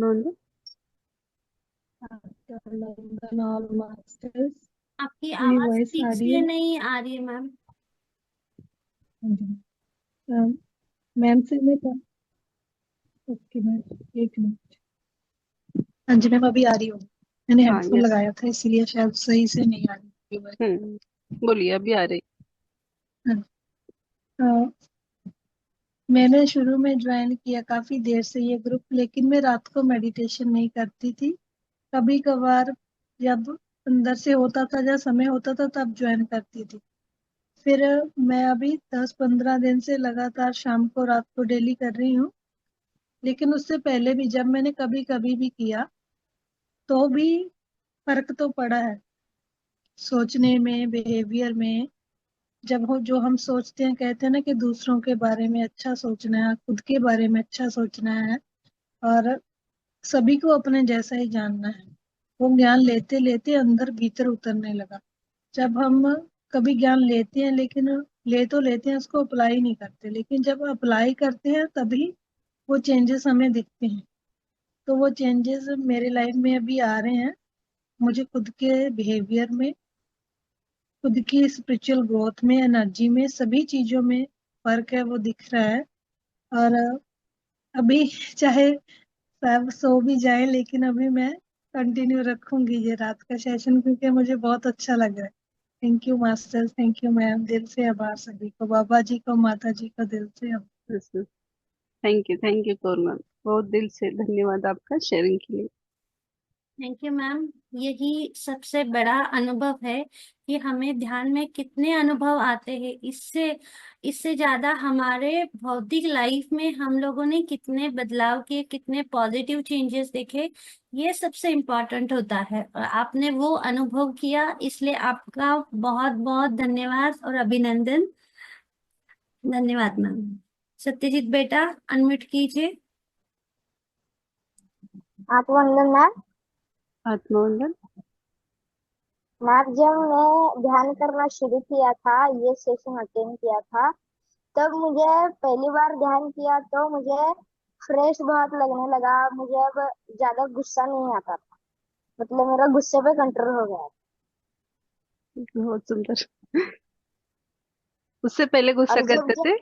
Atmanand. After London all masters। आपकी मेरी आवाज वॉइस ठीक आ रही से है? नहीं आ रही है मैम। हाँ जी। मैम से मैं ओके मैम, एक मिनट। हाँ जी मैम, अभी आ रही हूँ। मैंने हाँ, हेडफोन यस। लगाया था इसीलिए शायद सही से नहीं आ रही वॉइस। बोलिए, अभी आ रही। हाँ। मैंने शुरू में ज्वाइन किया काफी देर से ये ग्रुप, लेकिन मैं रात को मेडिटेशन नहीं करती थी। कभी कभार जब अंदर से होता था, जब समय होता था तब ज्वाइन करती थी। फिर मैं अभी 10-15 दिन से लगातार शाम को रात को डेली कर रही हूँ। लेकिन उससे पहले भी जब मैंने कभी कभी भी किया तो भी फर्क तो पड़ा है, सोचने में, बिहेवियर में। जब हो जो हम सोचते हैं, कहते हैं ना कि दूसरों के बारे में अच्छा सोचना है, खुद के बारे में अच्छा सोचना है, और सभी को अपने जैसा ही जानना है। वो ज्ञान लेते लेते अंदर भीतर उतरने लगा। जब हम कभी ज्ञान लेते हैं, लेकिन ले तो लेते हैं, उसको अप्लाई नहीं करते, लेकिन जब अप्लाई करते हैं तभी वो चेंजेस हमें दिखते हैं। तो वो चेंजेस मेरे लाइफ में अभी आ रहे हैं। मुझे खुद के बिहेवियर में, खुद की स्पिरिचुअल ग्रोथ में, एनर्जी में, सभी चीजों में फर्क है, वो दिख रहा है। और अभी चाहे सब सो भी जाए, लेकिन अभी मैं कंटिन्यू रखूंगी ये रात का सेशन, क्योंकि मुझे बहुत अच्छा लग रहा है। Thank you masters, thank you ma'am, दिल से आभार सभी को, बाबा जी को, माता जी को, दिल से आभार। Yes. Thank you Kaur ma'am, बहुत दिल से धन्यवाद आपका शेयरिंग के लिए। Thank you ma'am. यही सबसे बड़ा अनुभव है कि हमें ध्यान में कितने अनुभव आते हैं, इससे इससे ज्यादा हमारे भौतिक लाइफ में हम लोगों ने कितने बदलाव किए, कितने पॉजिटिव चेंजेस देखे, ये सबसे इम्पोर्टेंट होता है। और आपने वो अनुभव किया, इसलिए आपका बहुत बहुत धन्यवाद और अभिनंदन। धन्यवाद मैम। सत्यजीत बेटा, अनम्यूट कीजिए। आत्मवंदन मैम। आत्मवंदन। मैम, जब मैं ध्यान करना शुरू किया था, ये सेशन अटेंड किया था, तब मुझे पहली बार ध्यान किया तो मुझे फ्रेश बहुत लगने लगा। मुझे अब ज्यादा गुस्सा नहीं आता था, मतलब मेरा गुस्से पे कंट्रोल हो गया। बहुत सुंदर। उससे पहले गुस्सा और जब करते जब थे?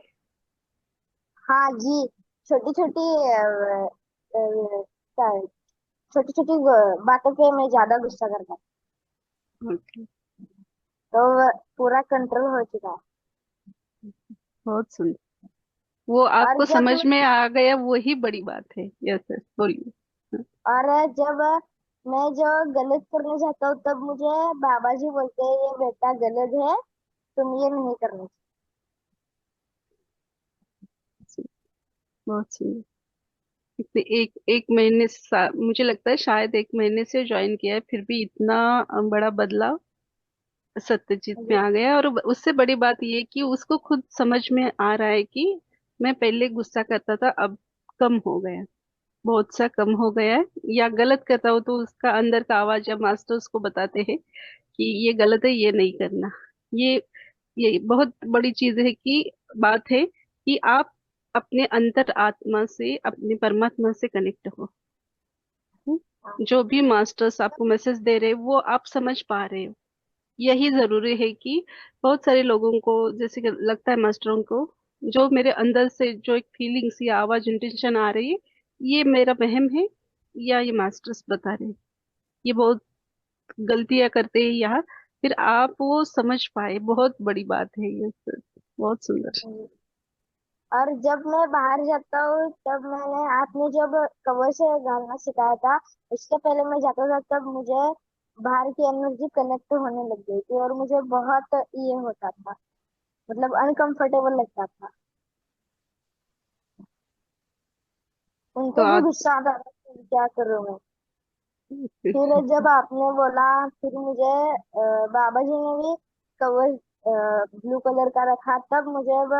हाँ जी, छोटी छोटी छोटी छोटी बातों पे मैं ज्यादा गुस्सा करता था, ओके। तो पूरा कंट्रोल हो चुका है। बहुत सुंदर। वो और आपको जब समझ में आ गया, वही बड़ी बात है। यस सर, बोलिए। और जब मैं जो गलत करने जाता हूँ, तब मुझे बाबा जी बोलते हैं, ये बेटा गलत है, तुम ये नहीं करना बहुत सुंदर। इतने एक एक महीने से मुझे लगता है शायद एक महीने से ज्वाइन किया है, फिर भी इतना बड़ा बदलाव सत्यजीत में चाहिए। आ गया है। और उससे बड़ी बात ये है कि उसको खुद समझ में आ रहा है कि मैं पहले गुस्सा करता था, अब कम हो गया, बहुत सा कम हो गया है। या गलत करता हो तो उसका अंदर का आवाज या मास्टर उसको बताते हैं कि ये गलत है, ये नहीं करना। ये ये बहुत बड़ी चीज है कि बात है कि आप अपने अंतर आत्मा से, अपने परमात्मा से कनेक्ट हो। हाँ। जो भी मास्टर्स आपको मैसेज दे रहे हैं वो आप समझ पा रहे हो। यही जरूरी है कि बहुत सारे लोगों को जैसे कि लगता है मास्टरों को, जो मेरे अंदर से जो एक फीलिंग्स या आवाज इंटेंशन आ रही है, ये मेरा वहम है या ये मास्टर्स बता रहे हैं। ये बहुत गलतियां करते हैं यहाँ। फिर आप वो समझ पाए, बहुत बड़ी बात है ये सर। बहुत सुंदर। और जब मैं बाहर जाता हूँ, तब मैंने आपने जब कवर से गाना सिखाया था, उसके पहले मैं जाता था, तब मुझे बाहर की एनर्जी कनेक्ट होने लग गई थी और मुझे बहुत ये होता था, मतलब अनकंफर्टेबल लगता था। तो उनको भी आप गुस्सा आता था कि क्या करूँ मैं। फिर जब आपने बोला, फिर मुझे बाबा जी ने भी कवर ब्लू कलर का रखा, तब मुझे अब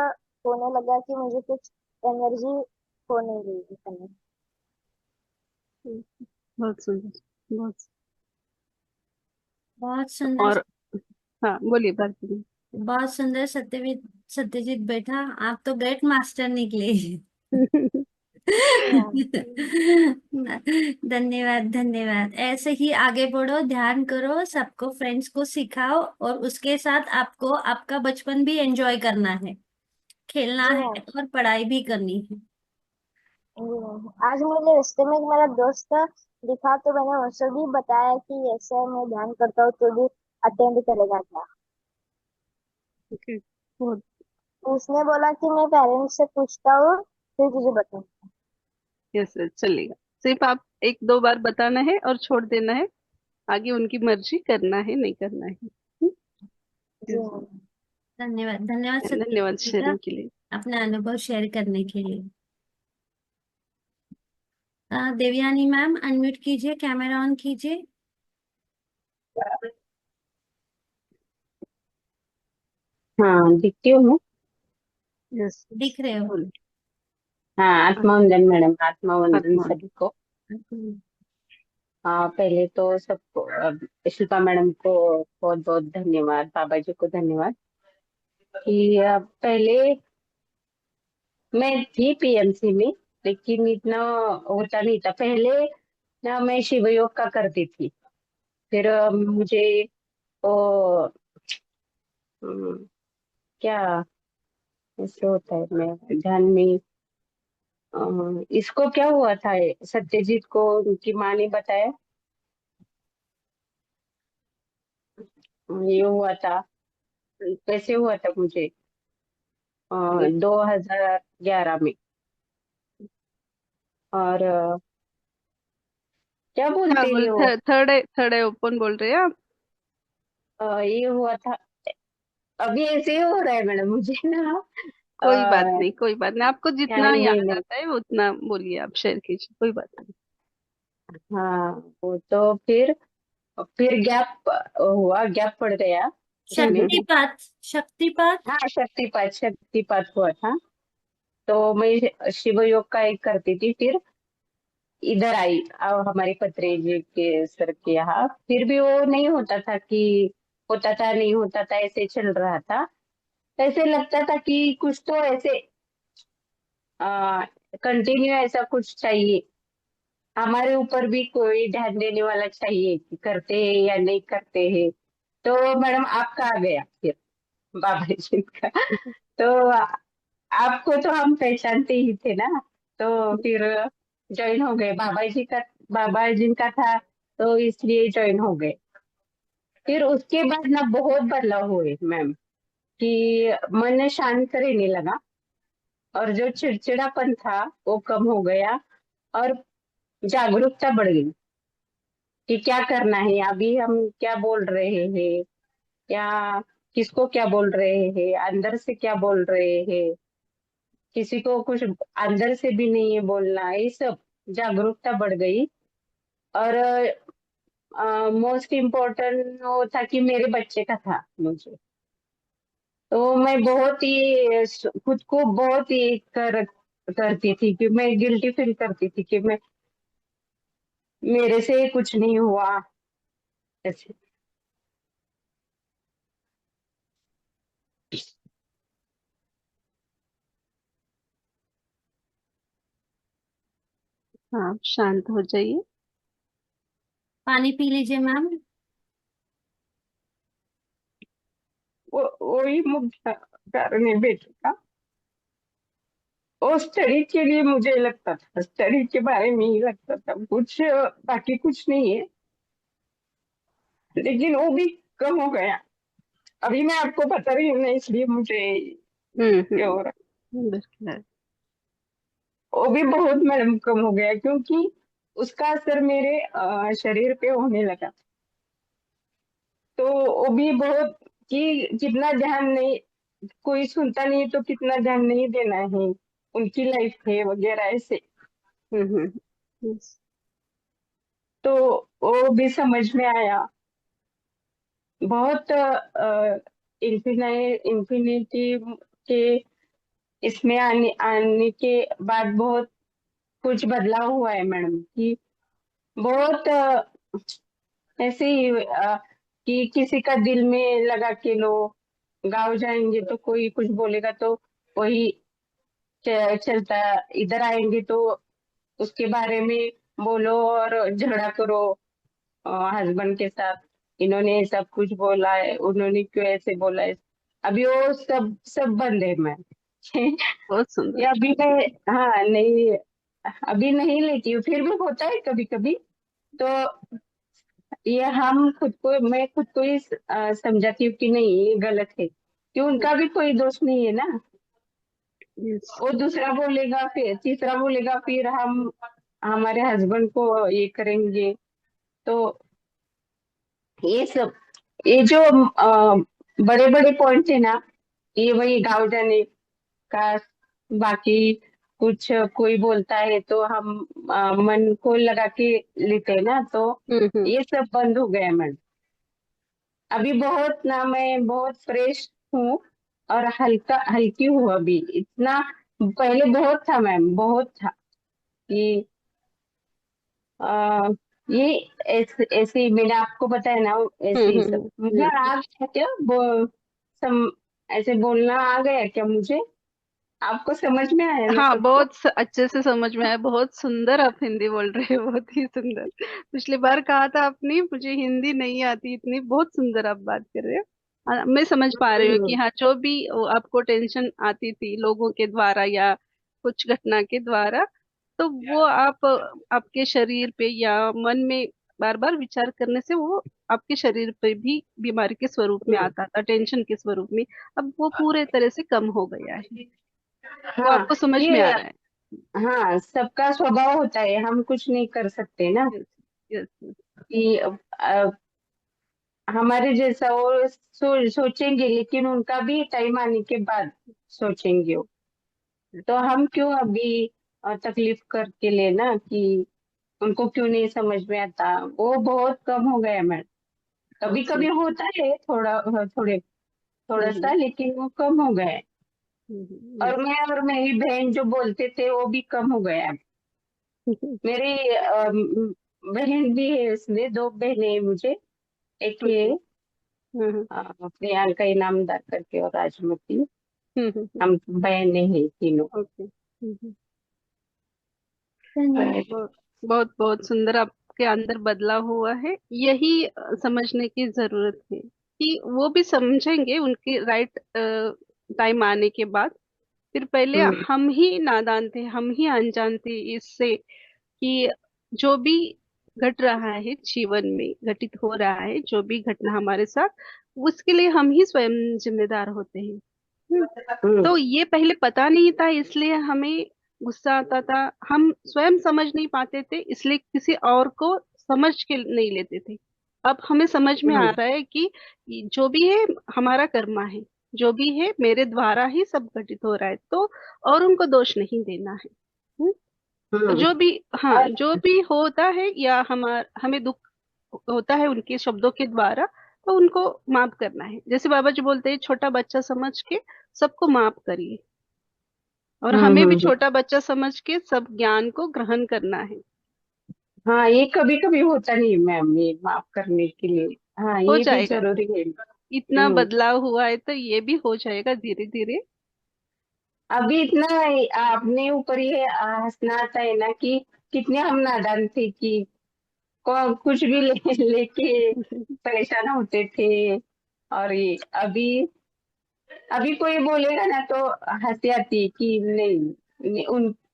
होने लगा कि मुझे कुछ एनर्जी होने लगी करने। बहुत सुंदर। बहुत। बहुत सुंदर। और हाँ, बोलिए भारती। बहुत सुंदर सत्यजीत। सत्यजीत बेटा, आप तो ग्रेट मास्टर निकले। धन्यवाद धन्यवाद। ऐसे ही आगे बढ़ो, ध्यान करो, सबको फ्रेंड्स को सिखाओ, और उसके साथ आपको आपका बचपन भी एंजॉय करना है, खेलना जी है मैम। और पढ़ाई भी करनी है। जी मैम, आज मुझे रास्ते में एक मेरा दोस्त दिखा तो मैंने उससे भी बताया कि ऐसे मैं ध्यान करता हूँ, तो भी अटेंड करेगा क्या। ओके, बहुत। उसने बोला कि मैं पेरेंट्स से पूछता हूँ फिर तुझे बताऊँ। यस सर, चलेगा। सिर्फ आप एक दो बार बताना है और छोड़ देना है, आगे उनकी मर्जी, करना है नहीं करना है। जी Yes, मैम। धन्यवाद धन्यवाद सतीश धन्यवाद जी का, शेयरिंग के लिए। अपना अनुभव शेयर करने के लिए। देवयानी मैम, अनम्यूट कीजिए, कैमरा ऑन कीजिए। हाँ, दिखती हूँ मैं। यस, दिख रहे हो? बोलिए। हाँ, हाँ, आत्मवंदन मैडम, आत्मवंदन आत्मा। सभी को। पहले तो सबको शिल्पा मैडम को बहुत बहुत धन्यवाद, बाबा जी को धन्यवाद कि पहले मैं थी पीएमसी में, लेकिन इतना होता नहीं था पहले ना। मैं शिव योग का करती थी, फिर मुझे वो क्या ऐसे होता है, मैं ध्यान में इसको क्या हुआ था, सत्यजीत को उनकी माँ ने बताया ये हुआ था। कैसे हुआ था मुझे, 2011 में। और क्या क्या बोलते हैं बोल, वो, थर्ड थर्ड ओपन बोल रहे हैं आप? ये हुआ था। अभी ऐसे ही हो रहा है मैडम मुझे ना। कोई बात अ, नहीं, कोई बात नहीं, आपको जितना ध्यान में याद नहीं। आता है उतना बोलिए, आप शेयर कीजिए, कोई बात नहीं। हाँ, वो तो फिर गैप हुआ, गैप पड़ गया उसमें। हम्म। शक्तिपात, शक्तिपात। हाँ, शक्तिपात, शक्तिपात हुआ था। तो मैं शिव योग का एक करती थी, फिर इधर आई हमारे पत्रे जी के सर के यहाँ। फिर भी वो नहीं होता था कि होता था नहीं होता था, ऐसे चल रहा था। ऐसे लगता था कि कुछ तो ऐसे कंटिन्यू ऐसा कुछ चाहिए, हमारे ऊपर भी कोई ध्यान देने वाला चाहिए कि करते हैं या नहीं करते हैं। तो मैडम आपका आ गया फिर, बाबा जी का। तो आपको तो हम पहचानते ही थे ना, तो फिर ज्वाइन हो गए। बाबा जी का था, तो इसलिए ज्वाइन हो गए। फिर उसके बाद ना बहुत बदलाव हुए मैम, कि मन शांत रहने लगा, और जो चिड़चिड़ापन था वो कम हो गया, और जागरूकता बढ़ गई कि क्या करना है, अभी हम क्या बोल रहे हैं, या किसको क्या बोल रहे हैं, अंदर से क्या बोल रहे हैं, किसी को कुछ अंदर से भी नहीं है बोलना, ये सब जागरूकता बढ़ गई। और मोस्ट इम्पोर्टेंट वो था कि मेरे बच्चे का था मुझे। तो मैं बहुत ही खुद को बहुत ही करती थी कि मैं गिल्टी फील करती थी कि मैं मेरे से कुछ नहीं हुआ ऐसे। हाँ, आप शांत हो जाइए। पानी पी लीजिए मैम। वही मुख्य कारण है बेटे का। और स्टडी के लिए मुझे लगता था, स्टडी के बारे में ही लगता था कुछ, बाकी कुछ नहीं है। लेकिन वो भी कम हो गया। अभी मैं आपको बता रही हूँ ना, इसलिए मुझे ये हो रहा बिल्कुल है। है। वो भी बहुत मैडम कम हो गया, क्योंकि उसका असर मेरे शरीर पे होने लगा। तो वो भी बहुत, कि कितना ध्यान नहीं, कोई सुनता नहीं तो कितना ध्यान नहीं देना है, उनकी लाइफ है वगैरह ऐसे। यस। तो वो भी समझ में आया। बहुत इन्फिनिटी के इसमें आने आने के बाद बहुत कुछ बदलाव हुआ है मैडम, कि बहुत ऐसे ही कि किसी का दिल में लगा के लो, गाँव जाएंगे तो कोई कुछ बोलेगा तो वही चलता, इधर आएंगे तो उसके बारे में बोलो और झगड़ा करो हस्बैंड के साथ, इन्होंने सब कुछ बोला है, उन्होंने क्यों ऐसे बोला है। अभी वो सब बंद है मैम। बहुत ये सुंदर। अभी मैं, हाँ नहीं, अभी नहीं लेती हूँ, फिर भी होता है कभी कभी। तो ये हम खुद को, मैं खुद को ही समझाती हूँ कि नहीं ये गलत है, कि उनका भी कोई दोष नहीं है ना। यस। वो दूसरा बोलेगा, फिर तीसरा बोलेगा, फिर हम हमारे हस्बैंड को ये करेंगे। तो ये सब, ये जो बड़े बड़े पॉइंट है ना, ये वही गाँव जाने का। बाकी कुछ कोई बोलता है तो हम मन को लगा के लेते हैं ना, तो हम्म। ये सब बंद हो गया मैम। अभी बहुत ना, मैं बहुत फ्रेश हूँ और हल्का हल्की हूँ अभी, इतना पहले बहुत था मैम, बहुत था कि आ, ये ऐसे ही मैंने आपको बताया ना, ऐसे ही सब मुझे यस। आ गया क्या सम, ऐसे बोलना आ गया क्या मुझे, आपको समझ में आया ना हाँ, सबको। बहुत अच्छे से समझ में आया। बहुत सुंदर आप हिंदी बोल रहे हो, बहुत ही सुंदर। पिछली बार कहा था आपने मुझे हिंदी नहीं आती इतनी, बहुत सुंदर आप बात कर रहे हो। मैं समझ पा रही हूँ कि हम्म, हाँ, जो भी वो आपको टेंशन आती थी लोगों के द्वारा या कुछ घटना के द्वारा, तो वो आप आपके शरीर पे या मन में बार बार विचार करने से वो आपके शरीर पे भी बीमारी के स्वरूप में हम्म, आता था, टेंशन के स्वरूप में। अब वो पूरे तरह से कम हो गया है, वो हाँ आपको समझ में ये, आ रहा है। हाँ सबका स्वभाव होता है, हम कुछ नहीं कर सकते ना, यस। यस। कि हमारे जैसा वो सोचेंगे, लेकिन उनका भी टाइम आने के बाद सोचेंगे वो। तो हम क्यों अभी तकलीफ करके लेना, कि उनको क्यों नहीं समझ में आता। वो बहुत कम हो गया मैम, कभी बहुत कभी सुंदर। होता है थोड़ा, थोड़ा सा, हम्म। लेकिन वो कम हो गया है। और यस। मैं और मेरी बहन जो बोलते थे वो भी कम हो गया है। मेरी बहन भी है, उसमें दो बहनें हैं मुझे, एक है प्रियंका इनामदार करके और राजमती, हम बहनें हैं तीनों। ओके। बहुत बहुत बहुत सुंदर आपके अंदर बदलाव हुआ है। यही समझने की जरूरत है कि वो भी समझेंगे उनके राइट टाइम आने के बाद। फिर पहले हम्म, हम ही नादान थे, हम ही अनजान थे इससे, कि जो भी घट रहा है जीवन में, घटित हो रहा है जो भी घटना हमारे साथ, उसके लिए हम ही स्वयं जिम्मेदार होते हैं। हम्म। हम्म, तो ये पहले पता नहीं था, इसलिए हमें गुस्सा आता था। हम स्वयं समझ नहीं पाते थे, इसलिए किसी और को समझ के नहीं लेते थे। अब हमें समझ में आ हम्म, रहा है कि जो भी है हमारा कर्मा है, जो भी है मेरे द्वारा ही सब घटित हो रहा है, तो और उनको दोष नहीं देना है। हम्म। तो हम्म, जो भी, हाँ, और जो भी होता है या हमें दुख होता है उनके शब्दों के द्वारा, तो उनको माफ करना है। जैसे बाबा जी बोलते हैं, छोटा बच्चा समझ के सबको माफ करिए, और हमें भी छोटा बच्चा समझ के सब ज्ञान को ग्रहण करना है। हाँ ये कभी कभी होता नहीं मैम, ये माफ करने के लिए, हाँ हो ये भी जाएगा। जरूरी है। इतना बदलाव हुआ है तो ये भी हो जाएगा धीरे धीरे। अभी इतना अपने ऊपर ये हंसना आता है ना, कि कितने हम नादान थे, कि कुछ भी लेके परेशान होते थे। और ये अभी, अभी कोई बोलेगा ना तो हंसी आती है कि नहीं,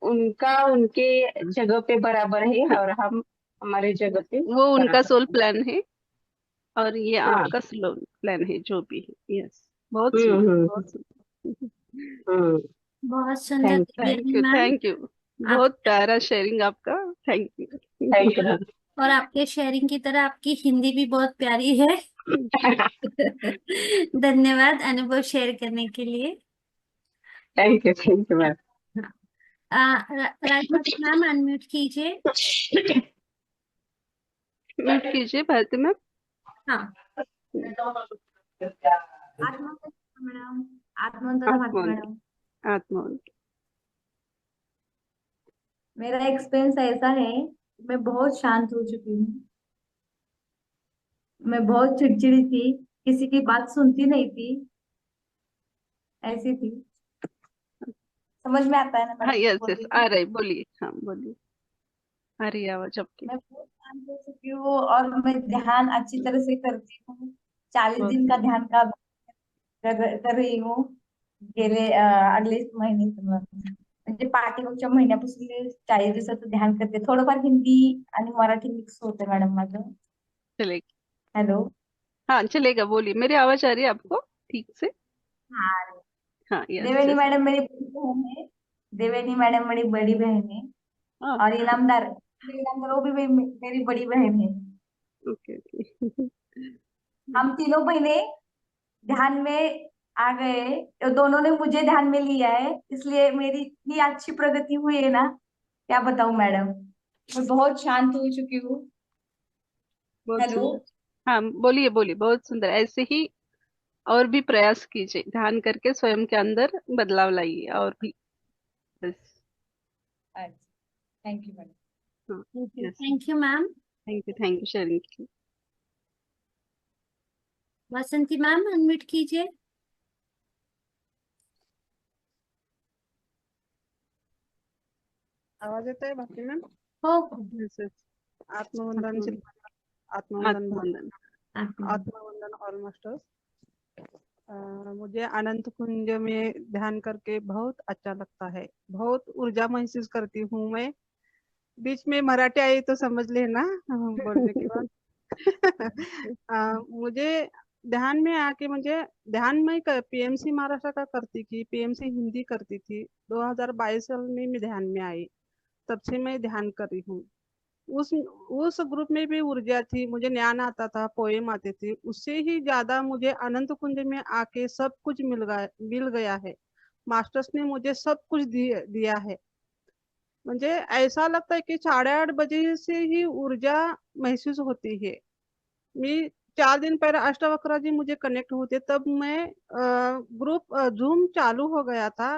उनका उनके जगह पे बराबर है और हम हमारे जगह पे वो उनका बराबर सोल है। प्लान है, और ये हाँ। आपका स्लो प्लान है जो भी है। यस। बहुत हम्म, सुंदर, हम्म, बहुत सुंदर। हम्म। बहुत सुंदर थैंक दिव्या थैंक जी यू, मैम। Thank you. आप बहुत प्यारा शेयरिंग आपका। Thank you. Thank you. और आपके शेयरिंग की तरह आपकी हिंदी भी बहुत प्यारी है। धन्यवाद अनुभव शेयर करने के लिए। Thank you ma'am. Rajmati ma'am unmute कीजिए। म्यूट कीजिए भारती मैम। हाँ, आत्मा मैडम, आत्मा भारती आत्मोन, मैडम। आत्मोन। मेरा एक्सपीरियंस ऐसा है, मैं बहुत शांत हो चुकी हूँ। मैं बहुत चिड़चिड़ी थी, किसी की बात सुनती नहीं थी, ऐसी थी। समझ में आता है ना हाँ मैडम, यस बोल यस रही आ थी। रही, बोलिए, हाँ बोलिए, आ रही है आवाज आपकी। मैं बहुत शांत हो चुकी हूँ और मैं ध्यान अच्छी तरह से करती हूँ। 40 दिन ओके। का ध्यान का कर रही हूँ गेले अगले महिने म्हणजे पाठीमागच्या महिन्यापासून मी 40 दिवसाचं ध्यान करते. थोडंफार हिंदी आणि मराठी मिक्स होते मॅडम माझं. चलेगा, हॅलो. हाँ चलेगा, बोलिए, मेरी आवाज आ रही है आपको ठीक से? हाँ. हाँ यस देवेनी यस। मैडम मेरी बड़ी बहन है. देवेनी मैडम मेरी बड़ी बहन है. हाँ और इनामदार वो भी मेरी बड़ी बहन है. Okay okay. हम तीनों बहने ध्यान में आ गए तो दोनों ने मुझे ध्यान में लिया है, इसलिए मेरी इतनी अच्छी प्रगति हुई है ना, क्या बताऊं मैडम. मैं बहुत शांत हो चुकी हूँ. बहुत हेलो. सुंदर। हाँ बोलिए बोलिए, बहुत सुंदर, ऐसे ही और भी प्रयास कीजिए, ध्यान करके स्वयं के अंदर बदलाव लाइए और भी। बस। अच्छा. Thank you madam. हाँ yes. Thank you ma'am. Thank you sharing के लिए। वासंती मैम अनम्यूट कीजिए। आवाज येत आहे बाकी मॅम? हो यस यस। आत्मवंदन आत्मवंदन। आत्मवंदन आत्मवंदन। आत्मवंदन ऑल मास्टर्स। मुझे अनंत कुंज में ध्यान करके बहुत अच्छा लगता है, बहुत ऊर्जा महसूस करती हूँ मैं। बीच में मराठी आई तो समझ लेना बोलने के बाद। मुझे ध्यान में आके मुझे ध्यान में पीएमसी महाराष्ट्र का करती थी, पीएमसी हिंदी करती थी। 2022 साल में मैं ध्यान में आई, तब से मैं ध्यान कर रही हूँ। उस ग्रुप में भी ऊर्जा थी, मुझे ज्ञान आता था, पोएम आते थे। उससे ही ज्यादा मुझे अनंत कुंज में आके सब कुछ मिल गया है। मास्टर्स ने मुझे सब कुछ दिया है। मुझे ऐसा लगता है कि 8:30 बजे से ही ऊर्जा महसूस होती है। मैं 4 दिन पहले अष्टावक्र जी मुझे कनेक्ट होते, तब मैं ग्रुप जूम चालू हो गया था।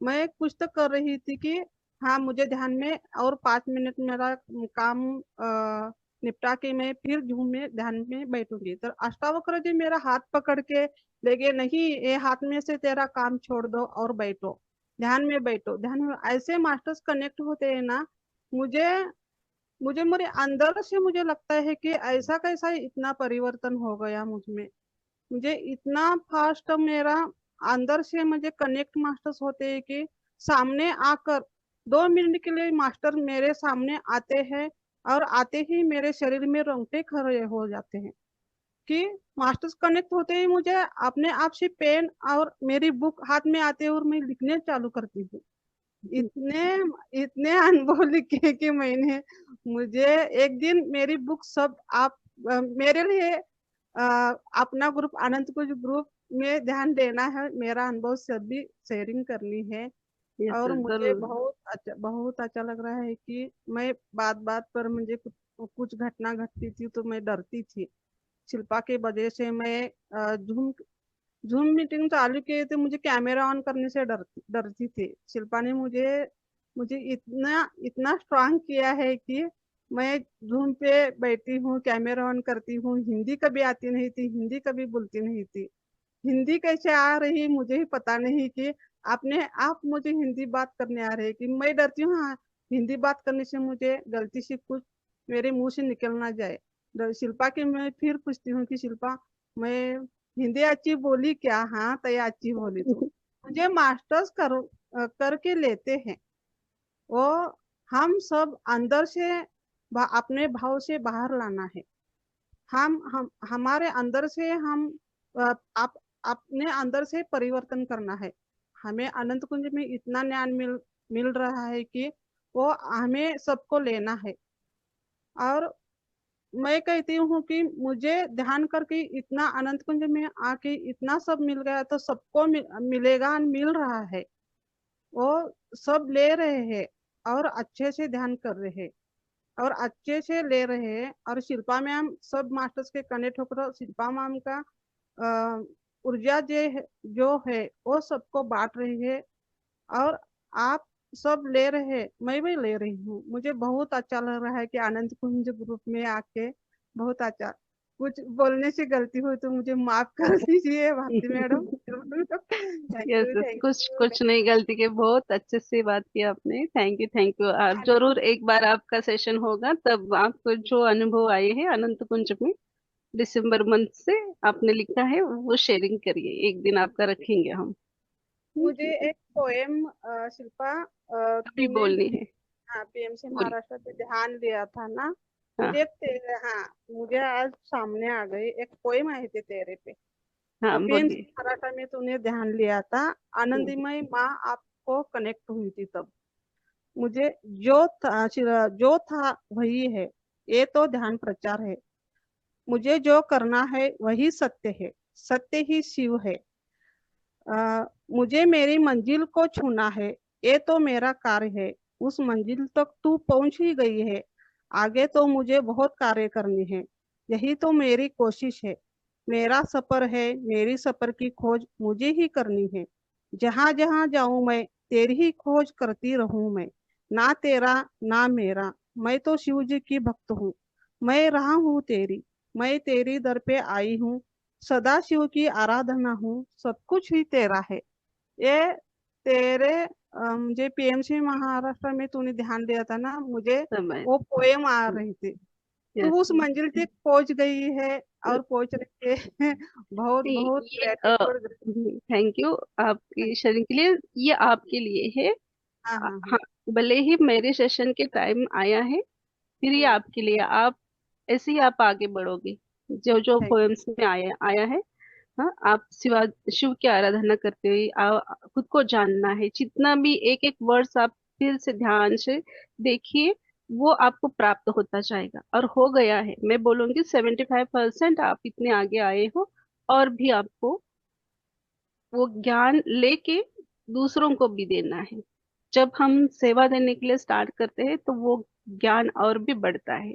मैं कुछ तो कर रही थी कि हाँ मुझे ध्यान में और 5 मिनट मेरा काम निपटा के मैं फिर जूम में ध्यान में बैठूंगी। तो अष्टावक्र जी मेरा हाथ पकड़ के ले गए, नहीं ये हाथ में से तेरा काम छोड़ दो और बैठो, ध्यान में बैठो, ध्यान में। ऐसे मास्टर्स कनेक्ट होते हैं ना, मुझे मुझे मेरे अंदर से मुझे लगता है कि ऐसा कैसा इतना परिवर्तन हो गया मुझ में। मुझे इतना फास्ट मेरा अंदर से मुझे कनेक्ट मास्टर्स होते हैं कि सामने आकर 2 मिनट के लिए मास्टर मेरे सामने आते हैं और आते ही मेरे शरीर में रोंगटे खड़े हो जाते हैं कि मास्टर्स कनेक्ट होते ही मुझे अपने आप से पेन और मेरी बुक हाथ में आते हैं और मैं लिखने चालू करती हूँ। इतने इतने अनुभव लिखे कि मैंने, मुझे एक दिन मेरी बुक सब आप मेरे लिए अपना ग्रुप अनंत कुछ ग्रुप में ध्यान देना है, मेरा अनुभव सभी शेयरिंग करनी है। यस और यस मुझे जरूर। बहुत अच्छा लग रहा है कि मैं बात बात पर मुझे कुछ घटना घटती थी तो मैं डरती थी। शिल्पा के वजह से मैं जूम जूम मीटिंग चालू किए थे, मुझे कैमरा ऑन करने से डरती थी। शिल्पा ने मुझे मुझे इतना इतना स्ट्रांग किया है कि मैं जूम पे बैठी हूँ, कैमरा ऑन करती हूँ। हिंदी कभी आती नहीं थी, हिंदी कभी बोलती नहीं थी, हिंदी कैसे आ रही मुझे ही पता नहीं कि आपने आप मुझे हिंदी बात करने आ रहे हैं कि मैं डरती हूँ। हाँ, हिंदी बात करने से मुझे गलती से कुछ मेरे मुंह से निकल ना जाए। शिल्पा की मैं फिर पूछती हूँ कि शिल्पा मैं हिंदी अच्छी बोली क्या? हाँ तय अच्छी बोली तू। मुझे मास्टर्स करके लेते हैं वो, हम सब अंदर से अपने भाव से बाहर लाना है। हम हमारे अंदर से हम आप अपने अंदर से परिवर्तन करना है। हमें अनंत कुंज में इतना ज्ञान मिल रहा है कि वो हमें सबको लेना है। और मैं कहती हूँ कि मुझे ध्यान करके इतना अनंत कुंज में आके इतना सब मिल गया, तो सबको मिलेगा, मिल रहा है। वो सब ले रहे हैं और अच्छे से ध्यान कर रहे हैं और अच्छे से ले रहे हैं। और शिल्पा मैम सब मास्टर्स के कनेक्ट होकर शिल्पा मैम का ऊर्जा जो है वो सबको बांट रही है और आप सब ले रहे हैं, मैं भी ले रही हूँ। मुझे बहुत अच्छा लग रहा है कि आनंद कुंज ग्रुप में आके बहुत अच्छा। कुछ बोलने से गलती हुई तो मुझे माफ कर दीजिए Bharti madam. Thank yes you, yes, thank कुछ यू। कुछ नहीं, गलती के बहुत अच्छे से बात की आपने। Thank you thank you. आप जरूर एक बार आपका सेशन होगा तब आपको जो अनुभव आए हैं अनंत कुंज में दिसंबर मंथ से आपने लिखा है वो शेयरिंग करिए, एक दिन आपका रखेंगे हम। मुझे एक पोएम शिल्पा, अभी तूने बोलनी है, हाँ पीएमसी बोलिए। महाराष्ट्र पे ध्यान दिया था ना। हाँ हाँ मुझे आज सामने आ गई एक पोएम आई थी तेरे पे। हाँ पीएमसी बोलिए। महाराष्ट्र में तूने ध्यान लिया था, हम्म, आनंदमय माँ आपको कनेक्ट हुई थी तब। मुझे जो था वही है, ये तो ध्यान प्रचार है। मुझे जो करना है वही सत्य है, सत्य ही शिव है। मुझे मेरी मंजिल को छूना है, ये तो मेरा कार्य है। उस मंजिल तक तू पहुंच ही गई है, आगे तो मुझे बहुत कार्य करनी है। यही तो मेरी कोशिश है, मेरा सफर है, मेरी सफर की खोज मुझे ही करनी है। जहां जहां जाऊं मैं तेरी ही खोज करती रहूं मैं। ना तेरा ना मेरा, मैं तो शिव जी की भक्त हूँ। मैं रहा हूँ तेरी, मैं तेरी दर पे आई हूँ। सदा शिव की आराधना हूँ, सब कुछ ही तेरा है। ये तेरे मुझे पीएमसी महाराष्ट्र में तूने ध्यान दिया था ना, मुझे समय। वो पोएम आ रही थी। तू यस। उस मंजिल तक पहुंच गई है और पहुंच रही है। बहुत बहुत ये ग्रेटिट्यूड। थैंक यू आपकी शेयरिंग के लिए, ये आपके लिए है। हाँ हाँ हाँ। हाँ, भले ही मेरे सेशन के टाइम आया है, फिर ये आपके लिए। आप ऐसे ही आप आगे बढ़ोगे, जो जो थैंक पोएम्स में आया आया है। हाँ, आप शिवा शिव की आराधना करते हुए खुद को जानना है। जितना भी एक एक वर्ड्स आप फिर से ध्यान से देखिए, वो आपको प्राप्त होता जाएगा और हो गया है। मैं बोलूंगी 75% आप इतने आगे आए हो, और भी आपको वो ज्ञान लेके दूसरों को भी देना है। जब हम सेवा देने के लिए स्टार्ट करते हैं तो वो ज्ञान और भी बढ़ता है,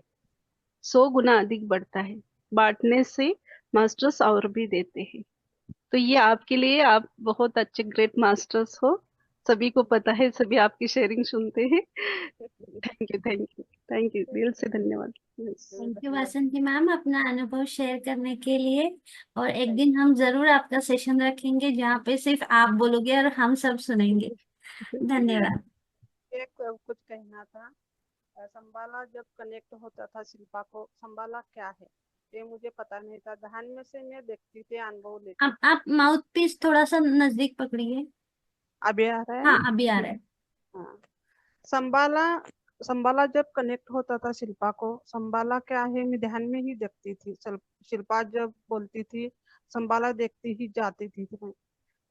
100 गुना अधिक बढ़ता है। बांटने से मास्टर्स और भी देते हैं। तो ये आपके लिए, आप बहुत अच्छे ग्रेट मास्टर्स हो। सभी को पता है, सभी आपकी शेयरिंग सुनते हैं। Thank you thank you thank you, दिल से धन्यवाद। Yes. यू, थैंक यू धन्यवाद। वासंती मैम अपना अनुभव शेयर करने के लिए। और एक थैंक दिन हम जरूर आपका सेशन रखेंगे जहाँ पे सिर्फ आप बोलोगे और हम सब सुनेंगे। यू। धन्यवाद। एक कुछ कहना था। संबाला जब कनेक्ट होता था शिल्पा को, संबाला क्या है ये मुझे पता नहीं था। ध्यान में से मैं देखती थी, अनुभव लेती अब थी। आप माउथ पीस थोड़ा सा नजदीक पकड़िए। अभी आ रहा हाँ है। अभी आ रहा है। हाँ। संबाला संबाला जब कनेक्ट होता था शिल्पा को, संबाला क्या है मैं ध्यान में ही देखती थी। शिल्पा जब बोलती थी, संबाला देखती ही जाती थी मैं।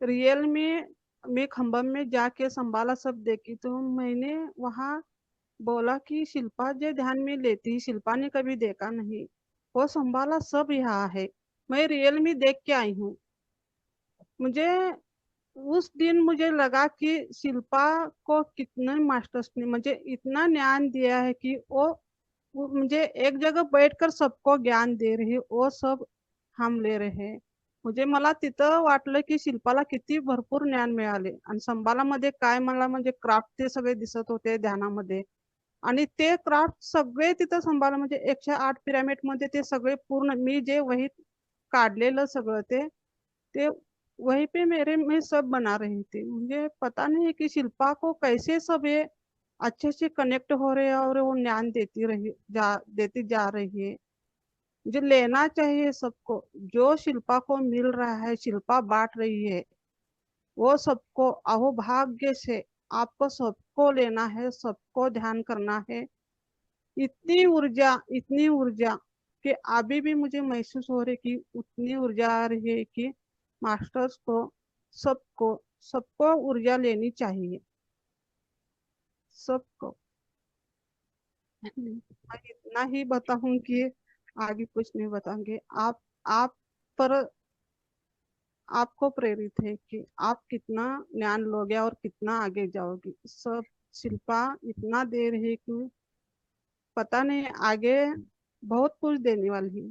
रियल में मैं खम्बम में जाके संबाला सब देखी तो मैंने वहाँ बोला कि शिल्पा जो ध्यान में लेती, शिल्पा ने कभी देखा नहीं। वो संभाला सब यहाँ है, मैं रियल में देख के आई हूँ। मुझे उस दिन मुझे लगा कि शिल्पा को कितने मास्टर्स ने मुझे इतना ज्ञान दिया है कि वो मुझे एक जगह बैठकर सबको ज्ञान दे रही, वो सब हम ले रहे हैं। मला तिथं वाटलं की शिल्पाला किती भरपूर ज्ञान मिळाले, आणि संबालामध्ये काय मला म्हणजे क्राफ्ट ते सगळे दिसत होते ध्यानामध्ये। आणि ते क्राफ्ट सगळे तिथं संभाळलं, म्हणजे 108 पिरामिड मध्ये ते सगळे पूर्ण मी जे वहीत काढलेलं सगळं ते वहीं पे मेरे में सब बना रही थी। मुझे पता नहीं कि शिल्पा को कैसे सब ये अच्छे से कनेक्ट हो रहे हैं और वो ज्ञान देती जा रही है। जो लेना चाहिए सबको, जो शिल्पा को मिल रहा है, शिल्पा बांट रही है, वो सबको अहोभाग्य से आपको सबको लेना है, सबको ध्यान करना है। इतनी ऊर्जा कि अभी भी मुझे महसूस हो रही कि उतनी ऊर्जा आ रही है कि मास्टर्स को, सबको सबको ऊर्जा लेनी चाहिए, सबको। मैं इतना ही बताऊं कि आगे कुछ नहीं बताएंगे। आप पर आपको प्रेरित है कि आप कितना ज्ञान लोगे और कितना आगे जाओगे। सब शिल्पा इतना दे रही है कि पता नहीं आगे बहुत कुछ देने वाली है।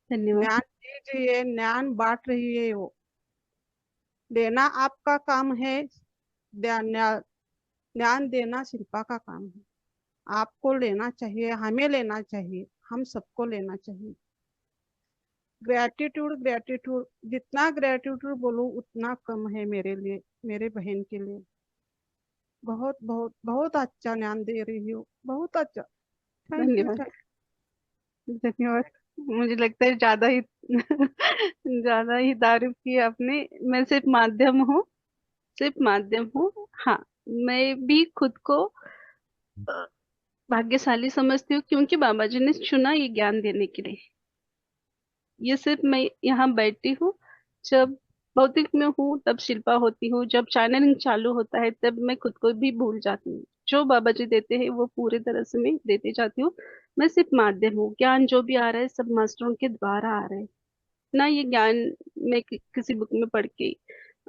धन्यवाद। ज्ञान दीजिए, ज्ञान बांट रही है वो। देना आपका काम है, ज्ञान देना शिल्पा का काम है। आपको लेना चाहिए, हमें लेना चाहिए, हम सबको लेना चाहिए। ग्रेटिट्यूड ग्रेटिट्यूड, जितना ग्रेटिट्यूड बोलूं उतना कम है मेरे लिए, मेरे बहन के लिए। बहुत बहुत बहुत अच्छा ज्ञान दे रही हो, बहुत अच्छा। Thank you. धन्यवाद। धन्यवाद। मुझे लगता है ज्यादा ही ज्यादा ही तारीफ की आपने। मैं सिर्फ माध्यम हूँ, सिर्फ माध्यम हूँ। हाँ, मैं भी खुद को अ, भाग्यशाली समझती हूँ, क्योंकि बाबा जी ने चुना ये ज्ञान देने के लिए। ये सिर्फ मैं यहाँ बैठती हूँ, जब भौतिक में हूँ तब शिल्पा होती हूँ, जब चैनलिंग चालू होता है तब मैं खुद को भी भूल जाती हूँ। जो बाबा जी देते हैं वो पूरी तरह से मैं देते जाती हूँ। मैं सिर्फ माध्यम हूँ। ज्ञान जो भी आ रहा है सब मास्टरों के द्वारा आ रहा है। ना ये ज्ञान मैं किसी बुक में पढ़ के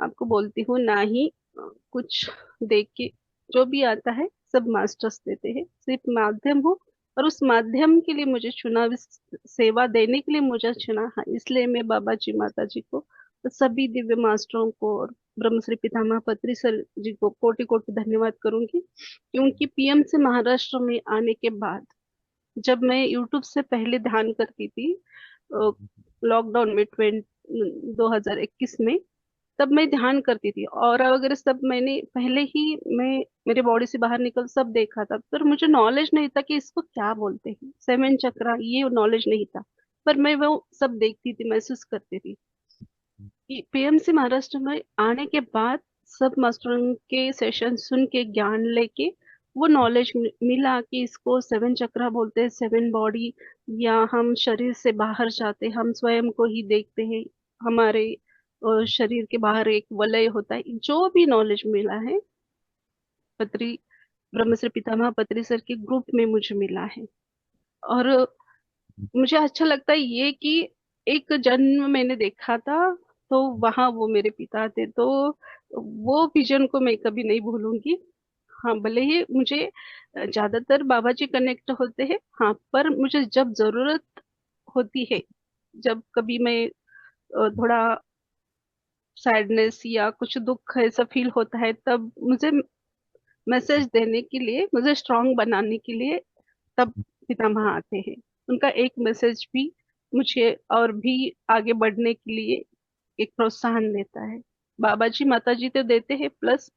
आपको बोलती हूँ, ना ही कुछ देख के। जो भी आता है सब मास्टर्स देते हैं, सिर्फ माध्यम हूँ। और उस माध्यम के लिए मुझे चुना, इस सेवा देने के लिए मुझे चुना। हाँ, इसलिए मैं बाबा जी, माता जी को, और सभी दिव्य मास्टरों को और ब्रह्मश्री पितामह पत्री सर जी को कोटि कोटि धन्यवाद करूंगी। क्योंकि पीएम से महाराष्ट्र में आने के बाद, जब मैं यूट्यूब से पहले ध्यान करती थी लॉकडाउन में 2021 में, तब मैं ध्यान करती थी और अगर सब मैंने पहले ही मैं मेरे बॉडी से बाहर निकल सब देखा था, पर मुझे नॉलेज नहीं था कि इसको क्या बोलते हैं, सेवन चक्रा, ये नॉलेज नहीं था। पर मैं वो सब देखती थी, महसूस करती थी। पीएमसी महाराष्ट्र में आने के बाद सब मास्टरों के सेशन सुन के ज्ञान लेके वो नॉलेज मिला कि इसको सेवन चक्रा बोलते हैं, सेवन बॉडी, या हम शरीर से बाहर जाते, हम स्वयं को ही देखते हैं। हमारे शरीर के बाहर एक वलय होता है। जो भी नॉलेज मिला है पत्री ब्रह्मश्री पितामह पत्री सर के ग्रुप में मुझे मिला है। और मुझे अच्छा लगता है ये कि एक जन्म मैंने देखा था, तो वहां वो मेरे पिता थे, तो वो विजन को मैं कभी नहीं भूलूंगी। हाँ, भले ही मुझे ज्यादातर बाबा जी कनेक्ट होते हैं, हाँ, पर मुझे जब जरूरत होती है, जब कभी मैं थोड़ा सैडनेस या कुछ दुख ऐसा फील होता है, तब मुझे मैसेज देने के लिए, मुझे स्ट्रांग बनाने के लिए तब पितामह आते हैं। उनका एक मैसेज भी मुझे और भी आगे बढ़ने के लिए एक प्रोत्साहन देता है। बाबा जी, माता जी तो देते हैं, प्लस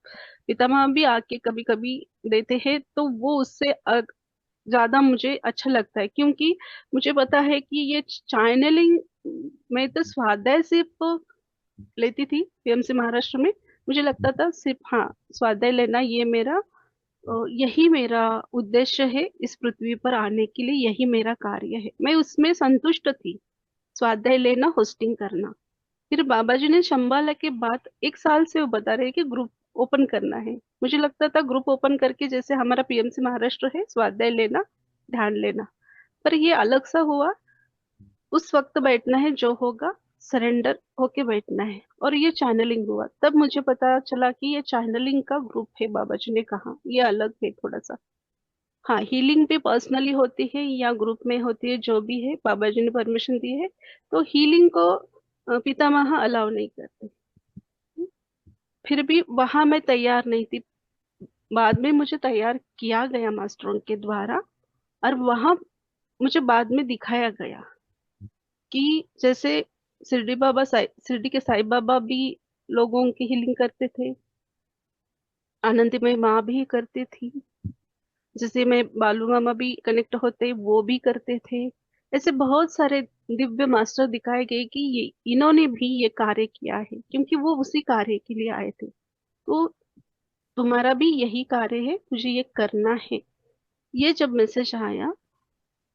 पितामह भी आके कभी कभी देते हैं, तो वो उससे ज्यादा मुझे अच्छा लगता है। क्योंकि मुझे पता है कि ये चैनलिंग, मैं तो स्वाध्याय सिर्फ लेती थी पीएमसी महाराष्ट्र में। मुझे लगता था सिर्फ, हाँ, स्वाध्याय लेना ये मेरा यही मेरा उद्देश्य है इस पृथ्वी पर आने के लिए, यही मेरा कार्य है। मैं उसमें संतुष्ट थी, स्वाध्याय लेना, होस्टिंग करना। फिर बाबा जी ने संभाला के बाद 1 साल से वो बता रहे कि ग्रुप ओपन करना है। मुझे लगता था ग्रुप ओपन करके जैसे हमारा पीएमसी महाराष्ट्र है, स्वाध्याय लेना, ध्यान लेना, पर ये अलग सा हुआ। उस वक्त बैठना है, जो होगा सरेंडर होके बैठना है। और ये चैनलिंग हुआ, तब मुझे पता चला कि ये चैनलिंग का ग्रुप है। बाबा जी ने कहा ये अलग है थोड़ा सा। हाँ, हीलिंग भी पर्सनली होती है या ग्रुप में होती है, जो भी है, बाबा जी ने परमिशन दी है। तो हीलिंग को पितामह अलाउ नहीं करते। फिर भी वहां मैं तैयार नहीं थी। बाद में मुझे तैयार किया गया मास्टरों के द्वारा, और वहां मुझे बाद में दिखाया गया कि जैसे शिरडी के साईं बाबा भी लोगों की हीलिंग करते थे, आनंदमय माँ भी करती थी, जैसे में बालू मामा भी कनेक्ट होते वो भी करते थे। ऐसे बहुत सारे दिव्य मास्टर दिखाए गए कि ये इन्होंने भी ये कार्य किया है, क्योंकि वो उसी कार्य के लिए आए थे। तो तुम्हारा भी यही कार्य है, तुझे ये करना है। ये जब मैसेज आया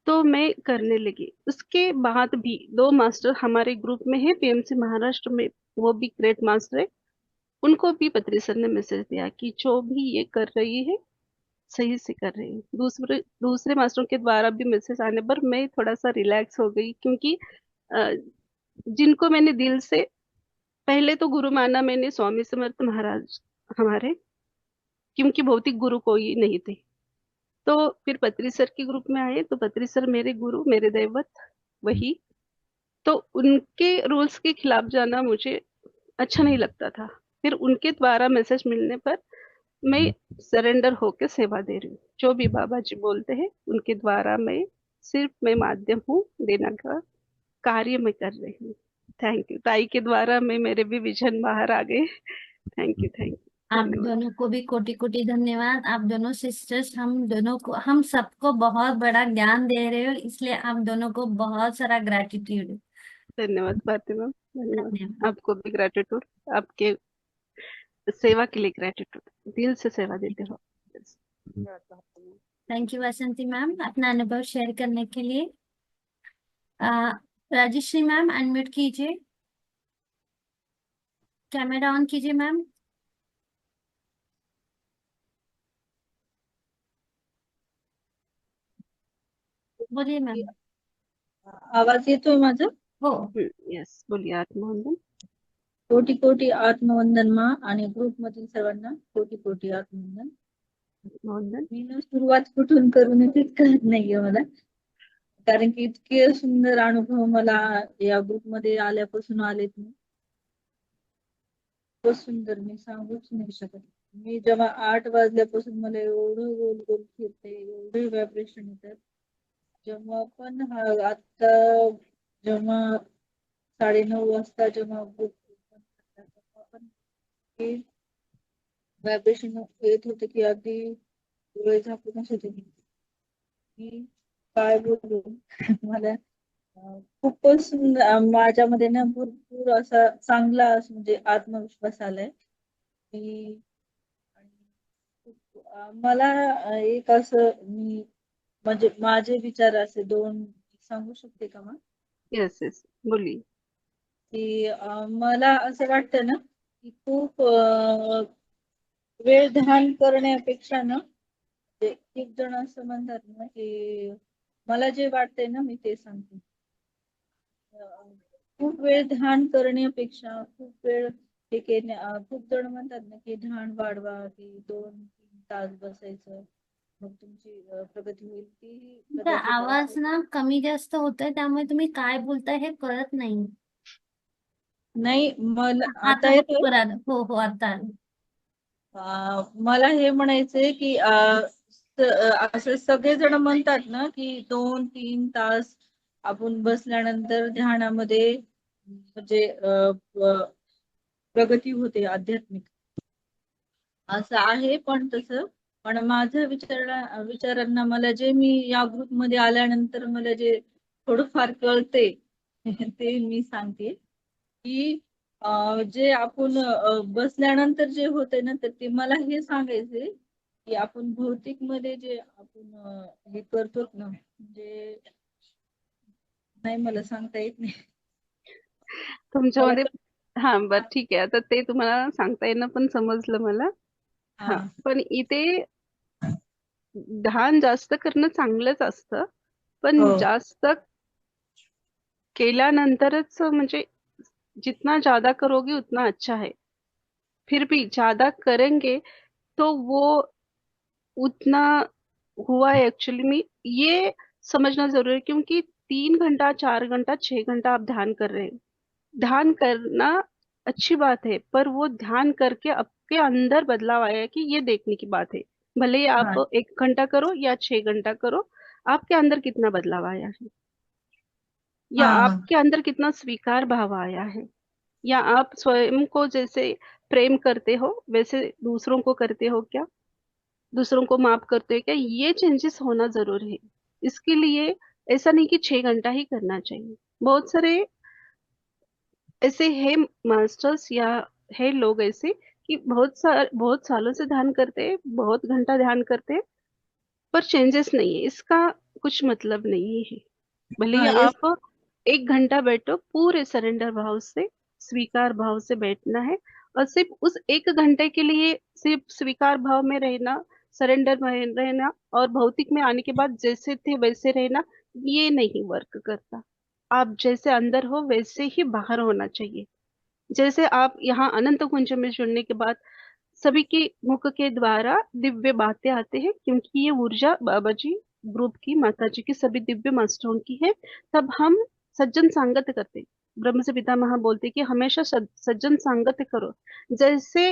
तो मैं करने लगी। उसके बाद भी 2 मास्टर हमारे ग्रुप में है पीएमसी महाराष्ट्र में, वो भी ग्रेट मास्टर है। उनको भी पत्री सर ने मैसेज दिया कि जो भी ये कर रही है सही से कर रही हूँ। दूसरे दूसरे मास्टरों के द्वारा भी मैसेज आने पर मैं थोड़ा सा रिलैक्स हो गई, क्योंकि अ, जिनको मैंने दिल से पहले तो गुरु माना मैंने स्वामी समर्थ महाराज हमारे, क्योंकि भौतिक गुरु कोई नहीं थे। तो फिर पत्री सर के ग्रुप में आए, तो पत्री सर मेरे गुरु, मेरे दैवत वही। तो उनके रूल्स के खिलाफ जाना मुझे अच्छा नहीं लगता था। फिर उनके द्वारा मैसेज मिलने पर मैं सरेंडर होकर सेवा दे रही हूँ। जो भी बाबा जी बोलते हैं उनके द्वारा मैं सिर्फ, मैं माध्यम हूँ देना का। कार्य मैं कर रही हूँ। थैंक यू, ताई के द्वारा मैं मेरे भी विजन बाहर आ गए। थैंक यू, थैंक यू, आप धन्यवाद। दोनों को भी कोटि कोटि धन्यवाद। आप दोनों सिस्टर्स हम दोनों को, हम सबको बहुत बड़ा ज्ञान दे रहे हो, इसलिए आप दोनों को बहुत सारा ग्रेटिट्यूड। धन्यवाद भारती मैम, धन्यवाद। धन्यवाद। आपको भी ग्रेटिट्यूड, आपके सेवा के लिए ग्रेटिट्यूड, दिल से सेवा देते हो। धन्यवाद Bharti ma'am. Thank you Vasanti ma'am अपना अनुभव शेयर करने के लिए। राजश्री मैम अनम्यूट कीजिए, कैमरा ऑन कीजिए मैम। बोलिए मैम। आवाज येतोय माझं? हो। यस, बोलिए आत्मवंदन। कोटी कोटी आत्मवंदन मा आणि ग्रुप मधील सर्वांना कोटी कोटी आत्मवंदन। आत्मवंदन। मी ना सुरुवात कुठून करून तेच कळत नाहीये मला, कारण की इतके सुंदर अनुभव मला या ग्रुप मध्ये आल्यापासून आलेत ना, खूपच सुंदर, मी सांगूच नाही शकत. मी जेव्हा 8 वाजल्यापासून मला एवढं गोल गोल फिरते, एवढे व्हायब्रेशन येतात. जेव्हा पण आता जेव्हा 9:30 वाजता जेव्हा ग्रुप तेव्हा पण व्हायब्रेशन येत होते की अगदी डोळे झाकूनच होते. मी काय बोलू मला खूपच सुंदर, माझ्यामध्ये ना भरपूर असा चांगला म्हणजे आत्मविश्वास आलाय की, मला एक असं मी म्हणजे माझे विचार असे दोन सांगू शकते का मग? यस यस, बोलिए। की मला असं वाटतं ना की खूप वेळ ध्यान करण्यापेक्षा ना, एक जण असं म्हणतात ना की मला जे वाटतंय ना मी ते सांगते. खूप वेळ ध्यान करण्यापेक्षा खूप वेळ हे खूप जण म्हणतात ना की ध्यान वाढवा, की 2-3 तास बसायचं मग तुमची प्रगती होईल, ती तुमचा कदाचित आवाज ना कमी जास्त होतोय, त्यामुळे तुम्ही काय बोलताय हे कळत नाही। नाही मला आता आता येतोय. बरोबर आलं, हो हो आता आलं। मला हे म्हणायचंय की असं सगळेजण म्हणतात ना की 2-3 तास आपण बसल्यानंतर ध्यानामध्ये म्हणजे प्रगती होते आध्यात्मिक, असं आहे. पण तसं पण माझं विचारांना मला जे मी या ग्रुप मध्ये आल्यानंतर मला जे थोडंफार कळते ते मी सांगते की जे आपण बसल्यानंतर जे होते ना, तर ते मला हे सांगायचे की आपण भौतिक मध्ये जे आपण हे करतो ना, म्हणजे नाही मला सांगता येत नाही मला तुमच्यामध्ये हा बर ठीक आहे, आता ते तुम्हाला सांगता येणं पण समजलं मला। हा, पण इथे ध्यान जास्त करणं चांगलंच असतं, पण हो जास्त केल्यानंतरच म्हणजे जितना ज्यादा करोगे उतना अच्छा है। फिर भी ज्यादा करेंगे तो वो उतना हुआ है एक्चुअली में, ये समझना जरूरी है। क्योंकि 3 घंटा 4 घंटा 6 घंटा आप ध्यान कर रहे हैं, ध्यान करना अच्छी बात है, पर वो ध्यान करके आपके अंदर बदलाव आया है कि ये देखने की बात है। भले ही हाँ आप 1 घंटा करो या 6 घंटा करो, आपके अंदर कितना बदलाव आया है, या हाँ हाँ आपके अंदर कितना स्वीकार भाव आया है, या आप स्वयं को जैसे प्रेम करते हो वैसे दूसरों को करते हो क्या, दूसरों को माफ करते हो क्या, ये चेंजेस होना जरूरी है। इसके लिए ऐसा नहीं कि 6 घंटा ही करना चाहिए। बहुत सारे ऐसे है मास्टर्स या है लोग ऐसे कि बहुत सालों से ध्यान करते हैं, बहुत घंटा ध्यान करते हैं, पर चेंजेस नहीं है। इसका कुछ मतलब नहीं है। भले ही हाँ ये आप 1 घंटा बैठो, पूरे सरेंडर भाव से, स्वीकार भाव से बैठना है, और सिर्फ उस 1 घंटे के लिए सिर्फ स्वीकार भाव में रहना, सरेंडर में रहना, और भौतिक में आने के बाद जैसे थे वैसे रहना, ये नहीं वर्क करता। आप जैसे अंदर हो वैसे ही बाहर होना चाहिए। जैसे आप यहाँ अनंत कुंज में जुड़ने के बाद सभी के मुख के द्वारा दिव्य बातें आते हैं, क्योंकि ये ऊर्जा बाबा जी ग्रुप की, माता जी की, सभी दिव्य मास्टरों की है। तब हम सज्जन संगत करते, ब्रह्म से पितामह बोलते कि हमेशा सज्जन संगत करो। जैसे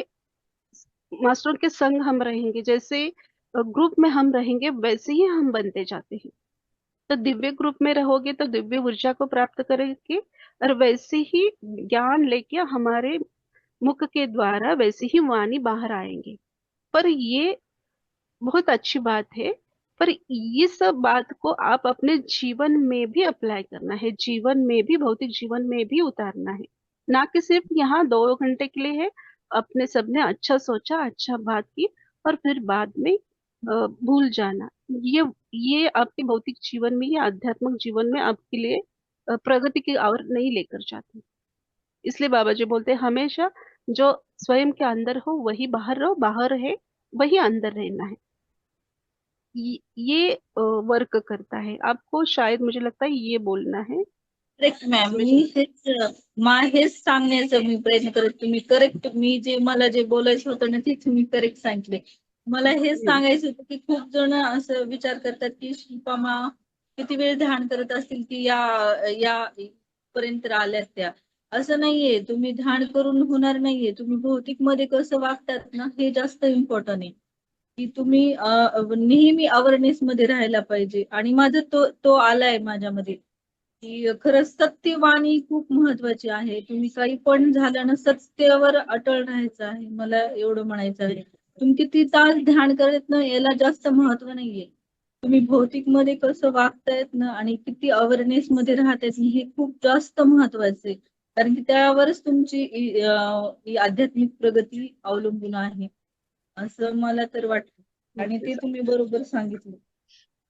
मास्टरों के संग हम रहेंगे, जैसे ग्रुप में हम रहेंगे, वैसे ही हम बनते जाते हैं। तो दिव्य ग्रुप में रहोगे तो दिव्य ऊर्जा को प्राप्त करेंगे, और वैसे ही ज्ञान लेके हमारे मुख के द्वारा वैसे ही वाणी बाहर आएंगे। पर ये बहुत अच्छी बात है, पर ये सब बात को आप अपने जीवन में भी अप्लाई करना है, जीवन में भी, भौतिक जीवन में भी उतारना है। ना कि सिर्फ यहाँ 2 घंटे के लिए है, अपने सबने अच्छा सोचा, अच्छा बात की, और फिर बाद में भूल जाना। ये आपके भौतिक जीवन में या आध्यात्मिक जीवन में आपके लिए प्रगति की और नहीं लेकर जाते। इसलिए बाबा जी बोलते हैं हमेशा जो स्वयं के अंदर हो वही बाहर रहो, बाहर है वही अंदर रहना है। ये वर्क करता है। आपको शायद मुझे लगता है ये बोलना है करेक्ट मॅम, इसमें। हेच सांगण्याचा मी प्रयत्न करत, तुम्ही करेक्ट, मी जे मला जे बोलायचं होतं ना ते तुम्ही करेक्ट सांगितले. मला हेच सांगायचं होतं की खूप जण असं विचार करतात की शिल्पामा किती वेळ ध्यान करत असतील की या पर्यंत आल्यात त्या. असं नाहीये, तुम्ही ध्यान करून होणार नाहीये. तुम्ही भौतिक मध्ये कसं वागतात ना हे जास्त इम्पॉर्टंट आहे, की तुम्ही नेहमी अवेअरनेस मध्ये राहायला पाहिजे. आणि माझं तो आलाय माझ्यामध्ये की खरंच सत्यवाणी खूप महत्वाची आहे. तुम्ही काही पण झालं ना सत्यावर अटळ राहायचं आहे, मला एवढं म्हणायचं आहे. तुम्ही किती तास ध्यान करत ना याला जास्त महत्व नाहीये, तुम्ही भौतिक मध्ये कसं वागतायत ना आणि किती अवेअरनेस मध्ये राहतायत हे खूप जास्त महत्वाचं आहे. कारण की त्यावरच तुमची आध्यात्मिक प्रगती अवलंबून आहे असं मला तर वाटतं. आणि ते तुम्ही बरोबर सांगितलं.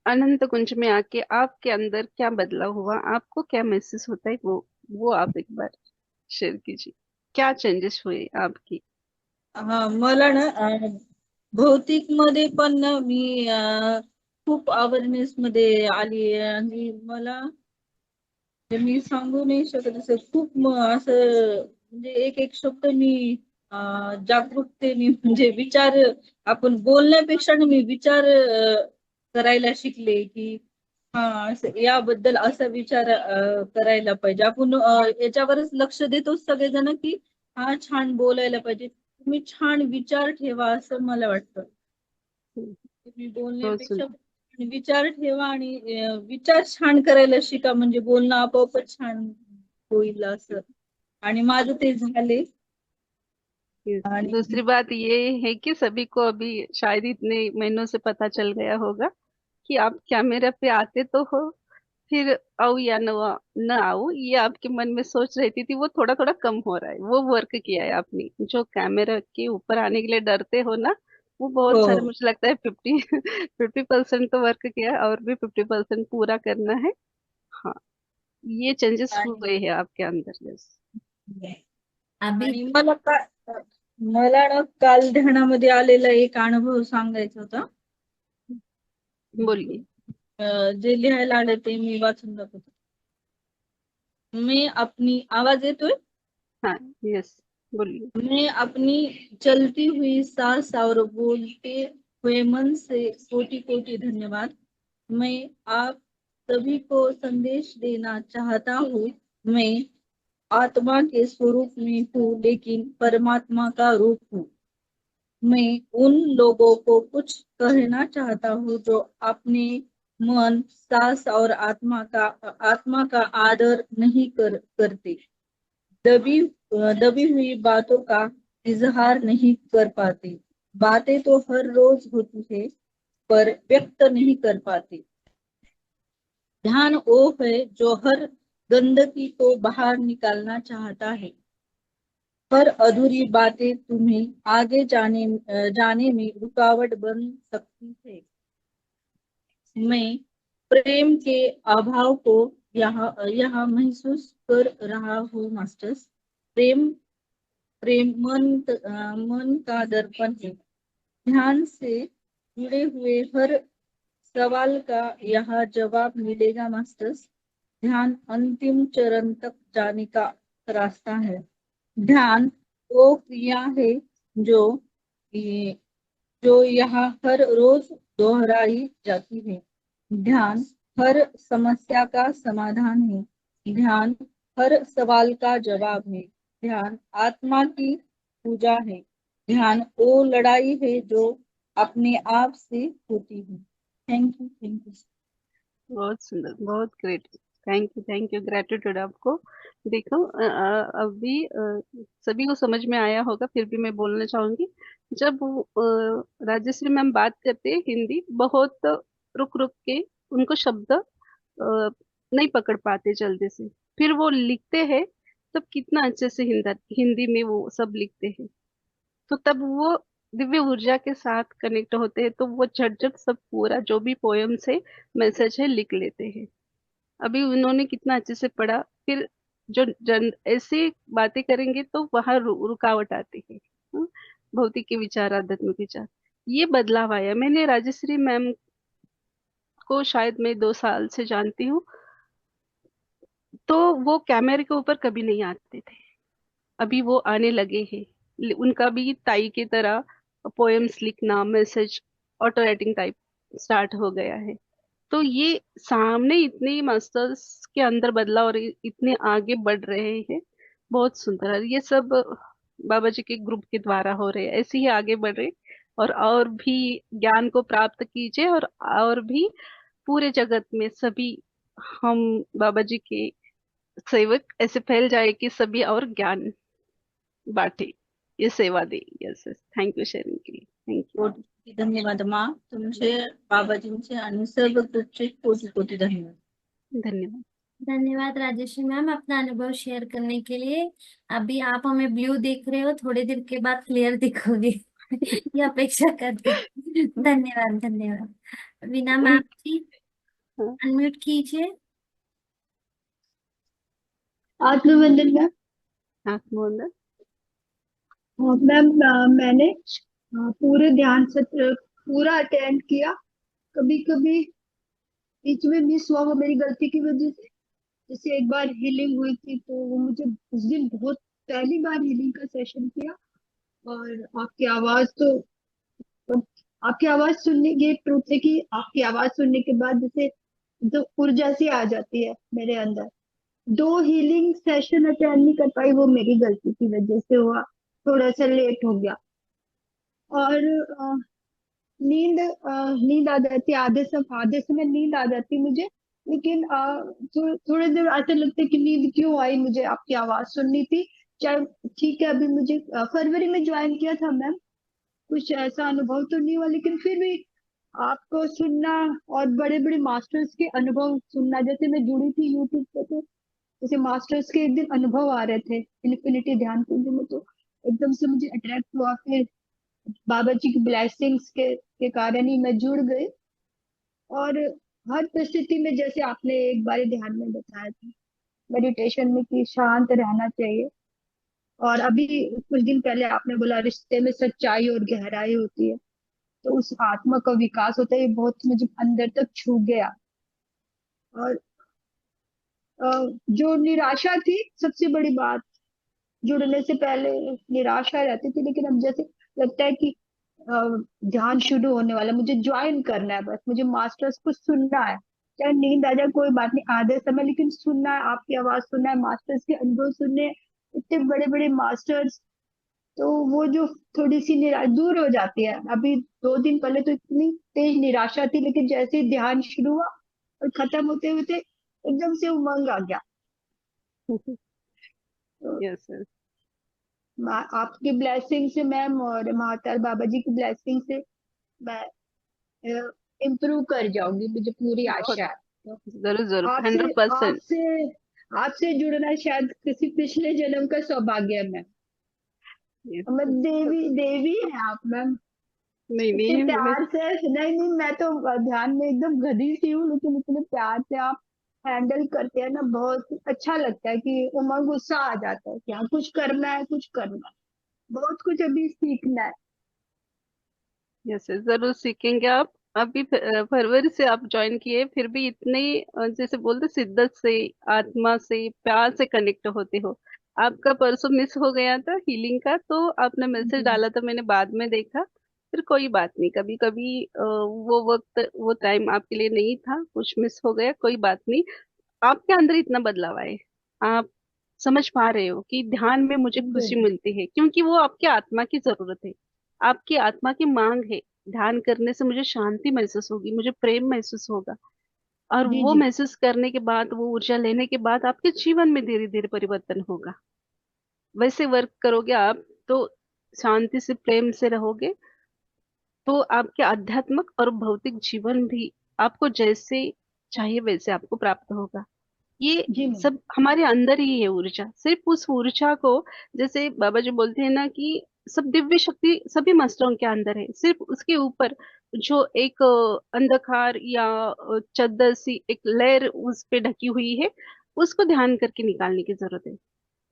अनंत कुंज में आके आपके अंदर क्या बदलाव हुआ, आपको क्या महसूस होता है, वो आप एक बार शेयर कीजिए। क्या चेंजेस हुए आपकी? हा, मला ना भौतिक मध्ये पण ना मी खूप अवेअरनेस मध्ये आली आहे. आणि मला मी सांगू नाही शकत असं खूप असं म्हणजे एक एक शब्द मी जागरूकतेने म्हणजे विचार, आपण बोलण्यापेक्षा ना मी विचार करायला शिकले की हा असं याबद्दल असा विचार करायला पाहिजे. आपण याच्यावरच लक्ष देतो सगळेजण की हा छान बोलायला पाहिजे. तुम्ही छान विचार ठेवा असं मला वाटतं. तुम्ही बहुत बोलण्यापेक्षा सुंदर। विचार ठेवा आणि विचार छान करायला शिका, म्हणजे बोलणं आपोआपच छान होईल असं. आणि माझं ते झाले. आणि दूसरी बात ये है कि सभी को अभी शायद इतने महीनों से पता चल गया होगा कि आप कैमरे पे आते तो हो, फिर आओ या न आओ, ये आपके मन में सोच रहती थी, वो थोड़ा थोड़ा कम हो रहा है। वो वर्क किया है आपने, जो कैमरा के ऊपर आने के लिए डरते हो ना, वो बहुत सारे, हो मुझे लगता है 50% तो वर्क किया है, और भी 50% पूरा करना है। हाँ, ये चेंजेस आणि हुए हैं आपके अंदर। यस, अभी आणि मला ना काल ध्यानामध्ये आलेला एक अनुभव सांगायचा होता. बोलिए। जे लिहायला आले ते मी वाचून दाखवतो. मी अपनी आवाज येतोय. हाँ, यस, बोलिए। मैं अपनी चलती हुई सांस और बोलते हुए मन से कोटि कोटि धन्यवाद। मैं आप सभी को संदेश देना चाहता हूँ। मैं आत्मा के स्वरूप में हूँ लेकिन परमात्मा का रूप हूँ। मैं उन लोगों को कुछ कहना चाहता हूँ जो अपने मन, सांस और आत्मा का आदर नहीं करते, दबी हुई बातों का इजहार नहीं कर पाते। बातें तो हर रोज होती है पर व्यक्त नहीं कर पाते। ध्यान वो है जो हर गंदगी को बाहर निकालना चाहता है। हर अधूरी बातें तुम्हें आगे जाने में रुकावट बन सकती है। मैं प्रेम के अभाव को यहाँ महसूस कर रहा हूँ मास्टर्स। प्रेम प्रेम मन का दर्पण है। ध्यान से जुड़े हुए हर सवाल का यहाँ जवाब मिलेगा मास्टर्स। ध्यान अंतिम चरण तक जाने का रास्ता है। ध्यान वो क्रिया है जो यहाँ हर रोज दोहराई जाती है। ध्यान हर समस्या का समाधान है। ध्यान हर सवाल का जवाब है। ध्यान आत्मा की पूजा है। ध्यान वो लड़ाई है जो अपने आप से होती है। Thank you. बहुत सुंदर, बहुत ग्रेट। थैंक यू, ग्रेटिट्यूड आपको। देखो अभी सभी को समझ में आया होगा, फिर भी मैं बोलना चाहूंगी। जब राजश्री मैम बात करते हैं हिंदी, बहुत रुक रुक के उनको शब्द नहीं पकड़ पाते जल्दी से, फिर वो लिखते हैं तब कितना अच्छे से हिंदी हिंदी में वो सब लिखते हैं। तो तब वो दिव्य ऊर्जा के साथ कनेक्ट होते हैं, तो वो झट झट सब पूरा जो भी पोयम्स है, मैसेज है, लिख लेते हैं। अभी उन्होंने कितना अच्छे से पढ़ा, फिर जो जन ऐसे बातें करेंगे तो वहां रुकावट आती है। हाँ, भौतिक के विचार, आध्यात्मिक विचार, ये बदलाव आया। मैंने राजश्री मैम को शायद मैं 2 साल से जानती हूँ, तो वो कैमरे के ऊपर कभी नहीं आते थे, अभी वो आने लगे हैं। उनका भी ताई की तरह पोएम्स लिखना, message, auto writing type start हो गया है। तो ये सामने इतने मास्टर्स के अंदर बदलाव और इतने आगे बढ़ रहे हैं, बहुत सुंदर है। ये सब बाबा जी के ग्रुप के द्वारा हो रहे हैं, ऐसे ही आगे बढ़ रहे। और भी ज्ञान को प्राप्त कीजिए, और भी पूरे जगत में सभी हम बाबा जी के सेवक ऐसे फैल जाए कि सभी और ज्ञान बांटे, ये सेवा दे। Yes yes, thank you sharing के लिए, थँक यू। कोटी कोटी धन्यवाद माँ तुमचे, बाबाजींचे आणि सर्व ग्रुपचे कोटी कोटी धन्यवाद। धन्यवाद। धन्यवाद राजेश्री मैम अपना अनुभव शेयर करने के लिए। अभी आप हमें ब्लू देख रहे हो, थोड़ी देर के बाद क्लियर दिखोगे ये अपेक्षा करते हैं। धन्यवाद धन्यवाद। वीना मैम जी हाँ, अनम्यूट कीजिए। आत्मवंदन मैम। आत्मवंदन। मैम मैंने पूरे ध्यान सत्र पूरा अटेंड किया। कभी कभी बीच में मिस हुआ, वो मेरी गलती की वजह से। जैसे एक बार हीलिंग हुई थी, तो वो मुझे उस दिन बहुत पहली बार हीलिंग का सेशन किया। और आपकी आवाज तो आपकी आवाज सुनने, ये ट्रूथ है कि आपकी आवाज सुनने के बाद जैसे जो ऊर्जा सी आ जाती है मेरे अंदर। 2 हीलिंग सेशन अटेंड नहीं कर पाई, वो मेरी गलती की वजह से हुआ, थोड़ा सा लेट हो गया। और नींद आ जाती है, आधे समय नींद आ जाती मुझे। लेकिन थोड़े देर ऐसा लगता है कि नींद क्यों आई, मुझे आपकी आवाज सुननी थी। चाहे ठीक है, अभी मुझे फरवरी में ज्वाइन किया था मैम, कुछ ऐसा अनुभव तो नहीं हुआ, लेकिन फिर भी आपको सुनना और बड़े बड़े मास्टर्स के अनुभव सुनना, जैसे मैं जुड़ी थी यूट्यूब पे, तो जैसे मास्टर्स के एक दिन अनुभव आ रहे थे इन्फिनिटी ध्यान कुंज में, तो एकदम से मुझे अट्रैक्ट हुआ। फिर बाबा जी की ब्लेसिंग्स के कारण ही मैं जुड़ गई। और हर परिस्थिति में, जैसे आपने एक बार ध्यान में बताया था मेडिटेशन में, कि शांत रहना चाहिए। और अभी कुछ दिन पहले आपने बोला रिश्ते में सच्चाई और गहराई होती है, तो उस आत्मा का विकास होता है, ये बहुत मुझे अंदर तक छू गया। और जो निराशा थी, सबसे बड़ी बात, जुड़ने से पहले निराशा रहती थी, लेकिन अब जैसे लगता है कि ध्यान शुरू होने वाला, मुझे ज्वाइन करना है, बस मुझे मास्टर्स को सुनना है। चाहे नींद आ जाए कोई बात नहीं, आधे समय, लेकिन सुनना है, आपकी आवाज सुनना है, मास्टर्स के अनुभव सुनने हैं, इतने बड़े बड़े मास्टर्स। तो वो जो थोड़ी सी निराशा दूर हो जाती है। अभी 2 दिन पहले तो इतनी तेज निराशा थी, लेकिन जैसे ही ध्यान शुरू हुआ और खत्म होते होते एकदम से उमंग आ गया। तो यस यस। आपकी ब्लेसिंग से मैम, और महातार बाबा जी की ब्लेसिंग से मैं इम्प्रूव कर जाऊंगी, मुझे पूरी बहुत, आशा है। तो जरूर जरूर, आपसे 100%। आपसे आपसे जुड़ना शायद किसी पिछले जन्म का सौभाग्य है मैम। मैं देवी देवी है आप मैम। नहीं इतने नहीं, मैं प्यार से, नहीं नहीं, मैं तो ध्यान में एकदम गधी सी हूँ, लेकिन इतने प्यार से आप हैंडल करते हैं ना, बहुत अच्छा लगता है कि उमंग, गुस्सा आ जाता है कि हाँ कुछ करना है, कुछ करना है, बहुत कुछ अभी सीखना है। यस यस, जरूर सीखेंगे आप। अभी फरवरी से आप ज्वाइन किए, फिर भी इतने जैसे बोलते शिद्दत से, आत्मा से, प्यार से कनेक्ट होते हो। आपका परसों मिस हो गया था हीलिंग का, तो आपने मैसेज जी डाला था, मैंने बाद में देखा। फिर कोई बात नहीं, कभी कभी वो वक्त, वो टाइम आपके लिए नहीं था, कुछ मिस हो गया, कोई बात नहीं। आपके अंदर इतना बदलाव आए, आप समझ पा रहे हो कि ध्यान में मुझे खुशी जरूर। मिलती है, क्योंकि वो आपकी आत्मा की जरूरत है, आपकी आत्मा की मांग है। ध्यान करने से मुझे शांति महसूस होगी, मुझे प्रेम महसूस होगा। और जी वो जी महसूस करने के बाद, वो ऊर्जा लेने के बाद आपके जीवन में धीरे धीरे परिवर्तन होगा। वैसे वर्क करोगे आप तो, शांति से प्रेम से रहोगे, तो आपके आध्यात्मिक और भौतिक जीवन भी आपको जैसे चाहिए वैसे आपको प्राप्त होगा। ये जी मैम। सब हमारे अंदर ही है ऊर्जा। सिर्फ उस ऊर्जा को, जैसे बाबा जी बोलते हैं ना कि सब दिव्य शक्ति सभी मास्टरों के अंदर है, सिर्फ उसके ऊपर जो एक अंधकार या चद्दर सी एक लेयर उस पे ढकी हुई है, उसको ध्यान करके निकालने की जरूरत है।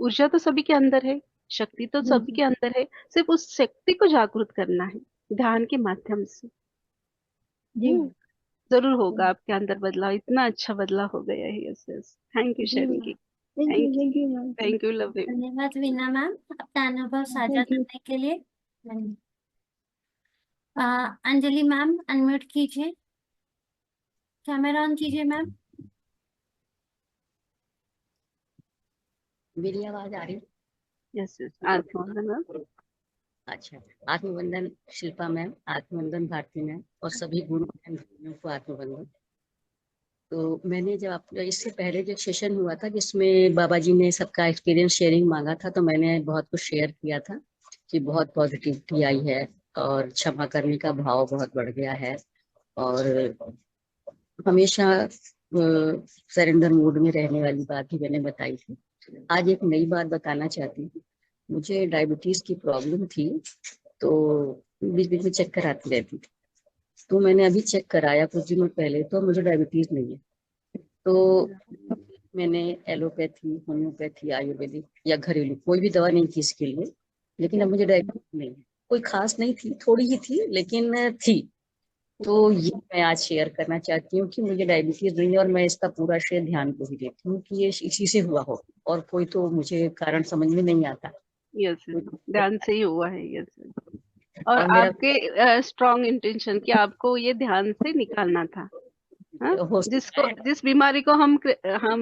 ऊर्जा तो सभी के अंदर है, शक्ति तो सभी बिल्कुल। के अंदर है, सिर्फ उस शक्ति को जागृत करना है ध्यान के माध्यम से। जी मैम। जरूर होगा आपके अंदर बदलाव, इतना अच्छा बदलाव हो गया है। Yes yes, thank you ji sharing ma'am. की। Thank you, thank you ma'am. Thank you, love you. धन्यवाद वीना मैम, अपना अनुभव साझा थैंक यू। करने के लिए। अंजलि मैम अनम्यूट कीजिए, कैमरा ऑन कीजिए मैम। मेरी आवाज आ रही? यस यस, आत्मवंदन मैम। अच्छा, आत्मवंदन शिल्पा मैम, आत्मवंदन भारती मैम, और सभी गुरु मैम को आत्मवंदन। तो मैंने जब आप इससे पहले जो सेशन हुआ था जिसमें बाबा जी ने सबका एक्सपीरियंस शेयरिंग मांगा था, तो मैंने बहुत कुछ शेयर किया था कि बहुत पॉजिटिविटी आई है और क्षमा करने का भाव बहुत बढ़ गया है, और हमेशा सरेंडर मूड में रहने वाली बात ही मैंने बताई थी। आज एक नई बात बताना चाहती हूँ। मुझे डायबिटीज की प्रॉब्लम थी, तो बीच बीच में चक्कर आती रहती थी। तो मैंने अभी चेक कराया कुछ दिनों पहले, तो मुझे डायबिटीज नहीं है। तो मैंने एलोपैथी, होम्योपैथी, आयुर्वेदिक या घरेलू कोई भी दवा नहीं की इसके लिए, लेकिन अब मुझे डायबिटीज नहीं है। कोई खास नहीं थी, थोड़ी ही थी, लेकिन थी। तो ये मैं आज शेयर करना चाहती हूँ कि मुझे डायबिटीज नहीं है, और मैं इसका पूरा श्रेय ध्यान को ही देती हूँ कि ये इसी से हुआ हो, और कोई तो मुझे कारण समझ में नहीं आता। यस यस, ध्यान से ही हुआ है। यस यस, और और मेरा आपके स्ट्रॉन्ग इंटेंशन कि आपको ये ध्यान से निकालना था। हाँ, हो सकता जिसको, है। जिस बीमारी को हम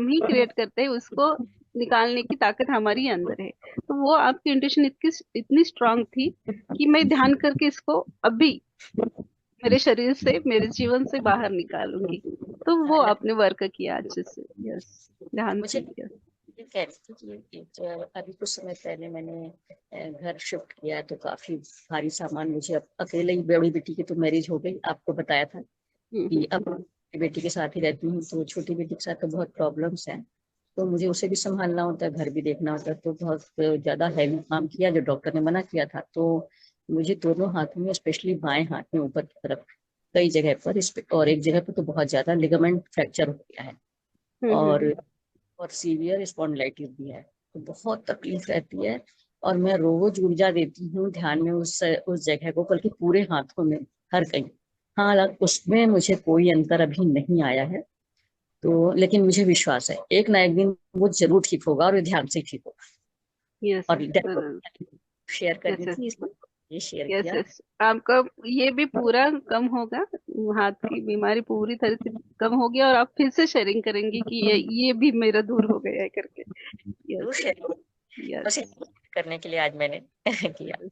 ही क्रिएट करते हैं, उसको निकालने की ताकत हमारी अंदर है। तो वो आपकी इंटेंशन इतनी इतनी स्ट्रांग थी कि मैं ध्यान करके इसको अभी मेरे शरीर से, मेरे जीवन से बाहर निकालूंगी। तो वो आपने वर्क किया अच्छे से। यस, ध्यान से। मुझे ये कह रही थी कि अभी कुछ समय पहले मैंने घर शिफ्ट किया, तो काफी भारी सामान मुझे, अब अकेले ही, बड़ी बेटी की तो मैरिज हो गई, आपको बताया था कि अब बेटी के साथ ही रहती हूँ, तो छोटी बेटी के साथ तो बहुत प्रॉब्लम्स हैं। तो मुझे उसे भी संभालना होता है, घर भी देखना होता है, तो बहुत ज्यादा हैवी काम किया जो डॉक्टर ने मना किया था। तो मुझे दोनों हाथों में, स्पेशली बाएं हाथ में ऊपर की तरफ कई जगह पर, इस पे और एक जगह पर तो बहुत ज्यादा लिगामेंट फ्रैक्चर हो गया है, और सीवियर स्पॉन्डिलाइटिस भी है। तो बहुत तकलीफ रहती है, और मैं रोज ऊर्जा देती हूँ ध्यान में उस जगह को, बल्कि पूरे हाथों में, हर कहीं। हाँ, उसमें मुझे कोई अंतर अभी नहीं आया है, तो लेकिन मुझे विश्वास है एक ना एक दिन वो जरूर ठीक होगा, और ध्यान से ठीक होगा। यस और जरूर। शेयर करनी यस थी, इसलिए ये शेयर यस किया। यस, आपका ये भी पूरा कम होगा। हाथ की बीमारी पूरी तरह से कम होगी, और आप फिर से शेयरिंग करेंगी कि ये भी मेरा दूर हो गया है करके। जरूर यस शेयर यस बस करने के लिए आज मैंने किया। Yes,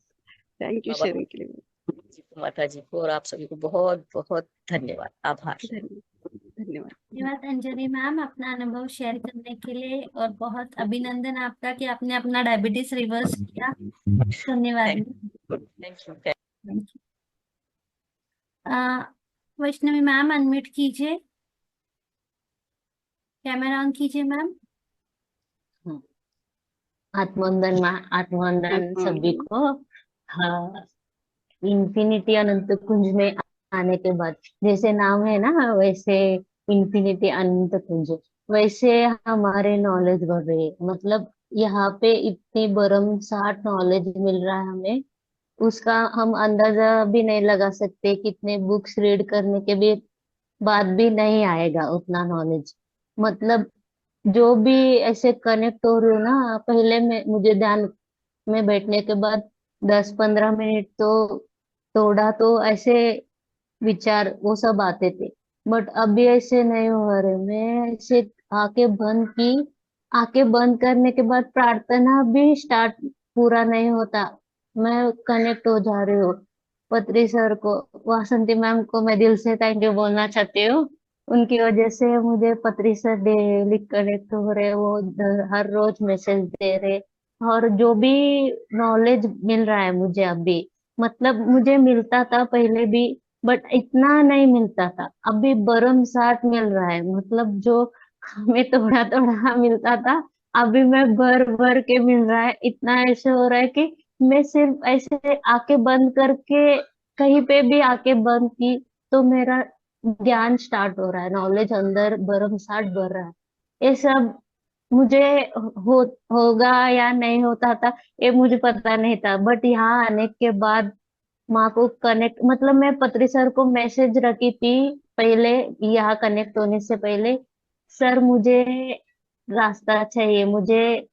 thank you Baba sharing के लिए। जी को, माता जी को, और आप सभी को बहुत बहुत धन्यवाद, आभार। धन्यवाद। धन्यवाद अंजलि मैम, अपना अनुभव शेयर करने के लिए, और बहुत अभिनंदन आपका कि आपने अपना डायबिटीज रिवर्स किया। धन्यवाद। Thank you. Vaishnavi ma'am unmute कीजिए, कैमरा ऑन कीजिए मैम। आत्मवंदन आत्मवंदन सभी को। हाँ, इन्फिनिटी अनंत कुंज में आने के बाद, जैसे नाम है ना वैसे, इन्फिनिटी अनंत कुंज, वैसे हमारे नॉलेज बढ़ रही है। मतलब यहाँ पे इतनी बरमसाठ नॉलेज मिल रहा है हमें, उसका हम अंदाजा भी नहीं लगा सकते। कितने बुक्स रीड करने के भी बाद भी नहीं आएगा उतना नॉलेज। मतलब जो भी ऐसे कनेक्ट हो रही हो ना, पहले में मुझे ध्यान में बैठने के बाद 10-15 मिनट तो थोड़ा तो ऐसे विचार वो सब आते थे, बट अभी ऐसे नहीं हो रहे। मैं ऐसे आंखें बंद की, आंखें बंद करने के बाद प्रार्थना भी स्टार्ट पूरा नहीं होता, मैं कनेक्ट हो जा रही हूँ। पत्री सर को, वासंती मैम को मैं दिल से थैंक यू बोलना चाहती हूँ उनकी वजह से मुझे पत्री सर डेली कनेक्ट हो रहे, वो हर रोज मैसेज दे रहे, और जो भी नॉलेज मिल रहा है मुझे अभी, मतलब मुझे मिलता था पहले भी, बट इतना नहीं मिलता था, अभी बरमसाट मिल रहा है। मतलब जो हमें थोड़ा थोड़ा मिलता था, अभी मैं भर भर के मिल रहा है। इतना ऐसे हो रहा है कि मैं सिर्फ ऐसे आंखें बंद करके, कहीं पे भी आंखें बंद की, तो मेरा ज्ञान स्टार्ट हो रहा है, नॉलेज अंदर बरमसाट भर रहा है। ये सब मुझे हो होगा या नहीं होता था, ये मुझे पता नहीं था, बट यहाँ आने के बाद माँ को कनेक्ट, मतलब मैं पत्री सर को मैसेज रखी थी पहले, यहाँ कनेक्ट होने से पहले, सर मुझे रास्ता चाहिए, मुझे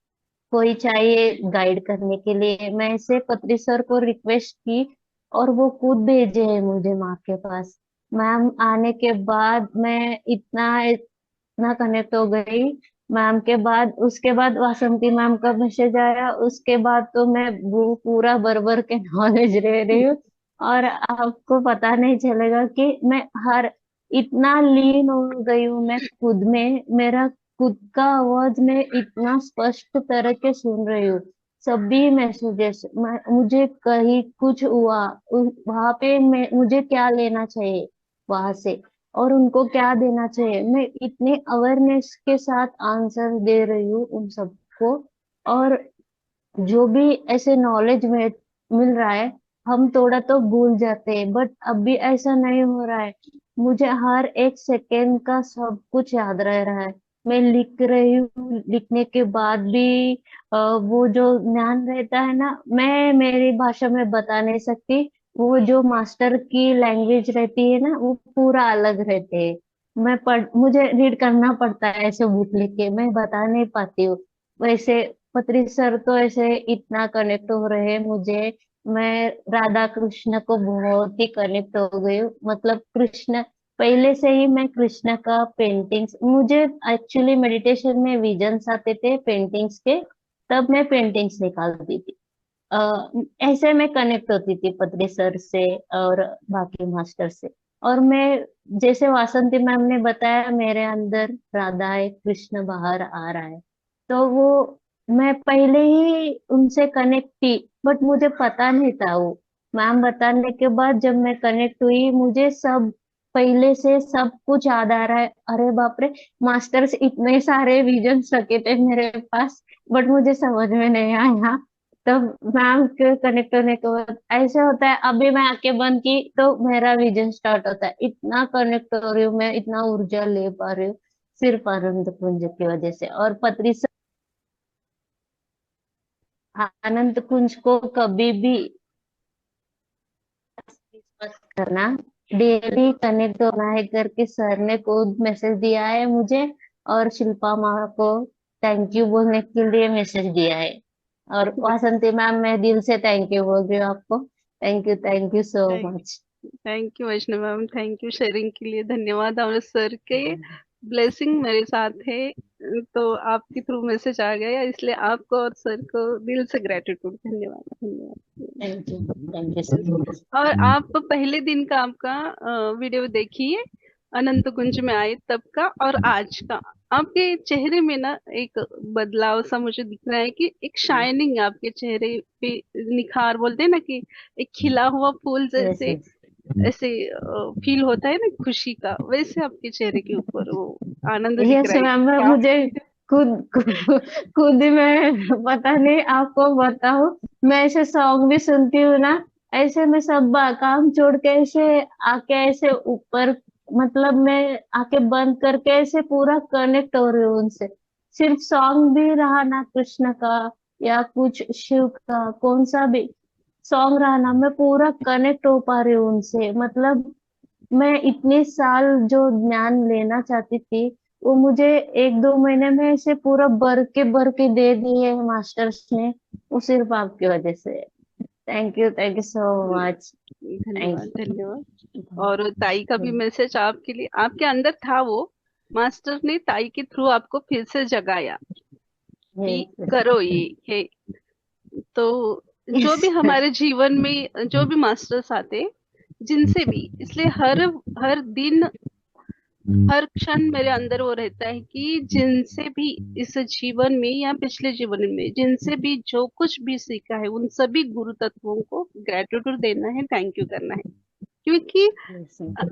कोई चाहिए गाइड करने के लिए। मैं ऐसे पत्री सर को रिक्वेस्ट की, और वो खुद भेजे है मुझे माँ के पास। मैम आने के बाद मैं इतना इतना कनेक्ट हो गई मैम के बाद। उसके बाद वासंती मैम का मैसेज आया, उसके बाद तो मैं वो पूरा भर के नॉलेज ले रही हूँ। और आपको पता नहीं चलेगा कि मैं हर इतना लीन हो गई हूँ मैं खुद में, मेरा खुद का आवाज में इतना स्पष्ट तरह के सुन रही हूँ। सभी मैसेजेस, मुझे कहीं कुछ हुआ, वहां पे मैं मुझे क्या लेना चाहिए वहां से, और उनको क्या देना चाहिए, मैं इतने अवेयरनेस के साथ आंसर दे रही हूँ उन सबको। और जो भी ऐसे नॉलेज में मिल रहा है, हम थोड़ा तो भूल जाते हैं, बट अभी ऐसा नहीं हो रहा है। मुझे हर एक सेकेंड का सब कुछ याद रह रहा है। मैं लिख रही हूँ, लिखने के बाद भी वो जो ज्ञान रहता है ना, मैं मेरी भाषा में बता नहीं सकती। वो जो मास्टर की लैंग्वेज रहती है ना, वो पूरा अलग रहते हैं। मुझे रीड करना पड़ता है ऐसे बुक लिख के, मैं बता नहीं पाती हूँ वैसे। पत्री सर तो ऐसे इतना कनेक्ट हो रहे हैं मुझे, मैं राधा कृष्ण को बहुत ही कनेक्ट हो गई हूँ। मतलब कृष्ण, पहले से ही मैं कृष्ण का पेंटिंग्स, मुझे एक्चुअली मेडिटेशन में विजन्स आते थे पेंटिंग्स के, तब मैं पेंटिंग्स निकालती थी। ऐसे में कनेक्ट होती थी पत्री सर से और बाकी मास्टर से। और मैं, जैसे वासंती मैम ने बताया, मेरे अंदर राधा है, कृष्ण बाहर आ रहा है, तो वो मैं पहले ही उनसे कनेक्ट थी, बट मुझे पता नहीं था वो। मैम बताने के बाद जब मैं कनेक्ट हुई, मुझे सब पहले से सब कुछ याद आ रहा है। अरे बाप रे, मास्टर्स इतने सारे विजन्स रखे थे मेरे पास, बट मुझे समझ में नहीं आया। तब मैम के कनेक्ट होने के बाद ऐसे होता है, अभी मैं आंखें बंद की तो मेरा विजन स्टार्ट होता है। इतना कनेक्ट हो रही हूँ मैं, इतना ऊर्जा ले पा रही हूँ सिर्फ आनंद कुंज की वजह से। और पत्री से आनंद कुंज को कभी भी मत करना, डेली कनेक्ट होना है करके सर ने खुद मैसेज दिया है मुझे, और शिल्पा माँ को थैंक यू बोलने के लिए मैसेज दिया है। और वासंती मैम, मैं दिल से थैंक यू बोल रही हूँ आपको। Thank you so much. Thank you Vaishnav ma'am, thank you sharing के लिए। धन्यवाद। और सर के ब्लेसिंग मेरे साथ है, तो आपके थ्रू मैसेज आ गया, इसलिए आपको और सर को दिल से ग्रेटिट्यूड। धन्यवाद, धन्यवाद। Thank you sir. और आप पहले दिन का आपका वीडियो देखिए, अनंत कुंज में आए तब का और आज का, आपके चेहरे में ना एक बदलाव सा मुझे दिख रहा है, कि एक शाइनिंग आपके चेहरे पे, निखार बोलते हैं ना, कि एक खिला हुआ फूल यस जैसे यस। ऐसे फील होता है ना खुशी का, वैसे आपके चेहरे के ऊपर वो आनंद दिख यस रहा है। मैम, क्या? मुझे खुद खुद ही मैं पता नहीं आपको बताऊं, मैं ऐसे सॉन्ग भी सुनती हूँ ना, ऐसे मैं सब काम छोड़ के ऐसे आके ऐसे ऊपर, मतलब मैं आके बंद करके ऐसे पूरा कनेक्ट हो रही हूँ उनसे। सिर्फ सॉन्ग भी रहा ना कृष्ण का या कुछ शिव का, कौन सा भी सॉन्ग रहा ना, मैं पूरा कनेक्ट हो पा रही हूँ उनसे। मतलब मैं इतने साल जो ज्ञान लेना चाहती थी, वो मुझे एक दो महीने में ऐसे पूरा भर के दे दिए मास्टर्स ने, वो सिर्फ आपकी वजह से। Thank you so much. Thank धन्यवाद, धन्यवाद। यू। और ताई का भी मैसेज आपके लिए, आपके अंदर था वो, मास्टर ने ताई के थ्रू आपको फिर से जगाया कि करो ये है। तो जो भी हमारे जीवन में जो भी मास्टर्स आते, जिनसे भी, इसलिए हर हर दिन हर क्षण मेरे अंदर वो रहता है कि जिनसे भी इस जीवन में या पिछले जीवन में जिनसे भी जो कुछ भी सीखा है उन सभी गुरु तत्वों को ग्रेटिट्यूड देना है, थैंक यू करना है। क्योंकि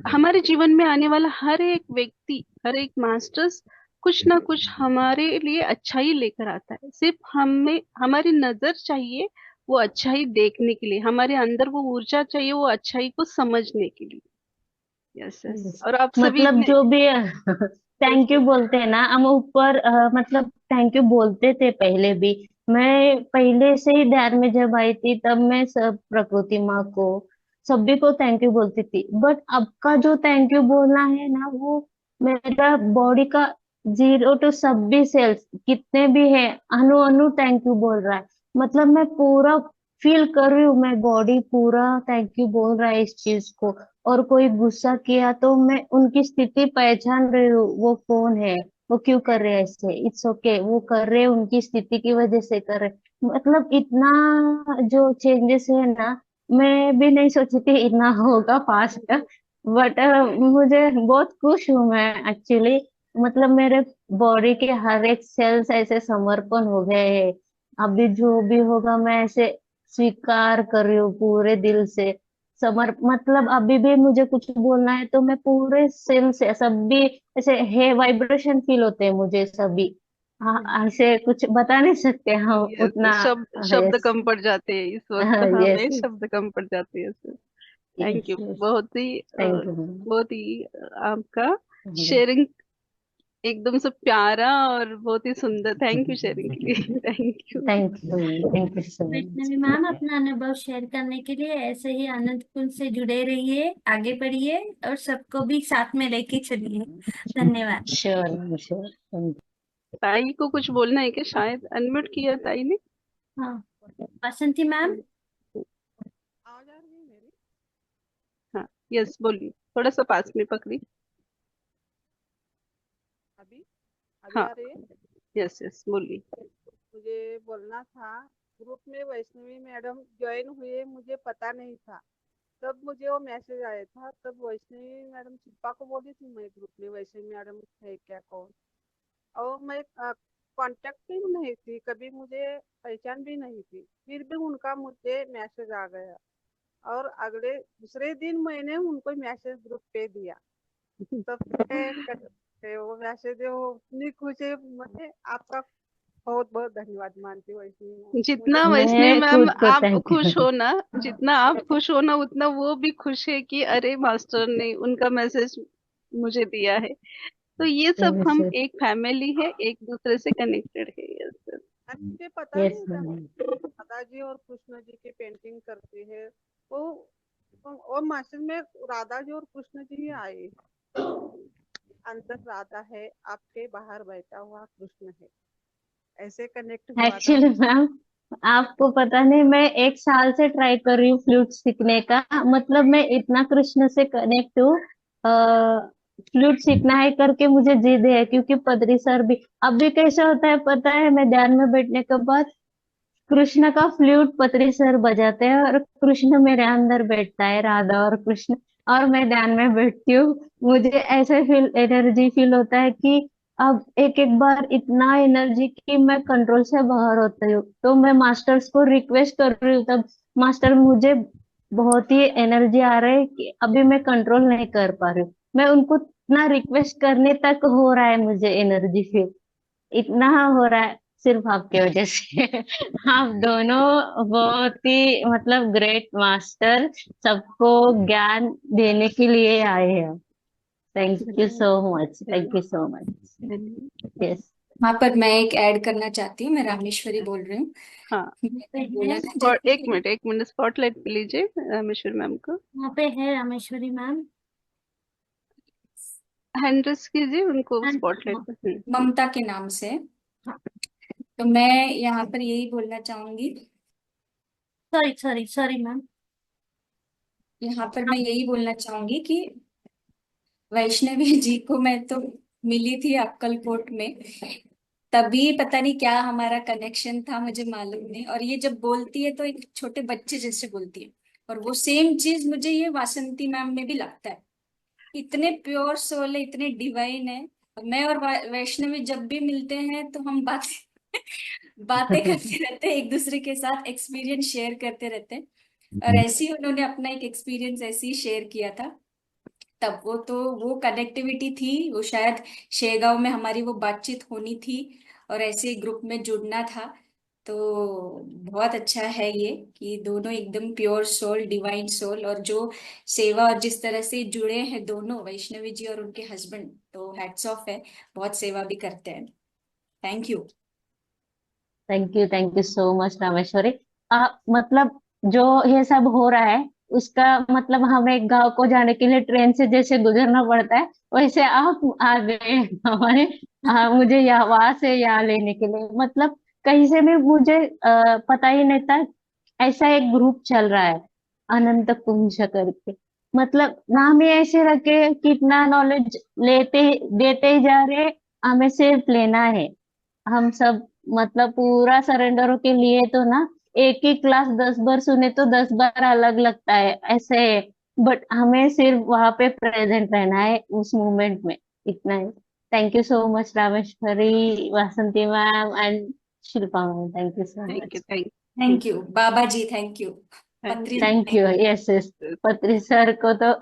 हमारे जीवन में आने वाला हर एक व्यक्ति, हर एक मास्टर्स कुछ ना कुछ हमारे लिए अच्छा ही लेकर आता है। सिर्फ हमें हमारी नजर चाहिए वो अच्छाई देखने के लिए, हमारे अंदर वो ऊर्जा चाहिए वो अच्छाई को समझने के लिए। Yes yes. और आप सभी मतलब इतने जो भी थैंक यू बोलते हैं ना हम ऊपर, मतलब थैंक यू बोलते थे पहले भी। मैं पहले से ही ध्यान में जब आई थी तब मैं सब प्रकृति माँ को सभी को थैंक यू बोलती थी। बट अब का जो थैंक यू बोलना है ना वो मेरा बॉडी का 0 to सभी सेल्स कितने भी है अनु अनु थैंक यू बोल रहा है। मतलब मैं पूरा फील कर रही हूँ, मैं बॉडी पूरा थैंक यू बोल रहा है इस चीज को। और कोई गुस्सा किया तो मैं उनकी स्थिति पहचान रही हूँ, वो कौन है, वो क्यों कर रहे हैं ऐसे। इट्स ओके, वो कर रहे हैं उनकी स्थिति की वजह से कर रहे हैं। मतलब इतना जो चेंजेस है ना, मैं भी नहीं सोची थी इतना होगा फास्ट। बट मुझे बहुत खुश हूँ मैं एक्चुअली। मतलब मेरे बॉडी के हर एक सेल्स ऐसे समर्पण हो गए हैं। अभी जो भी होगा मैं ऐसे स्वीकार कर रही हूँ पूरे दिल से। मतलब अभी भी मुझे कुछ बोलना है तो मैं पूरे सेल से सब भी ऐसे है वाइब्रेशन फील होते हैं मुझे सभी। हाँ ऐसे कुछ बता नहीं सकते हम यस, उतना। शब्द शब्द यस। कम पड़ जाते हैं इस वक्त, यस। हमें शब्द कम पड़ जाते हैं। Thank yes. You, yes. Thank you. बहुत ही आपका शेयरिंग एकदम से प्यारा और बहुत ही सुंदर। थैंक यू शेयरिंग के लिए। Thank you. Thank you so much. Vaishnavi ma'am, अपना अनुभव शेयर करने के लिए ऐसे ही आनंद कुंज से जुड़े रहिए, आगे बढ़िए और सबको भी साथ में लेके चलिए। धन्यवाद। Sure sure. ताई को कुछ बोलना है क्या? शायद अनम्यूट किया ताई ने। हाँ, बसंती मैम। आवाज आ रही है मेरी? हाँ यस, बोलिए, थोड़ा सा पास में पकड़ी। अभी अभी हाँ आ रही है। यस यस, बोलिए। मुझे बोलना था, ग्रुप में वैष्णवी मैडम ज्वाइन हुए मुझे पता नहीं था। तब मुझे वो मैसेज आया था, तब वैष्णवी मैडम शिल्पा को बोली थी मैं ग्रुप में वैष्णवी मैडम है क्या कौन। और मैं कांटेक्ट भी नहीं थी कभी, मुझे पहचान भी नहीं थी, फिर भी उनका मुझे मैसेज आ गया। और अगले दूसरे दिन मैंने उनको मैसेज ग्रुप पे दिया। तब वो मैसेज वो इतनी खुश है, मैं आपका बहुत बहुत धन्यवाद मानती हूँ वैष्णवी मैम। जितना मुझे वैष्णवी मैं मैम खुद को आप थैंक खुश यू। हो ना, जितना आप खुश हो ना उतना वो भी खुश है कि अरे मास्टर ने उनका मैसेज मुझे दिया है। तो ये सब यस हम एक फैमिली है, एक दूसरे से कनेक्टेड है। Yes sir. मुझे पता यस। नहीं था राधा जी और कृष्ण जी की पेंटिंग करते हैं। वो और मास्टर में राधा जी और कृष्ण जी ही आए। अंदर राधा है, आपके बाहर बैठा हुआ कृष्ण है, ऐसे कनेक्ट हुआ था। एक्चुअली मैम आपको पता नहीं, मैं 1 साल से ट्राई कर रही हूँ फ्लूट सीखने का। मतलब मैं इतना कृष्ण से कनेक्ट हूँ। फ्लूट सीखना है करके मुझे जिद है, क्योंकि पदरी सर भी अभी कैसा होता है पता है, मैं ध्यान में बैठने के बाद कृष्ण का फ्लूट पत्री सर बजाते हैं और कृष्ण मेरे अंदर बैठता है, राधा और कृष्ण। और मैं ध्यान में बैठती हूँ। मुझे ऐसे एनर्जी फील होता है कि अब एक एक बार इतना एनर्जी कि मैं कंट्रोल से बाहर होती हूँ। तो मैं मास्टर्स को रिक्वेस्ट कर रही हूँ तब, मास्टर मुझे बहुत ही एनर्जी आ रहा है कि अभी मैं कंट्रोल नहीं कर पा रही हूँ। मैं उनको इतना रिक्वेस्ट करने तक हो रहा है, मुझे एनर्जी फील इतना हो रहा है सिर्फ आपकी वजह से। आप दोनों बहुत ही मतलब ग्रेट मास्टर, सबको ज्ञान देने के लिए आए हैं। Thank you so much, thank you so much. Yes. वहां पर मैं एक ऐड करना चाहती हूँ, मैं रामेश्वरी बोल रही हूँ। हाँ बोला ना एक मिनट स्पॉटलाइट पे लीजिए रामेश्वर मैम को। यहाँ पे है रामेश्वरी मैम। हैंड रेस कीजिए उनको स्पॉटलाइट पे। ममता के नाम से। तो मैं यहाँ पर यही बोलना चाहूंगी, सॉरी सॉरी सॉरी मैम। यहाँ पर मैं यही बोलना चाहूंगी कि वैष्णवी जी को मैं तो मिली थी अक्कलकोट में, तभी पता नहीं क्या हमारा कनेक्शन था, मुझे मालूम नहीं। और ये जब बोलती है तो एक छोटे बच्चे जैसे बोलती है। और वो सेम चीज मुझे ये वासंती मैम में भी लगता है इतने प्योर सोल है, इतने डिवाइन है। मैं और वैष्णवी जब भी मिलते हैं तो हम बातें करते रहते हैं, एक दूसरे के साथ एक्सपीरियंस शेयर करते रहते हैं। और ऐसे ही उन्होंने अपना एक एक्सपीरियंस ऐसे ही शेयर किया था। तब वो कनेक्टिविटी थी, वो शायद शेगांव में हमारी वो बातचीत होनी थी और ऐसे ग्रुप में जुड़ना था। तो बहुत अच्छा है ये कि दोनों एकदम प्योर सोल, डिवाइन सोल, और जो सेवा और जिस तरह से जुड़े हैं दोनों, वैष्णवी जी और उनके हस्बैंड, तो हैट्स ऑफ है, बहुत सेवा भी करते हैं। Thank you. Thank you so much Rameshwari. मतलब जो ये सब हो रहा है उसका मतलब हमें गांव को जाने के लिए ट्रेन से जैसे गुजरना पड़ता है, वैसे आप आ गए हमारे मुझे यहाँ वहां से यहाँ लेने के लिए। मतलब कहीं से भी मुझे पता ही नहीं था ऐसा एक ग्रुप चल रहा है अनंत कुंज करके। मतलब नाम ही ऐसे रखे, कितना नॉलेज लेते देते ही जा रहे, हमें सिर्फ लेना है। हम सब मतलब पूरा सरेंडर के लिए तो ना, एक ही क्लास 10 बार सुने तो 10 बार अलग लगता है ऐसे। बट हमें सिर्फ वहां पे प्रेजेंट रहना है उस मोमेंट में, इतना ही। Thank you so much Rameshwari, Vasanti ma'am and Shilpa ma'am, thank you so thank you much. Thank you बाबा ji, thank you thank Patri. Thank you. Yes yes, Patri sir को तो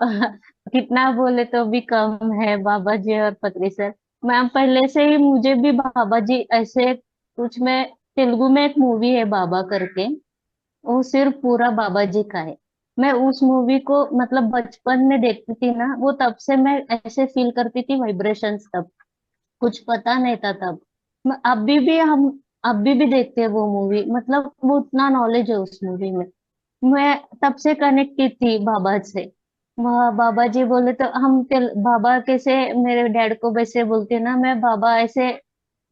कितना बोले तो भी कम है, बाबा जी और पत्री सर। मैम पहले से ही मुझे भी बाबा जी ऐसे कुछ में, तेलुगु में एक मूवी है बाबा करके, वो सिर्फ पूरा बाबा जी का है। मैं उस मूवी को मतलब बचपन में देखती थी ना, वो तब से मैं ऐसे फील करती थी वाइब्रेशंस। तब कुछ पता नहीं था तब। अभी भी हम अभी भी देखते हैं वो मूवी, मतलब वो उतना नॉलेज है उस मूवी में। मैं तब से कनेक्टेड थी बाबा से। वह बाबा जी बोले तो हम बाबा कैसे मेरे डैड को वैसे बोलते ना, मैं बाबा ऐसे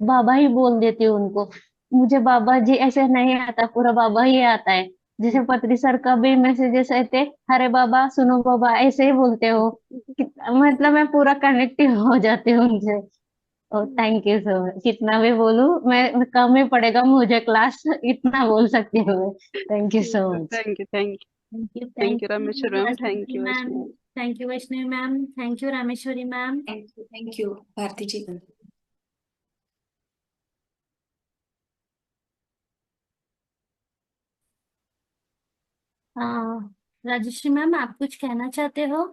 बाबा ही बोल देती हूँ उनको। मुझे बाबा जी ऐसे नहीं आता, पूरा बाबा ही आता है। जैसे पत्री सर का भी मैसेजेस रहते, अरे बाबा सुनो बाबा ऐसे ही बोलते हो। मतलब मैं पूरा कनेक्टिव हो जाती हूँ उनसे। ओ थैंक यू सो मच। कितना भी बोलूं मैं कम ही पड़ेगा मुझे क्लास, इतना बोल सकती हूँ मैं। Thank you so much. Thank you thank you thank thank you you Rameshwar ma'am, thank Vasanti you ma'am, Vaishnavi. Thank you Vaishnavi ma'am, thank you Rameshwari ma'am. Thank you Bharti ji. Rajshree ma'am, आप कुछ कहना चाहते हो?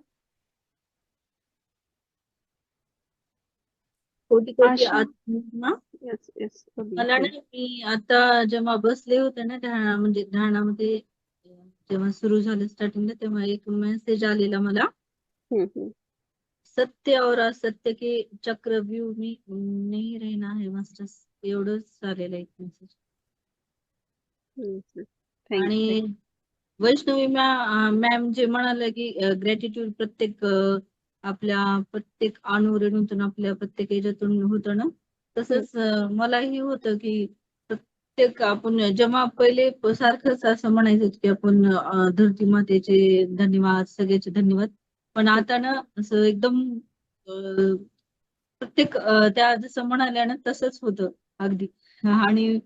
कोटी कोटी आशा, आत्मा. यस यस मला ना, मी आता जेव्हा बसले होते ना ध्यानामध्ये जेव्हा सुरू झालं स्टार्टिंगला, तेव्हा एक मेसेज आलेला मला, सत्य और असत्य के चक्रव्यूह में नहीं रहना है मास्टर्स, एवढंच आलेलं एक मेसेज. Thank you. आणि वैष्णवी मॅम जे म्हणाले की ग्रॅटिट्यूड प्रत्येक आपल्या प्रत्येक अणुरेणूतून आपल्या प्रत्येक याच्यातून होतं ना, तसंच मलाही होतं की प्रत्येक आपण जेव्हा पहिले सारखंच असं म्हणायचं की आपण धरती मातेचे धन्यवाद, सगळ्याचे धन्यवाद. पण आता ना असं एकदम प्रत्येक त्या जसं म्हणाल्या ना तसंच होतं अगदी. आणि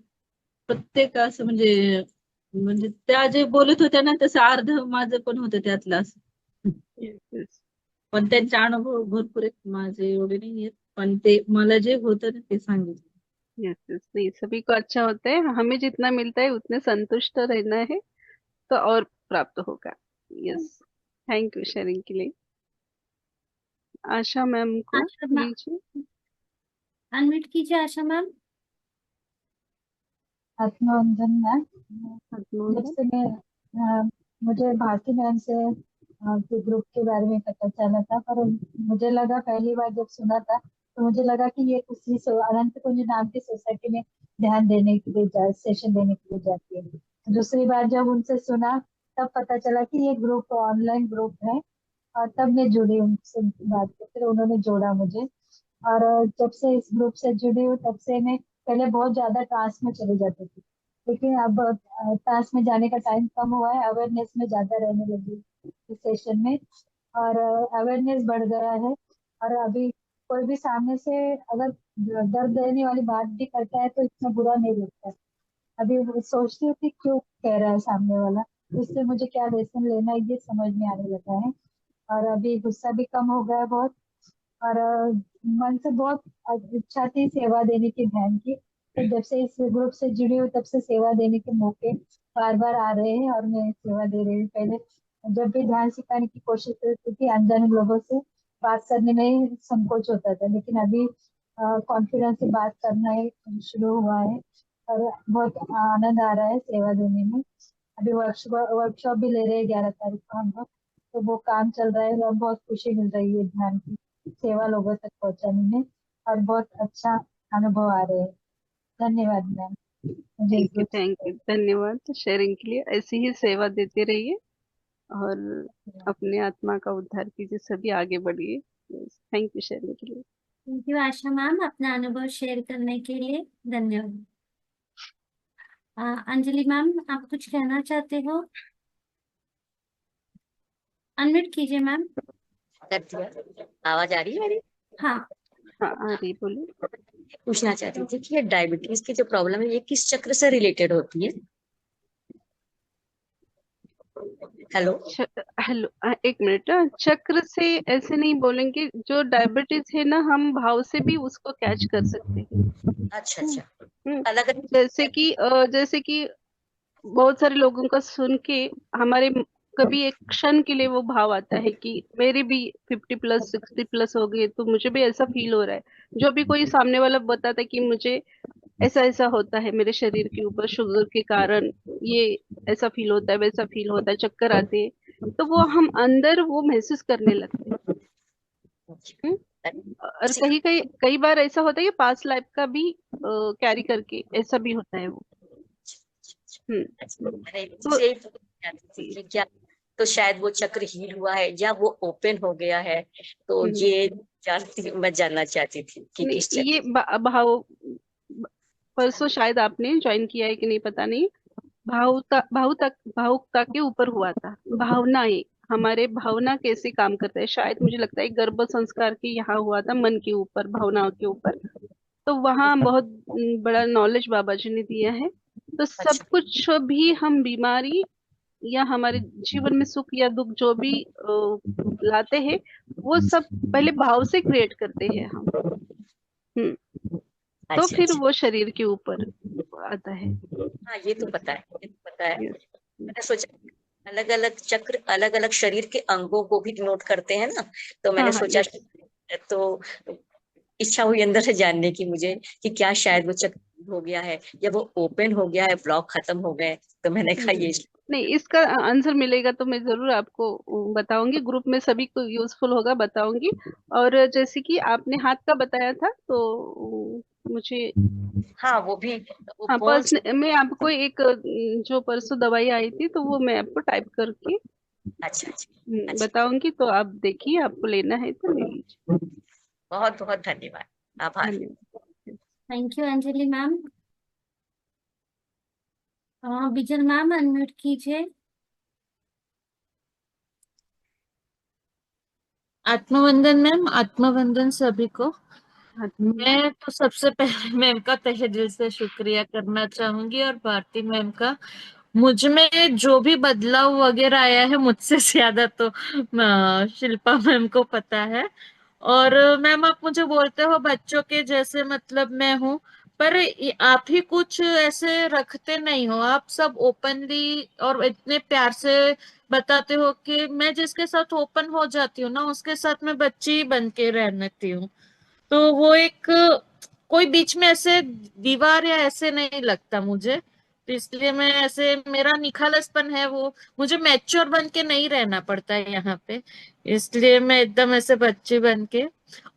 प्रत्येक असं म्हणजे म्हणजे त्या जे बोलत होत्या ना तसं अर्ध माझं पण होतं त्यातलं असं. पण त्यांचे अनुभव भरपूर आहेत, माझे एवढे नाही आहेत, पण ते मला जे होतं ना ते सांगितलं. यस यस, नहीं सभी को अच्छा होता है, हमें जितना मिलता है उतने संतुष्ट रहना है तो और प्राप्त होगा। यस, थैंक यू शेयरिंग के लिए। आशा मैम को आशा मैम, लीजिए। अनम्यूट कीजिए आशा मैम। आत्मवंदन मैम। जब आत्मवंदन। से मुझे भारती मैम से के ग्रुप के बारे में पता चला था, पर मुझे लगा पहली बार जब सुना था तो मुझे लगा कि ये उसी अनंत कुंज नाम की सोसाइटी में ध्यान देने के लिए सेशन देने के लिए जाती है। दूसरी बार जब उनसे सुना तब पता चला कि ये ग्रुप ऑनलाइन ग्रुप है, और तब मैं जुड़ी उनसे बात की, फिर उन्होंने जोड़ा मुझे। और जब से इस ग्रुप से जुड़ी हूँ तब से मैं पहले बहुत ज्यादा टास्क में चली जाती थी, लेकिन अब टास्क में जाने का टाइम कम हुआ है, अवेयरनेस में ज्यादा रहने लगी इस सेशन में, और अवेयरनेस बढ़ गया है। और अभी कोई भी सामने से अगर दर्द देने वाली बात भी करता है तो इतना बुरा नहीं लगता है। अभी वो सोचती हूँ कि क्यों कह रहा है सामने वाला, तो इससे मुझे क्या लेसन लेना है ये समझ में आने लगा है। और अभी गुस्सा भी कम हो गया है बहुत। और मन से बहुत इच्छा थी सेवा देने की ध्यान की। तो जब से इस ग्रुप से जुड़ी हूँ तब से सेवा देने के मौके बार बार आ रहे हैं और मैं सेवा दे रही हूँ। पहले जब भी ध्यान सिखाने की कोशिश करती थी अनजाने लोगों से बात करने में संकोच होता था, लेकिन अभी कॉन्फिडेंस से बात करना शुरू हुआ है और बहुत आनंद आ रहा है सेवा देने में। अभी वर्कशॉप भी ले रहे हैं 11 तारीख को हम लोग, तो वो काम चल रहा है और बहुत खुशी मिल रही है ध्यान की सेवा लोगों तक पहुंचाने में और बहुत अच्छा अनुभव आ रहे हैं। धन्यवाद मैम मुझे इस ग्रुप थैंक यू, धन्यवाद शेयरिंग के लिए। ऐसी ही सेवा देते रहिए और अपने आत्मा का उद्धार कीजिए, सभी आगे बढ़िए। थैंक यू शेयरिंग के लिए। थैंक यू आशा मैम अपना अनुभव शेयर करने के लिए। धन्यवाद। अंजलि मैम आप कुछ कहना चाहते हो? अनम्यूट कीजिए मैम। कर दिया। आवाज आ रही है मेरी? हाँ हाँ आ रही, बोलिए। पूछना चाहती थी कि ये डायबिटीज की जो प्रॉब्लम है ये किस चक्र से रिलेटेड होती है? हेलो हेलो, एक मिनट। चक्र से ऐसे नहीं बोलेंगे, जो डायबिटीज है ना, हम भाव से भी उसको कैच कर सकते हैं। अच्छा अच्छा। अलग अलग जैसे कि बहुत सारे लोगों का सुन के हमारे कभी एक क्षण के लिए वो भाव आता है कि मेरे भी 50+ 60+ हो गए, तो मुझे भी ऐसा फील हो रहा है। जो भी कोई सामने वाला बताता है कि मुझे ऐसा ऐसा होता है मेरे शरीर के ऊपर शुगर के कारण, ये ऐसा फील होता है, वैसा फील होता है, चक्कर आते हैं, तो वो हम अंदर वो महसूस करने लगते हैं। और कहीं कहीं कई बार ऐसा होता है कि पास्ट लाइफ का भी कैरी करके ऐसा भी होता है वो। मैंने इसे कि क्या तो शायद वो चक्र हील हुआ है या वो ओपन हो गया है, तो ये मैं जानना चाहती थी कि नहीं, किस चक्र। ये भाव परसों शायद आपने ज्वाइन किया है कि नहीं पता नहीं। भावुकता के ऊपर हुआ था। भावनाएं, हमारे भावना कैसे काम करता है, शायद मुझे लगता है गर्भ संस्कार के यहाँ हुआ था, मन के ऊपर, भावनाओं के ऊपर। तो वहाँ बहुत बड़ा नॉलेज बाबा जी ने दिया है। तो सब कुछ भी हम बीमारी या हमारे जीवन में सुख या दुख जो भी लाते हैं, वो सब पहले भाव से क्रिएट करते हैं हम। तो फिर वो शरीर के ऊपर आता है। हाँ ये तो पता है, ये तो पता है। मैंने सोचा अलग अलग चक्र अलग अलग शरीर के अंगों को भी नोट करते हैं ना, तो मैंने सोचा तो इच्छा हुई अंदर से जानने की मुझे कि क्या शायद वो चक्र हो गया है या वो ओपन हो गया है, ब्लॉक खत्म हो गए। तो मैंने कहा ये नहीं, इसका आंसर मिलेगा तो मैं जरूर आपको बताऊंगी, ग्रुप में सभी को यूजफुल होगा, बताऊंगी। और जैसे कि आपने हाथ का बताया था, तो मुझे हाँ वो भी हाँ मैं आपको एक जो परसों दवाई आई थी, तो वो मैं आपको टाइप करके अच्छा बताऊंगी, तो आप देखिए, आपको लेना है तो ले लीजिए। बहुत बहुत धन्यवाद, आभार। Thank you Anjali ma'am. Bijal ma'am unmute कीजिए। आत्मवंदन मैम, आत्मवंदन सभी को। मैं तो सबसे पहले मैम का तहे दिल से शुक्रिया करना चाहूंगी और भारती मैम का। मुझ में जो भी बदलाव वगैरह आया है मुझसे ज्यादा तो शिल्पा मैम को पता है। और मैम आप मुझे बोलते हो बच्चों के जैसे, मतलब मैं हूँ, पर आप ही कुछ ऐसे रखते नहीं हो, आप सब ओपनली और इतने प्यार से बताते हो कि मैं जिसके साथ ओपन हो जाती हूँ ना उसके साथ मैं बच्ची बन के रहती हूँ। तो वो एक कोई बीच में ऐसे दीवार या ऐसे नहीं लगता मुझे। तो इसलिए मैं ऐसे, मेरा निखालसपन है वो, मुझे मैच्योर बन के नहीं रहना पड़ता है यहाँ पे, इसलिए मैं एकदम ऐसे बच्ची बन के।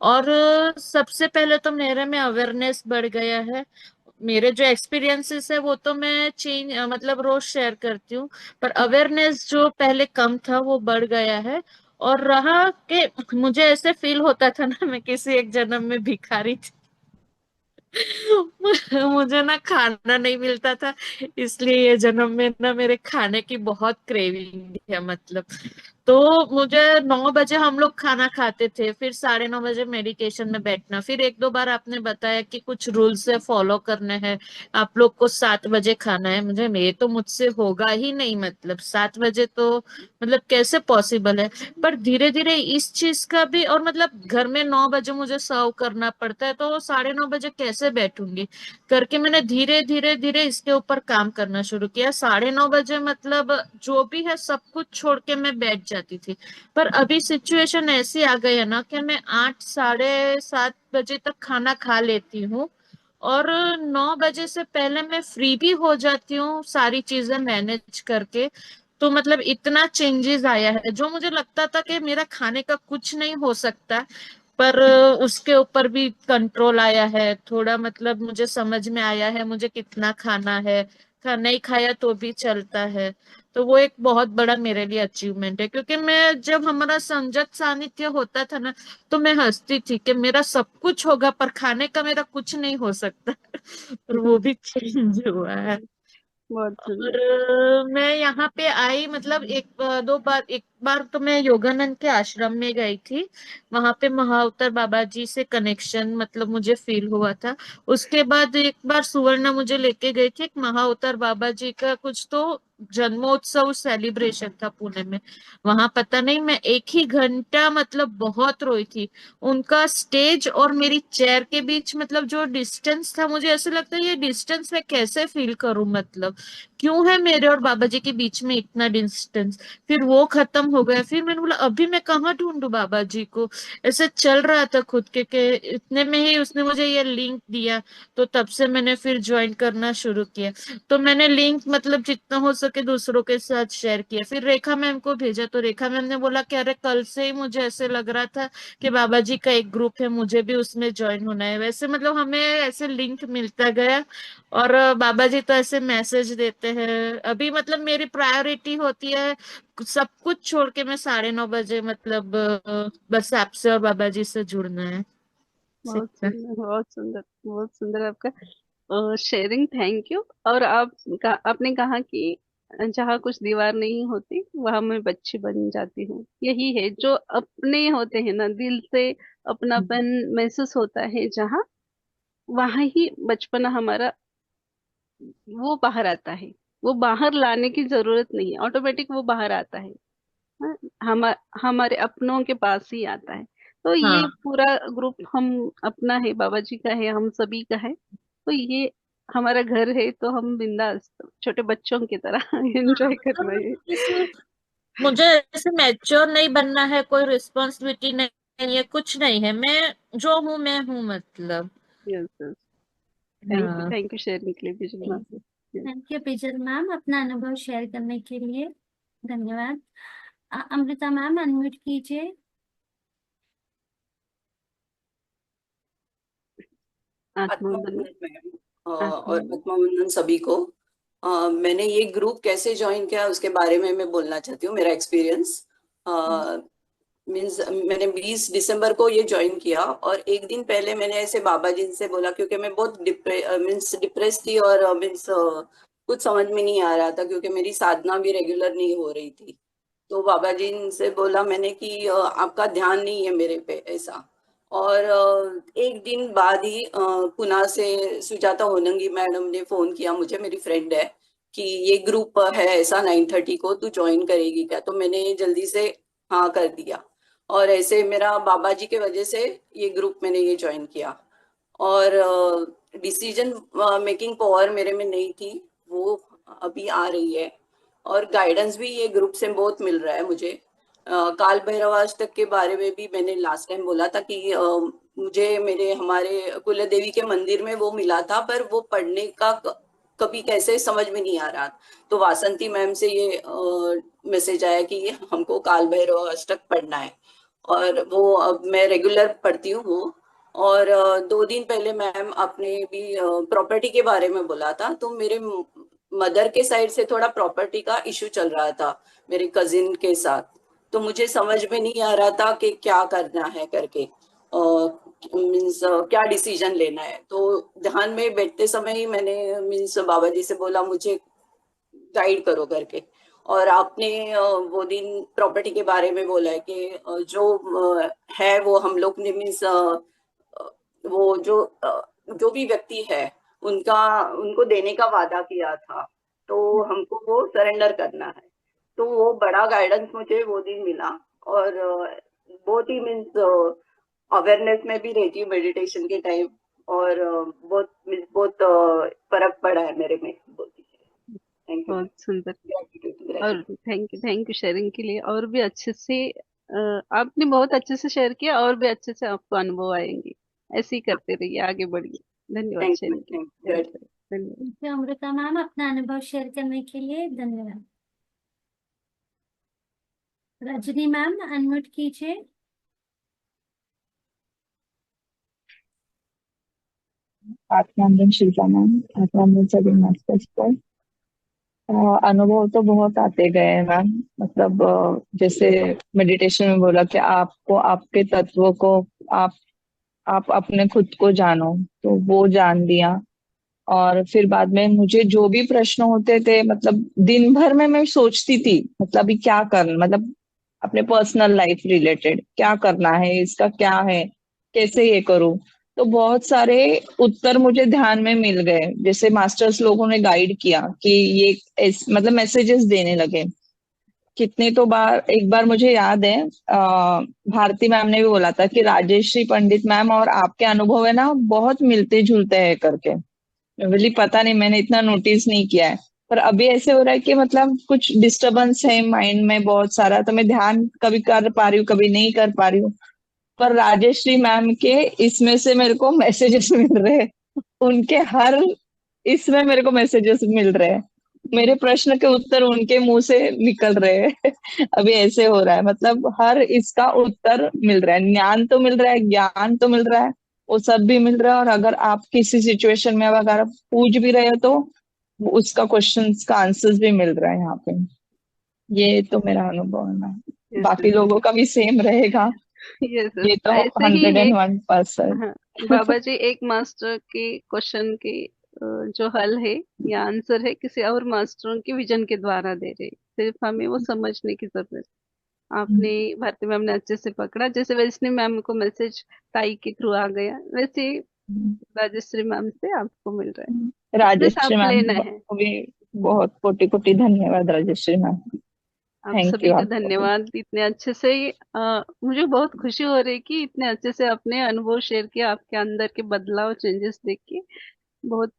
और सबसे पहले तो मेरे में अवेयरनेस बढ़ गया है। मेरे जो एक्सपीरियंसेस है वो तो मैं चेंज मतलब रोज शेयर करती हूँ, पर अवेयरनेस जो पहले कम था वो बढ़ गया है। और रहा कि मुझे ऐसे फील होता था ना मैं किसी एक जन्म में भिखारी थी मुझे ना खाना नहीं मिलता था, इसलिए ये जन्म में ना मेरे खाने की बहुत क्रेविंग है मतलब। तो मुझे 9 बजे हम लोग खाना खाते थे, फिर 9:30 बजे मेडिटेशन में बैठना, फिर 1-2 बार आपने बताया कि कुछ रूल्स है फॉलो करने हैं, आप लोग को 7 बजे खाना है। ये तो मुझसे होगा ही नहीं, मतलब 7 बजे तो मतलब कैसे पॉसिबल है। पर धीरे धीरे इस चीज का भी, और मतलब घर में 9 बजे मुझे सर्व करना पड़ता है, तो 9:30 बजे कैसे बैठूंगी करके मैंने धीरे धीरे धीरे इसके ऊपर काम करना शुरू किया। 9:30 बजे मतलब जो भी है सब कुछ छोड़ के मैं बैठ जाती थी। पर अभी सिचुएशन ऐसी आ गई है ना कि मैं 8, 7:30 बजे तक खाना खा लेती हूँ, और 9 बजे से पहले मैं फ्री भी हो जाती हूँ सारी चीजें मैनेज करके। तो मतलब इतना चेंजेस आया है, जो मुझे लगता था कि मेरा खाने का कुछ नहीं हो सकता, पर उसके ऊपर भी कंट्रोल आया है थोड़ा। मतलब मुझे समझ में आया है मुझे कितना खाना है, नहीं खाया तो भी चलता है। तो वो एक बहुत बड़ा मेरे लिए अचीवमेंट है, क्योंकि मैं जब हमारा संजत सानिध्य होता था ना, तो मैं हंसती थी कि मेरा सब कुछ होगा पर खाने का मेरा कुछ नहीं हो सकता। और वो भी चेंज हुआ है। बहुत और सुंदर। मैं यहाँ पे आई, मतलब 1-2 बार, एक बार तो मैं योगानंद के आश्रम में गई थी, वहां पे महाअवतार बाबा जी से कनेक्शन मतलब मुझे फील हुआ था। उसके बाद एक बार सुवर्णा मुझे लेके गई थी, एक महाअवतार बाबा जी का कुछ तो जन्मोत्सव सेलिब्रेशन था पुणे में। वहां पता नहीं मैं 1 ही घंटा मतलब बहुत रोई थी। उनका स्टेज और मेरी चेयर के बीच मतलब जो डिस्टेंस था, मुझे ऐसे लगता है ये डिस्टेंस मैं कैसे फील करूं, मतलब क्यों है मेरे और बाबा जी के बीच में इतना डिस्टेंस। फिर वो खत्म हो गया, फिर मैंने बोला अभी मैं कहाँ ढूंढूं बाबा जी को। ऐसे चल रहा था खुद के इतने में ही उसने मुझे ये लिंक दिया, तो तब से मैंने फिर ज्वाइन करना शुरू किया। तो मैंने लिंक मतलब जितना हो सके दूसरों के साथ शेयर किया, फिर रेखा मैम को भेजा, तो रेखा मैम ने बोला कि अरे कल से ही मुझे ऐसे लग रहा था कि बाबा जी का एक ग्रुप है, मुझे भी उसमें ज्वाइन होना है। वैसे मतलब हमें ऐसे लिंक मिलता गया, और बाबा जी तो ऐसे मैसेज देते हैं। अभी मतलब मेरी प्रायोरिटी होती है सब कुछ छोड़ के मैं 9:30 बजे मतलब बस आपसे और बाबा जी से जुड़ना है। बहुत ठीक है। सुंदर, बहुत सुंदर, बहुत सुंदर आपका शेयरिंग। Thank you. और आपने कहा कि जहाँ कुछ दीवार नहीं होती वहां मैं बच्ची बन जाती हूँ। यही है जो अपने होते हैं ना, दिल से अपनापन महसूस होता है जहाँ, वहां ही बचपना हमारा वो बाहर आता है। वो बाहर लाने की जरूरत नहीं है, ऑटोमेटिक वो बाहर आता है। हाँ, हम हमारे अपनों के पास ही आता है। तो ये हाँ। पूरा ग्रुप हम अपना है, बाबा जी का है, हम सभी का है। तो ये हमारा घर है, तो हम बिंदास छोटे बच्चों की तरह एंजॉय और करना है। मुझे मुझे ऐसे मैच्योर नहीं बनना है, कोई रिस्पॉन्सिबिलिटी नहीं है, कुछ नहीं है, मैं जो हूँ मैं हूँ मतलब। Yes yes. हाँ। थैंक यू शेयरिंग के लिए Bijal ma'am. Yes. Thank you Bijal ma'am, अपना अनुभव शेयर करने के लिए धन्यवाद। अमृता मैम अनम्यूट कीजिए। आत्मवंदन। आत्मवंदन मैम और आत्मवंदन। आत्मवंदन सभी को। मैंने ये ग्रुप कैसे ज्वाइन किया उसके बारे में मैं बोलना चाहती हूँ, मेरा एक्सपीरियंस। मीन्स मैंने 20 दिसंबर को ये ज्वाइन किया, और एक दिन पहले मैंने ऐसे बाबा जी से बोला, क्योंकि मैं बहुत डिप्रेस थी, और मीन्स कुछ समझ में नहीं आ रहा था, क्योंकि मेरी साधना भी रेगुलर नहीं हो रही थी। तो बाबा जी से बोला मैंने कि आपका ध्यान नहीं है मेरे पे, ऐसा। और एक दिन बाद ही पुणे से सुजाता होनंगी मैडम ने फोन किया मुझे, मेरी फ्रेंड है, कि ये ग्रुप है ऐसा 9:30 को, तू ज्वाइन करेगी क्या? तो मैंने जल्दी से हाँ कर दिया, और ऐसे मेरा बाबा जी के वजह से ये ग्रुप मैंने ये ज्वाइन किया। और डिसीजन मेकिंग पावर मेरे में नहीं थी, वो अभी आ रही है। और गाइडेंस भी ये ग्रुप से बहुत मिल रहा है मुझे। काल भैरवाष्टक के बारे में भी मैंने लास्ट टाइम बोला था कि मुझे मेरे हमारे कुल देवी के मंदिर में वो मिला था, पर वो पढ़ने का कभी कैसे समझ में नहीं आ रहा। तो वासंती मैम से ये मैसेज आया कि हमको काल भैरवाष्टक पढ़ना है, और वो अब मैं रेगुलर पढ़ती हूँ वो। और 2 दिन पहले मैम आपने भी प्रॉपर्टी के बारे में बोला था, तो मेरे मदर के साइड से थोड़ा प्रॉपर्टी का इशू चल रहा था मेरे कजिन के साथ। तो मुझे समझ में नहीं आ रहा था कि क्या करना है करके, मीन्स क्या डिसीजन लेना है। तो ध्यान में बैठते समय ही मैंने मीन्स बाबा जी से बोला मुझे गाइड करो करके। और आपने वो दिन प्रॉपर्टी के बारे में बोला है कि जो है वो हम लोग ने मीन्स वो जो भी व्यक्ति है उनको देने का वादा किया था, तो हमको वो सरेंडर करना है। तो वो बड़ा गाइडेंस मुझे वो दिन मिला और बहुत ही मीन्स अवेयरनेस में भी रहती हूँ मेडिटेशन के टाइम, और बहुत फर्क पड़ा है मेरे में। थैंक यू, बहुत सुंदर। ग्रेटिट्यूड। और थैंक यू शेयरिंग के लिए। और भी अच्छे से आपने बहुत अच्छे से शेयर किया, और भी अच्छे से आपको अनुभव आएंगे। ऐसे ही करते रहिए, आगे बढ़िए। धन्यवाद थैंक शेयरिंग के यू, लिए। धन्यवाद। तो अमृता मैम, अपना अनुभव शेयर करने के लिए धन्यवाद। रजनी मैम, अनम्यूट कीजिए। आत्मानंद शिल्पा मैम, आत्मानंद सभी मास्टर्स पर अनुभव तो बहुत आते गए हैं मैम। मतलब जैसे मेडिटेशन में बोला कि आपको आपके तत्वों को आप अपने खुद को जानो, तो वो जान लिया। और फिर बाद में मुझे जो भी प्रश्न होते थे, मतलब दिन भर में मैं सोचती थी मतलब अभी क्या करना, मतलब अपने पर्सनल लाइफ रिलेटेड क्या करना है, इसका क्या है, कैसे ये करूं। तो बहुत सारे उत्तर मुझे ध्यान में मिल गए, जैसे मास्टर्स लोगों ने गाइड किया कि ये मतलब मैसेजेस देने लगे कितने। तो बार एक बार मुझे याद है भारती मैम ने भी बोला था कि राजेश्री पंडित मैम और आपके अनुभव है ना बहुत मिलते जुलते हैं करके। बोली पता नहीं, मैंने इतना नोटिस नहीं किया है। पर अभी ऐसे हो रहा है कि मतलब कुछ डिस्टरबेंस है माइंड में बहुत सारा, तो मैं ध्यान कभी कर पा रही हूँ कभी नहीं कर पा रही हूँ। पर राजेश्री मैम के इसमें से मेरे को मैसेजेस मिल रहे हैं, उनके हर इसमें मेरे को मैसेजेस मिल रहे हैं, मेरे प्रश्न के उत्तर उनके मुंह से निकल रहे हैं। अभी ऐसे हो रहा है, मतलब हर इसका उत्तर मिल रहा है, ज्ञान तो मिल रहा है, ज्ञान तो मिल रहा है, वो सब भी मिल रहा है। और अगर आप किसी सिचुएशन में अगर आप पूछ भी रहे हो तो उसका क्वेश्चंस का आंसर्स भी मिल रहा है यहाँ पे। ये तो मेरा अनुभव है ना, बाकी लोगों का भी सेम रहेगा। यस ये तो ऐसे ही है। 101%। हाँ, बाबा जी एक मास्टर के क्वेश्चन के जो हल है या आंसर है किसी और मास्टरों के विजन के द्वारा दे रहे, सिर्फ हमें वो समझने की जरूरत है। आपने भारती मैम ने अच्छे से पकड़ा, जैसे वैष्णवी मैम को मैसेज ताई के थ्रू आ गया, वैसे ही राजश्री मैम से आपको मिल रहा है। इसमें राजश्री साफ मैम लेना है। को भी बहुत कोटि कोटि धन्यवाद राजश्री मैम। आप थैंक सभी यू को आपको भी। धन्यवाद, इतने अच्छे से मुझे बहुत खुशी हो रही है कि इतने अच्छे से अपने अनुभव शेयर किया, आपके अंदर के बदलाव चेंजेस देख के बहुत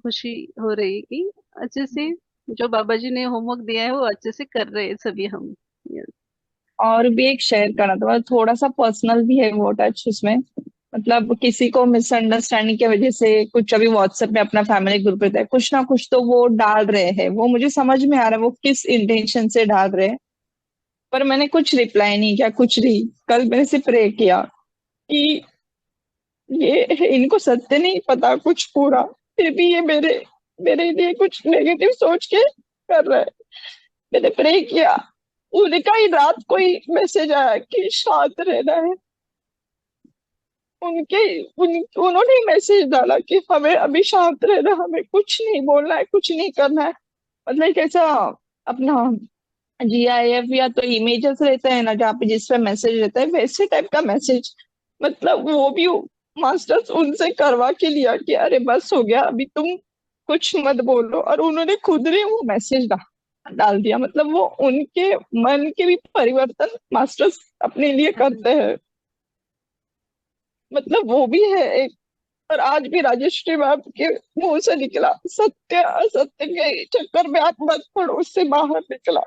खुशी हो रही है कि अच्छे से जो बाबा जी ने होमवर्क दिया है वो अच्छे से कर रहे हैं सभी हम। Yes. और भी एक शेयर करना था, मतलब थोड़ा सा पर्सनल भी है वो टच उसमें। मतलब किसी को मिसअंडरस्टैंडिंग की वजह से कुछ अभी व्हाट्सएप में अपना फैमिली ग्रुप रहता है, कुछ ना कुछ तो वो डाल रहे हैं, वो मुझे समझ में आ रहा है वो किस इंटेंशन से डाल रहे हैं। पर मैंने कुछ रिप्लाई नहीं किया, कुछ नहीं। कल मैंने सिर्फ प्रे किया कि ये इनको सत्य नहीं पता कुछ पूरा, फिर भी ये मेरे मेरे लिए कुछ नेगेटिव सोच के कर रहा है। मैंने प्रे किया, उनका ही रात को ही मैसेज आया कि शांत रहना है। उन्होंने मैसेज डाला कि हमें अभी शांत रहना, हमें कुछ नहीं बोलना है, कुछ नहीं करना है। मतलब कैसा अपना GIF या तो इमेजेस रहते हैं ना जहाँ पे जिस पे मैसेज रहता है, वैसे टाइप का मैसेज। मतलब वो भी मास्टर्स उनसे करवा के लिया कि अरे बस हो गया अभी तुम कुछ मत बोलो, और उन्होंने खुद ने वो मैसेज डाल दिया। मतलब वो उनके मन के भी परिवर्तन मास्टर्स अपने लिए करते हैं, मतलब वो भी है एक। और आज भी राजेश्वरी मैम के मुंह से निकला, सत्य असत्य के चक्कर में आप मत पड़ो, उससे बाहर निकला।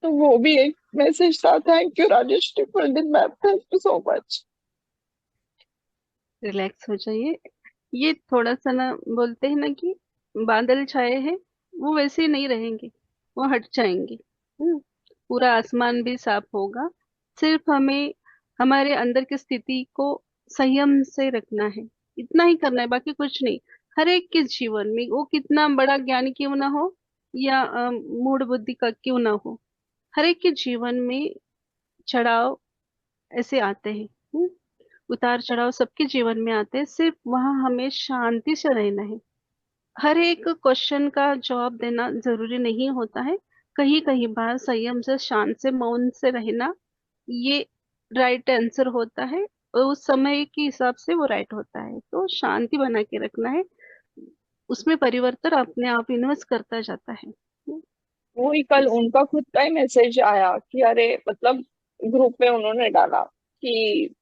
तो वो भी एक मैसेज था। Thank you Rajeshwari Pandit ma'am, thank you so much. Relax हो जाइए। ये थोड़ा सा ना बोलते हैं ना कि बादल छाए हैं, वो वैसे ही नहीं रहेंगे, वो हट जाएंगे। हम्म, पूरा आसमान भी साफ होगा। सिर्फ हमें हमारे अंदर की स्थिति को संयम से रखना है, इतना ही करना है, बाकी कुछ नहीं। हर एक के जीवन में वो कितना बड़ा ज्ञानी क्यों ना हो या मूढ़ बुद्धि का क्यों ना हो, हर एक के जीवन में चढ़ाव ऐसे आते हैं। उतार चढ़ाव सबके जीवन में आते हैं, सिर्फ वहां हमें शांति से रहना है। हर एक क्वेश्चन का जवाब देना जरूरी नहीं होता है। कहीं कहीं बार संयम से, शांत से, मौन से रहना, ये राइट आंसर होता है। और उस समय के हिसाब से वो राइट होता है, तो शांति बना के रखना है। उसमें परिवर्तन अपने आप इन्वेस्ट करता जाता है। वो ही कल उनका खुद का ही मैसेज आया कि अरे मतलब ग्रुप में उन्होंने डाला कि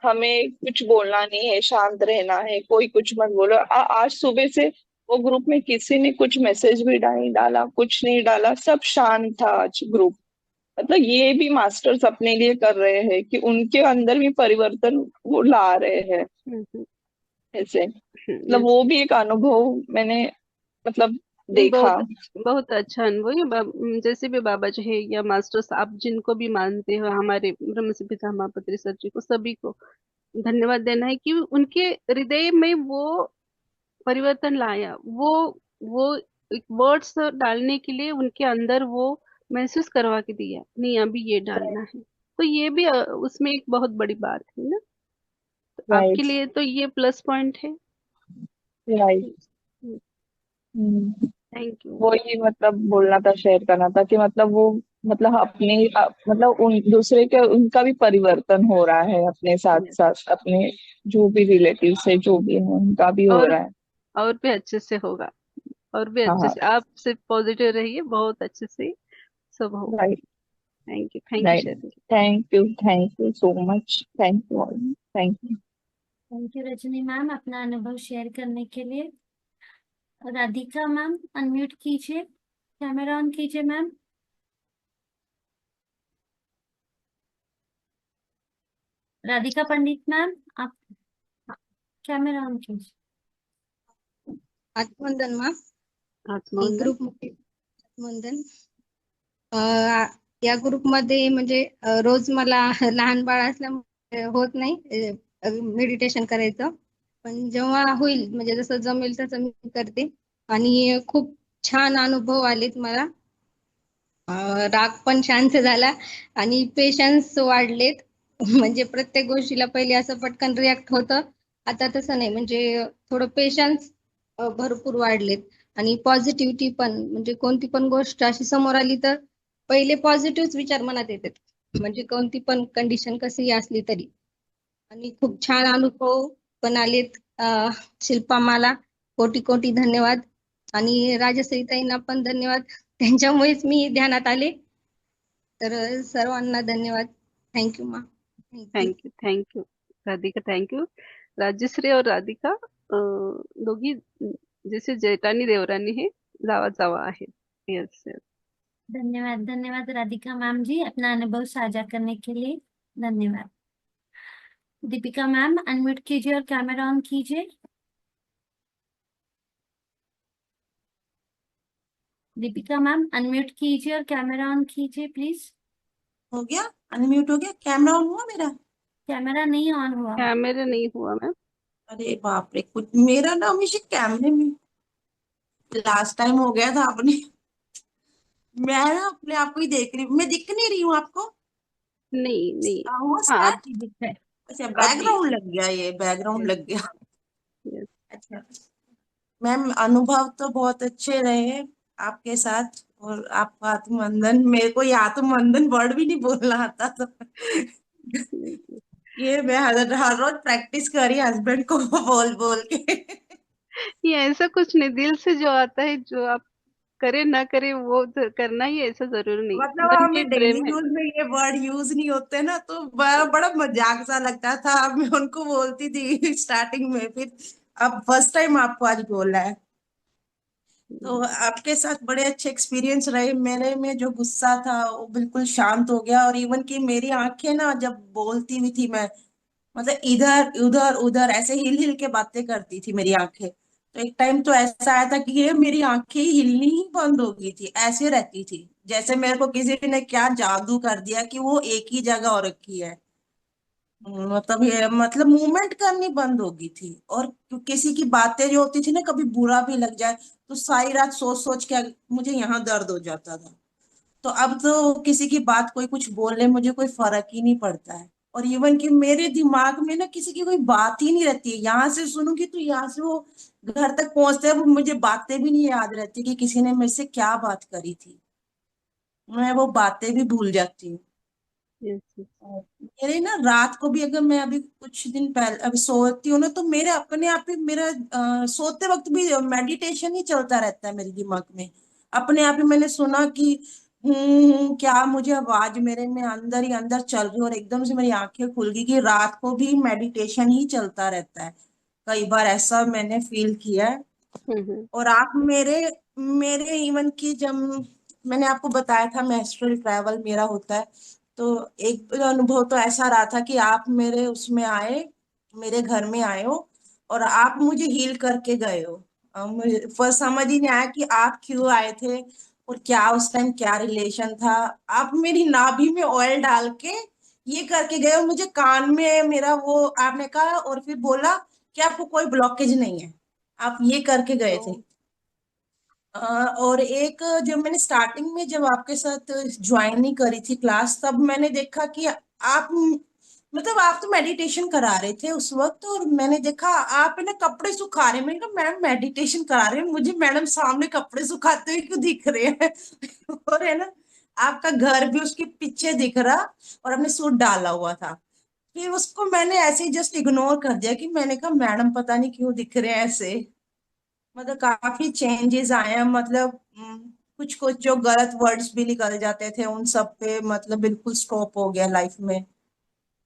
हमें कुछ बोलना नहीं है, शांत रहना है, कोई कुछ मत बोलो। आज सुबह से वो ग्रुप में किसी ने कुछ मैसेज भी नहीं डाला, कुछ नहीं डाला, सब शांत था आज ग्रुप। मतलब ये भी मास्टर्स अपने लिए कर रहे हैं कि उनके अंदर भी परिवर्तन वो ला रहे हैं ऐसे। मतलब वो भी एक अनुभव मैंने मतलब नहीं, देखा। बहुत अच्छा अनुभव है। जैसे भी बाबा जी है या मास्टर्स, आप जिनको भी मानते हो, हमारे ब्रह्म से पिता महापत्री सर जी को, सभी को धन्यवाद देना है कि उनके हृदय में वो परिवर्तन लाया। वो एक वर्ड्स डालने के लिए उनके अंदर वो महसूस करवा के दिया, नहीं अभी ये डालना है। तो ये भी उसमें एक बहुत बड़ी बात है ना। तो आपके राइट, लिए तो ये प्लस पॉइंट है। राइट। Thank you. वही मतलब बोलना था, शेयर करना था कि मतलब वो मतलब मतलब उन दूसरे के उनका भी परिवर्तन हो रहा है अपने साथ साथ, अपने जो भी रिलेटिव से जो भी है उनका भी हो और रहा है। और भी अच्छे से होगा, और भी अच्छे हाँ, से। आप सिर्फ पॉजिटिव रहिए, बहुत अच्छे से सब होगा। Right, thank you right. Sharing. Thank you so much, thank you all, thank you. Thank you Rajni ma'am अपना अनुभव शेयर करने के लिए। राधिका मैम अनम्यूट कीजिए, कैमरा ऑन कीजिए मैम। राधिका पंडित मैम, आप कैमरा ऑन कीजिए। आत्मवंदन मैम, आत्मवंदन। ग्रुप आत्मवंदन. या ग्रुपमध्ये म्हणजे रोज मला लहान बाळ असल्यामुळे होत नाही मेडिटेशन करायचं, पण जेव्हा होईल म्हणजे जसं जमेल तसं मी करते. आणि खूप छान अनुभव आलेत मला. राग पण शांत झाला आणि पेशन्स वाढलेत. म्हणजे प्रत्येक गोष्टीला पहिले असं पटकन रिॲक्ट होतं, आता तसं नाही. म्हणजे थोडं पेशन्स भरपूर वाढलेत. आणि पॉझिटिव्हिटी पण, म्हणजे कोणती पण गोष्ट अशी समोर आली तर पहिले पॉझिटिव्ह विचार मनात येतात, म्हणजे कोणती पण कंडिशन कशीही असली तरी. आणि खूप छान अनुभव पण आलेत. शिल्पा मला कोटी कोटी धन्यवाद. आणि राजसईताईंना पण धन्यवाद, त्यांच्यामुळेच मी ध्यानात आले. तर सर्वांना धन्यवाद. थँक्यू मा. Thank you Radhika, thank you. Rajshree और राधिका दोघी जैसे जेठानी देवरानी है, जावा जावा आहे। Yes yes. धन्यवाद, धन्यवाद राधिका मैम जी अपना अनुभव साझा करने के लिए। धन्यवाद। दीपिका मैम अनम्यूट कीजिए और कैमरा ऑन कीजिए। दीपिका मैम अनम्यूट कीजिए और कैमरा ऑन कीजिए प्लीज। हो गया, अनम्यूट हो गया, कैमरा ऑन हुआ मेरा? कैमरा नहीं ऑन हुआ। कैमरा नहीं हुआ मैम। अरे बाप रे, कुछ मेरा ना हमेशा कैमरे में लास्ट टाइम हो गया था अपने। मैं ना अपने आप को ही देख रही हूँ, मैं दिख नहीं रही हूँ आपको? नहीं नहीं। हुआ हाँ स्टार्ट? अभी दिख रहा है। अच्छा, अभी बैकग्राउंड लग गया, ये बैकग्राउंड यस लग गया। यस। अच्छा मैम, अनुभव तो बहुत अच्छे रहे आपके साथ। और आपका आत्मवंदन, मेरे को ये आत्मवंदन वर्ड भी नहीं बोलना आता, तो ये मैं हर रोज प्रैक्टिस करी हस्बैंड को बोल बोल के। ये ऐसा कुछ नहीं, दिल से जो आता है, जो आप करे ना करे वो तो करना ही, ऐसा जरूरी नहीं। मतलब मन में हमें डेली प्रेम है। यूज में ये वर्ड यूज नहीं होते ना, तो बड़ा मजाक सा लगता था। मैं उनको बोलती थी स्टार्टिंग में, फिर अब फर्स्ट टाइम आपको आज बोला है। तो आपके साथ बड़े अच्छे एक्सपीरियंस रहे। मेरे में जो गुस्सा था वो बिल्कुल शांत हो गया। और इवन कि मेरी आंखें ना, जब बोलती हुई थी मैं, मतलब इधर उधर उधर ऐसे हिल हिल के बातें करती थी मेरी आंखें। तो एक टाइम तो ऐसा आया था कि ये मेरी आंखें हिलनी ही बंद हो गई थी, ऐसे रहती थी जैसे मेरे को किसी ने क्या जादू कर दिया कि वो एक ही जगह हो रखी है। मतलब ये मतलब मूवमेंट करनी बंद हो गई थी। और किसी की बातें जो होती थी ना, कभी बुरा भी लग जाए तो सारी रात सोच सोच के मुझे यहाँ दर्द हो जाता था। तो अब तो किसी की बात कोई कुछ बोल ले, मुझे कोई फर्क ही नहीं पड़ता है। और इवन कि मेरे दिमाग में ना किसी की कोई बात ही नहीं रहती है, यहाँ से सुनूंगी तो यहाँ से वो घर तक पहुंचते हैं, वो मुझे बातें भी नहीं याद रहती कि किसी ने मेरे से क्या बात करी थी, मैं वो बातें भी भूल जाती हूँ। Yes yes. मेरे ना रात को भी अगर मैं अभी कुछ दिन पहले अभी सोती हूँ ना, तो मेरे अपने आप ही मेरा सोते वक्त भी मेडिटेशन ही चलता रहता है मेरे दिमाग में। अपने आप ही मैंने सुना कि क्या मुझे आवाज मेरे में अंदर ही अंदर चल रही है, और एकदम से मेरी आंखें खुल गई कि रात को भी मेडिटेशन ही चलता रहता है। कई बार ऐसा मैंने फील किया है। और आप मेरे मेरे इवन की जब मैंने आपको बताया था मैं एस्ट्रल ट्रैवल मेरा होता है, तो एक अनुभव तो ऐसा रहा था कि आप मेरे उसमें आए, मेरे घर में आए हो और आप मुझे हील करके गए हो। मुझे फर्स्ट समझ ही नहीं आया कि आप क्यों आए थे और क्या उस टाइम क्या रिलेशन था। आप मेरी नाभि में ऑयल डाल के ये करके गए और मुझे कान में मेरा वो आपने कहा और फिर बोला कि आपको कोई ब्लॉकेज नहीं है, आप ये करके गए थे। और एक जब मैंने स्टार्टिंग में जब आपके साथ ज्वाइन नहीं करी थी क्लास, तब मैंने देखा कि आप मतलब आप तो मेडिटेशन करा रहे थे उस वक्त, और मैंने देखा आप ना कपड़े सुखा रहे हैं। मैंने कहा मैम मेडिटेशन करा रहे हैं, मुझे मैडम सामने कपड़े सुखाते हुए क्यों दिख रहे हैं और है ना आपका घर भी उसके पीछे दिख रहा और आपने सूट डाला हुआ था। फिर उसको मैंने ऐसे ही जस्ट इग्नोर कर दिया कि मैंने कहा मैडम पता नहीं क्यों दिख रहे हैं ऐसे। मतलब काफी चेंजेस आए हैं, मतलब कुछ कुछ जो गलत वर्ड्स भी निकल जाते थे उन सब पे मतलब बिल्कुल स्टॉप हो गया लाइफ में।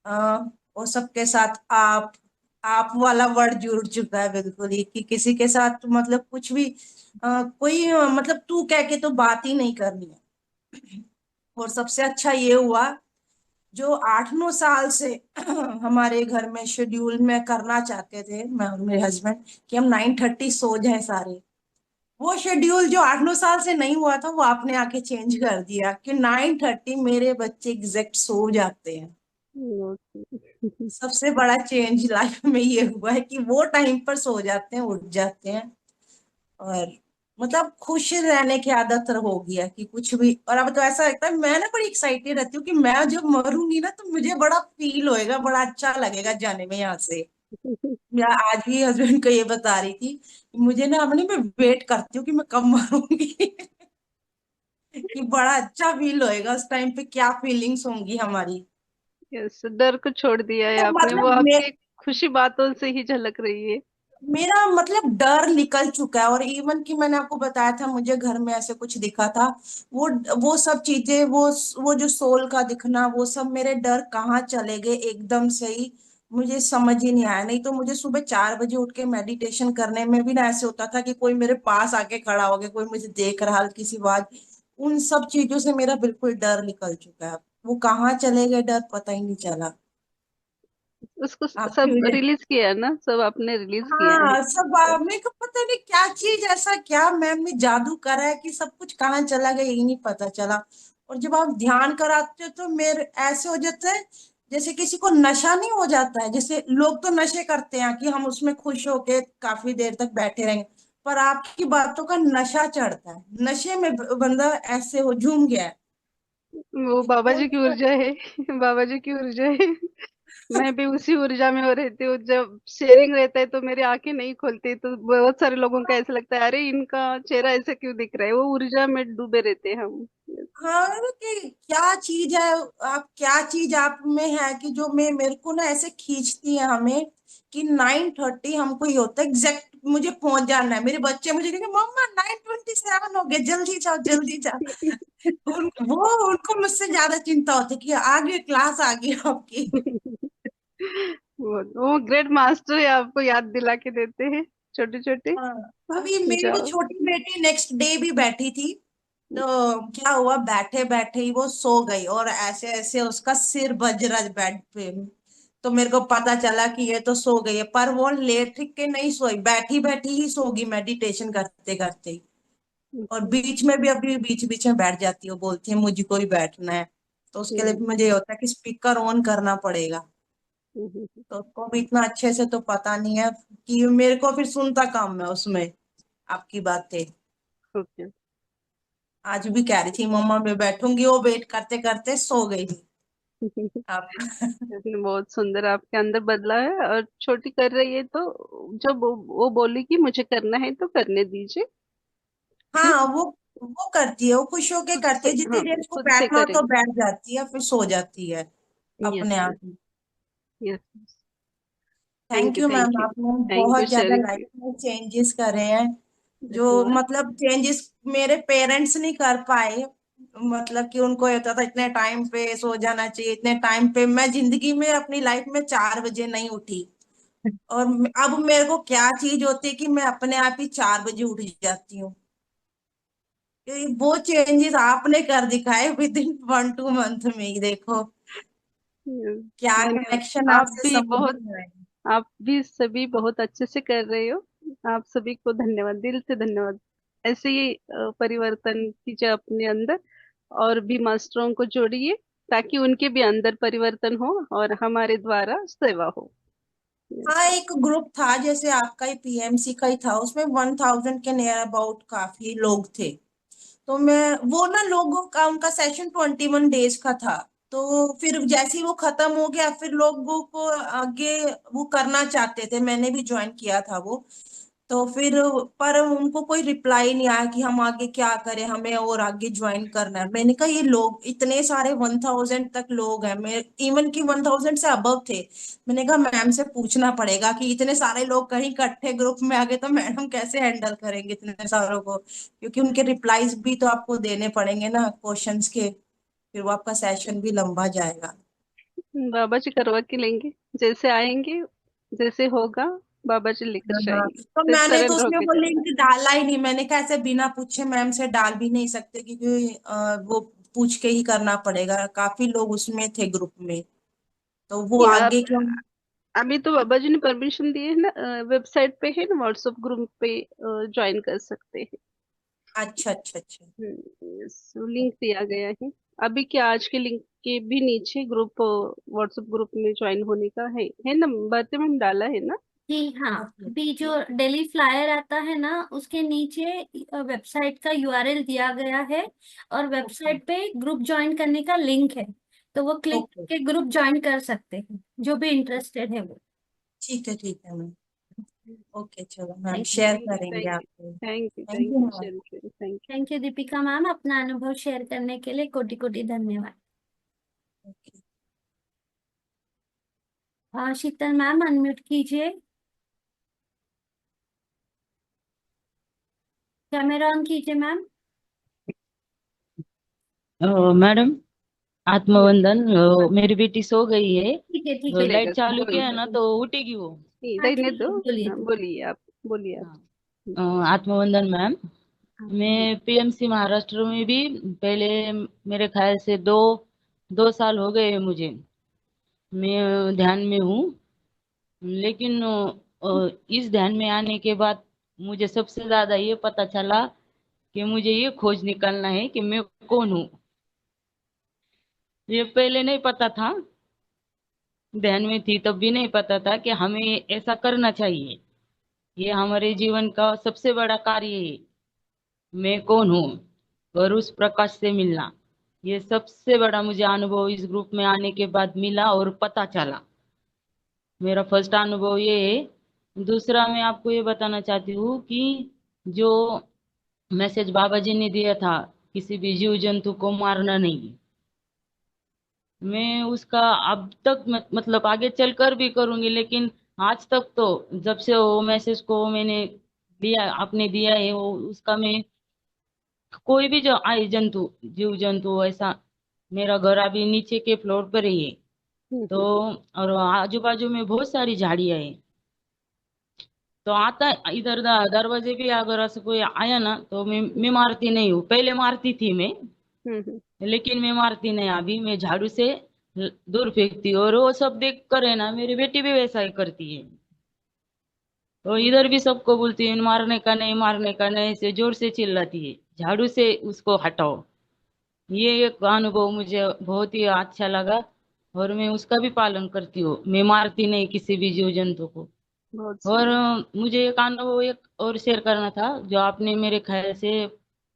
और सबके साथ आप वाला वर्ड जुड़ चुका है बिल्कुल ही, कि किसी के साथ मतलब कुछ भी कोई मतलब तू कह के तो बात ही नहीं करनी है। और सबसे अच्छा ये हुआ जो 8-9 साल से हमारे घर में शेड्यूल में करना चाहते थे मैं और मेरे हस्बैंड कि हम 9:30 सो जाएं सारे, वो शेड्यूल जो 8-9 साल से नहीं हुआ था वो आपने आके चेंज कर दिया कि 9:30 मेरे बच्चे एग्जैक्ट सो जाते हैं। सबसे बड़ा चेंज लाइफ में ये हुआ है कि वो टाइम पर सो जाते हैं, उठ जाते हैं, और मतलब खुश रहने की आदत हो गया कि कुछ भी। और अब तो ऐसा लगता है मैं ना बड़ी एक्साइटेड रहती हूँ कि मैं जब मरूंगी ना तो मुझे बड़ा फील होएगा, बड़ा अच्छा लगेगा जाने में यहाँ से। मैं आज भी हस्बैंड को ये बता रही थी कि मुझे ना अपने मैं वेट करती हूँ कि मैं कब मरूंगी कि बड़ा अच्छा फील होएगा उस टाइम पे, क्या फीलिंग्स होंगी हमारी। यस, डर को छोड़ दिया है तो आपने, वो मतलब आपकी खुशी बातों से ही झलक रही है। मेरा मतलब डर निकल चुका है। और इवन कि मैंने आपको बताया था मुझे घर में ऐसे कुछ दिखा था, वो सब चीजें वो जो सोल का दिखना वो सब मेरे डर कहाँ चले गए एकदम से ही, मुझे समझ ही नहीं आया। नहीं तो मुझे सुबह 4 बजे उठ के मेडिटेशन करने में भी ना ऐसे होता था कि कोई मेरे पास आके खड़ा हो गया, कोई मुझे देख रहा हल्की सी आवाज, उन सब चीजों से मेरा बिल्कुल डर निकल चुका है। वो कहाँ चले गए डर पता ही नहीं चला। उसको आपकी सब वजह रिलीज किया है ना, सब आपने रिलीज किया है। हाँ सब मेरे को पता नहीं क्या चीज ऐसा क्या मैम ने जादू करा है कि सब कुछ कहाँ चला गया यही नहीं पता चला। और जब आप ध्यान कराते हो तो मेरे ऐसे हो जाता है जैसे किसी को नशा नहीं हो जाता है, जैसे लोग तो नशे करते हैं कि हम उसमें खुश होके काफी देर तक बैठे रहेंगे, पर आपकी बातों का नशा चढ़ता है, नशे में बंदा ऐसे हो झूम गया है। वो बाबा जी की ऊर्जा है बाबा जी की ऊर्जा है। मैं भी उसी ऊर्जा में हो रहती हूँ, जब शेयरिंग रहता है तो मेरी आंखें नहीं खुलती, तो बहुत सारे लोगों का ऐसा लगता है अरे इनका चेहरा ऐसे क्यों दिख रहा है, वो ऊर्जा में डूबे रहते हैं हम। हाँ मतलब कि क्या चीज है, आप क्या चीज आप में है कि जो मैं मेरे को ना ऐसे खींचती है हमें कि 9:30 हमको ये होता है एग्जैक्ट मुझे पहुंच जाना है। मेरे बच्चे मुझे कहेंगे मम्मा 9:27 हो गए, जल्दी जाओ जल्दी जाओ। उनको मुझसे ज्यादा चिंता होती है कि आगे क्लास आ गई आपकी। वो ग्रेट मास्टर है, आपको याद दिला के देते हैं छोटे छोटे। हाँ अभी मेरी जाओ। छोटी बेटी नेक्स्ट डे भी बैठी थी, तो क्या हुआ बैठे बैठे ही वो सो गई और ऐसे ऐसे उसका सिर बज रहा बेड पे। तो मेरे को पता चला कि ये तो सो गई है, पर वो लेट के नहीं सोई, बैठी बैठी ही सोगी मेडिटेशन करते करते ही। और बीच में भी अभी बीच बीच में बैठ जाती है, वो बोलती है मुझे कोई बैठना है, तो उसके लिए भी मुझे ये होता है कि स्पीकर ऑन करना पड़ेगा। तो उसको भी इतना अच्छे से तो पता नहीं है कि मेरे को फिर सुनता काम है उसमें आपकी बातें। ओके। आज भी कह रही थी मम्मा मैं बैठूंगी, वो वेट करते करते सो गई थी। आप आपने बहुत सुंदर आपके अंदर बदला है, और छोटी कर रही है तो जब वो बोली कि मुझे करना है तो करने दीजिए। फिर हाँ, वो करती है, वो खुश होके खुद करती से, है, जितनी हाँ, देर उसको खुद से बैठना हो तो करेंगे। बैठ जाती है, फिर सो जाती है यस, अपने आप yes, he. Yes. Thank you thank ma'am, you, आपने थैंक यू बहुत ज्यादा लाइफ शेयरिंग। में चेंजेस करे हैं, जो धन्यवाद। मतलब चेंजेस मेरे पेरेंट्स नहीं कर पाए। मतलब कि उनको ये होता था इतने टाइम पे सो जाना चाहिए, इतने टाइम पे। मैं जिंदगी में अपनी लाइफ में 4 बजे नहीं उठी, और अब मेरे को क्या चीज होती है कि मैं अपने आप ही 4 बजे उठ जाती हूँ। वो चेंजेस आपने कर दिखाए विद इन 1-2 मंथ में ही, देखो क्या धन्यवाद। कनेक्शन आप आपसे भी सभी बहुत, का है। आप भी सभी बहुत अच्छे से कर रहे हो। आप सभी को धन्यवाद, दिल से धन्यवाद। ऐसे ही परिवर्तन कीजिए अपने अंदर, और भी मास्टरों को जोड़िए ताकि उनके भी अंदर परिवर्तन हो और हमारे द्वारा सेवा हो। हाँ, एक ग्रुप था जैसे आपका ही पीएमसी का ही था, उसमें 1000 के नियर अबाउट काफी लोग थे। तो मैं वो ना लोगों का उनका सेशन 21 डेज का था। तो फिर जैसे ही वो खत्म हो गया, फिर लोगों को आगे वो करना चाहते थे, मैंने भी ज्वाइन किया था वो। तो फिर पर उनको कोई रिप्लाई नहीं आया कि हम आगे क्या करें, हमें और आगे ज्वाइन करना है। मैंने कहा ये लोग इतने सारे 1000 तक लोग हैं, मैं इवन की 1000 से अबव थे। मैंने कहा मैम से पूछना पड़ेगा कि इतने सारे लोग कहीं इकट्ठे ग्रुप में आ गए तो मैडम कैसे हैंडल करेंगे इतने सारों को, क्योंकि उनके रिप्लाईज भी तो आपको देने पड़ेंगे ना क्वेश्चंस के, फिर वो आपका सेशन भी लंबा जाएगा। बाबा जी करवा के लेंगे, जैसे आएंगे, जैसे होगा, बाबा जी लेकर हाँ, जाएंगे। तो सिर्फ मैंने तो सरेंडर उसमें होके वो जाना लिंक डाला ही नहीं। मैंने कहा ऐसे बिना पूछे मैम से डाल भी नहीं सकते, क्योंकि वो पूछ के ही करना पड़ेगा। काफी लोग उसमें थे ग्रुप में, तो वो है। आगे क्यों। अभी तो बाबा जी ने परमिशन दी है ना, वेबसाइट पे है ना, व्हाट्सएप ग्रुप पे ज्वाइन कर सकते हैं। अच्छा अच्छा अच्छा। लिंक दिया गया है। अभी क्या, आज के लिंक के भी नीचे ग्रुप, व्हाट्सएप ग्रुप में ज्वाइन होने का है ना, बातें मैंने डाला है ना। जी हाँ। ओके। अभी जो डेली फ्लायर आता है ना, उसके नीचे वेबसाइट का यूआरएल दिया गया है, और ओके वेबसाइट पे ग्रुप ज्वाइन करने का लिंक है। तो वो क्लिक ओके। करके ग्रुप ज्वाइन कर सकते हैं, जो भी इंटरेस्टेड है वो। ठीक है मैम। ओके, चलो ma'am thank you. Share thank you, करेंगे थैंक यू, आपको। Thank you, thank thank you you ma'am. Share किया, thank you. Thank you Deepika ma'am, अपना अनुभव शेयर करने के लिए कोटि कोटि धन्यवाद। शीतल मैम अनम्यूट कीजिए, कैमरा ऑन कीजिए मैम। मैडम यस, आत्मवंदन। मेरी बेटी सो गई है, ठीक है चलेगा, लाइट चालू बोलिए, किया है ना तो उठेगी वो। हाँ रहने ठीक दो। है, बोलिए। हाँ, बोलिए आप, बोलिए आप। हाँ। आत्मवंदन मैम, मैं पीएमसी महाराष्ट्र में भी पहले, मेरे ख्याल से दो दो साल हो गए हैं मुझे। मैं ध्यान में हूँ, लेकिन इस ध्यान में आने के बाद मुझे सबसे ज्यादा ये पता चला कि मुझे ये खोज निकालना है कि मैं कौन हूँ। ये पहले नहीं पता था, ध्यान में थी तब भी नहीं पता था कि हमें ऐसा करना चाहिए। ये हमारे जीवन का सबसे बड़ा कार्य है, मैं कौन हूँ और उस प्रकाश से मिलना। ये सबसे बड़ा मुझे अनुभव इस ग्रुप में आने के बाद मिला और पता चला। मेरा फर्स्ट अनुभव ये है। दूसरा मैं आपको ये बताना चाहती हूँ कि जो मैसेज बाबा जी ने दिया था, किसी भी जीव जंतु को मारना नहीं, मैं उसका अब तक मतलब आगे चलकर भी करूंगी, लेकिन आज तक तो जब से वो मैसेज को मैंने दिया, आपने दिया है, वो उसका मैं कोई भी जो आए जंतु, जीव जंतु ऐसा, मेरा घर अभी नीचे के फ्लोर पर ही है। तो और आजू बाजू में बहुत सारी झाड़ियां है। तो आता इधर दरवाजे भी अगर ऐसा कोई आया ना तो मैं मारती नहीं हूँ। पहले मारती थी मैं, लेकिन मैं मारती नहीं। अभी मैं झाड़ू से दूर फेंकती हूँ, और वो सब देख कर है ना, मेरी बेटी भी वैसा ही करती है। तो इधर भी सबको बोलती है मारने का नहीं, मारने का नहीं, से जोर से चिल्लाती है, झाड़ू से उसको हटाओ। ये एक अनुभव मुझे बहुत ही अच्छा लगा, और मैं उसका भी पालन करती हूँ। मैं मारती नहीं किसी भी जीव जंतु को। बहुत और सुंदर। मुझे एक अनुभव एक और शेयर करना था, जो आपने मेरे ख्याल से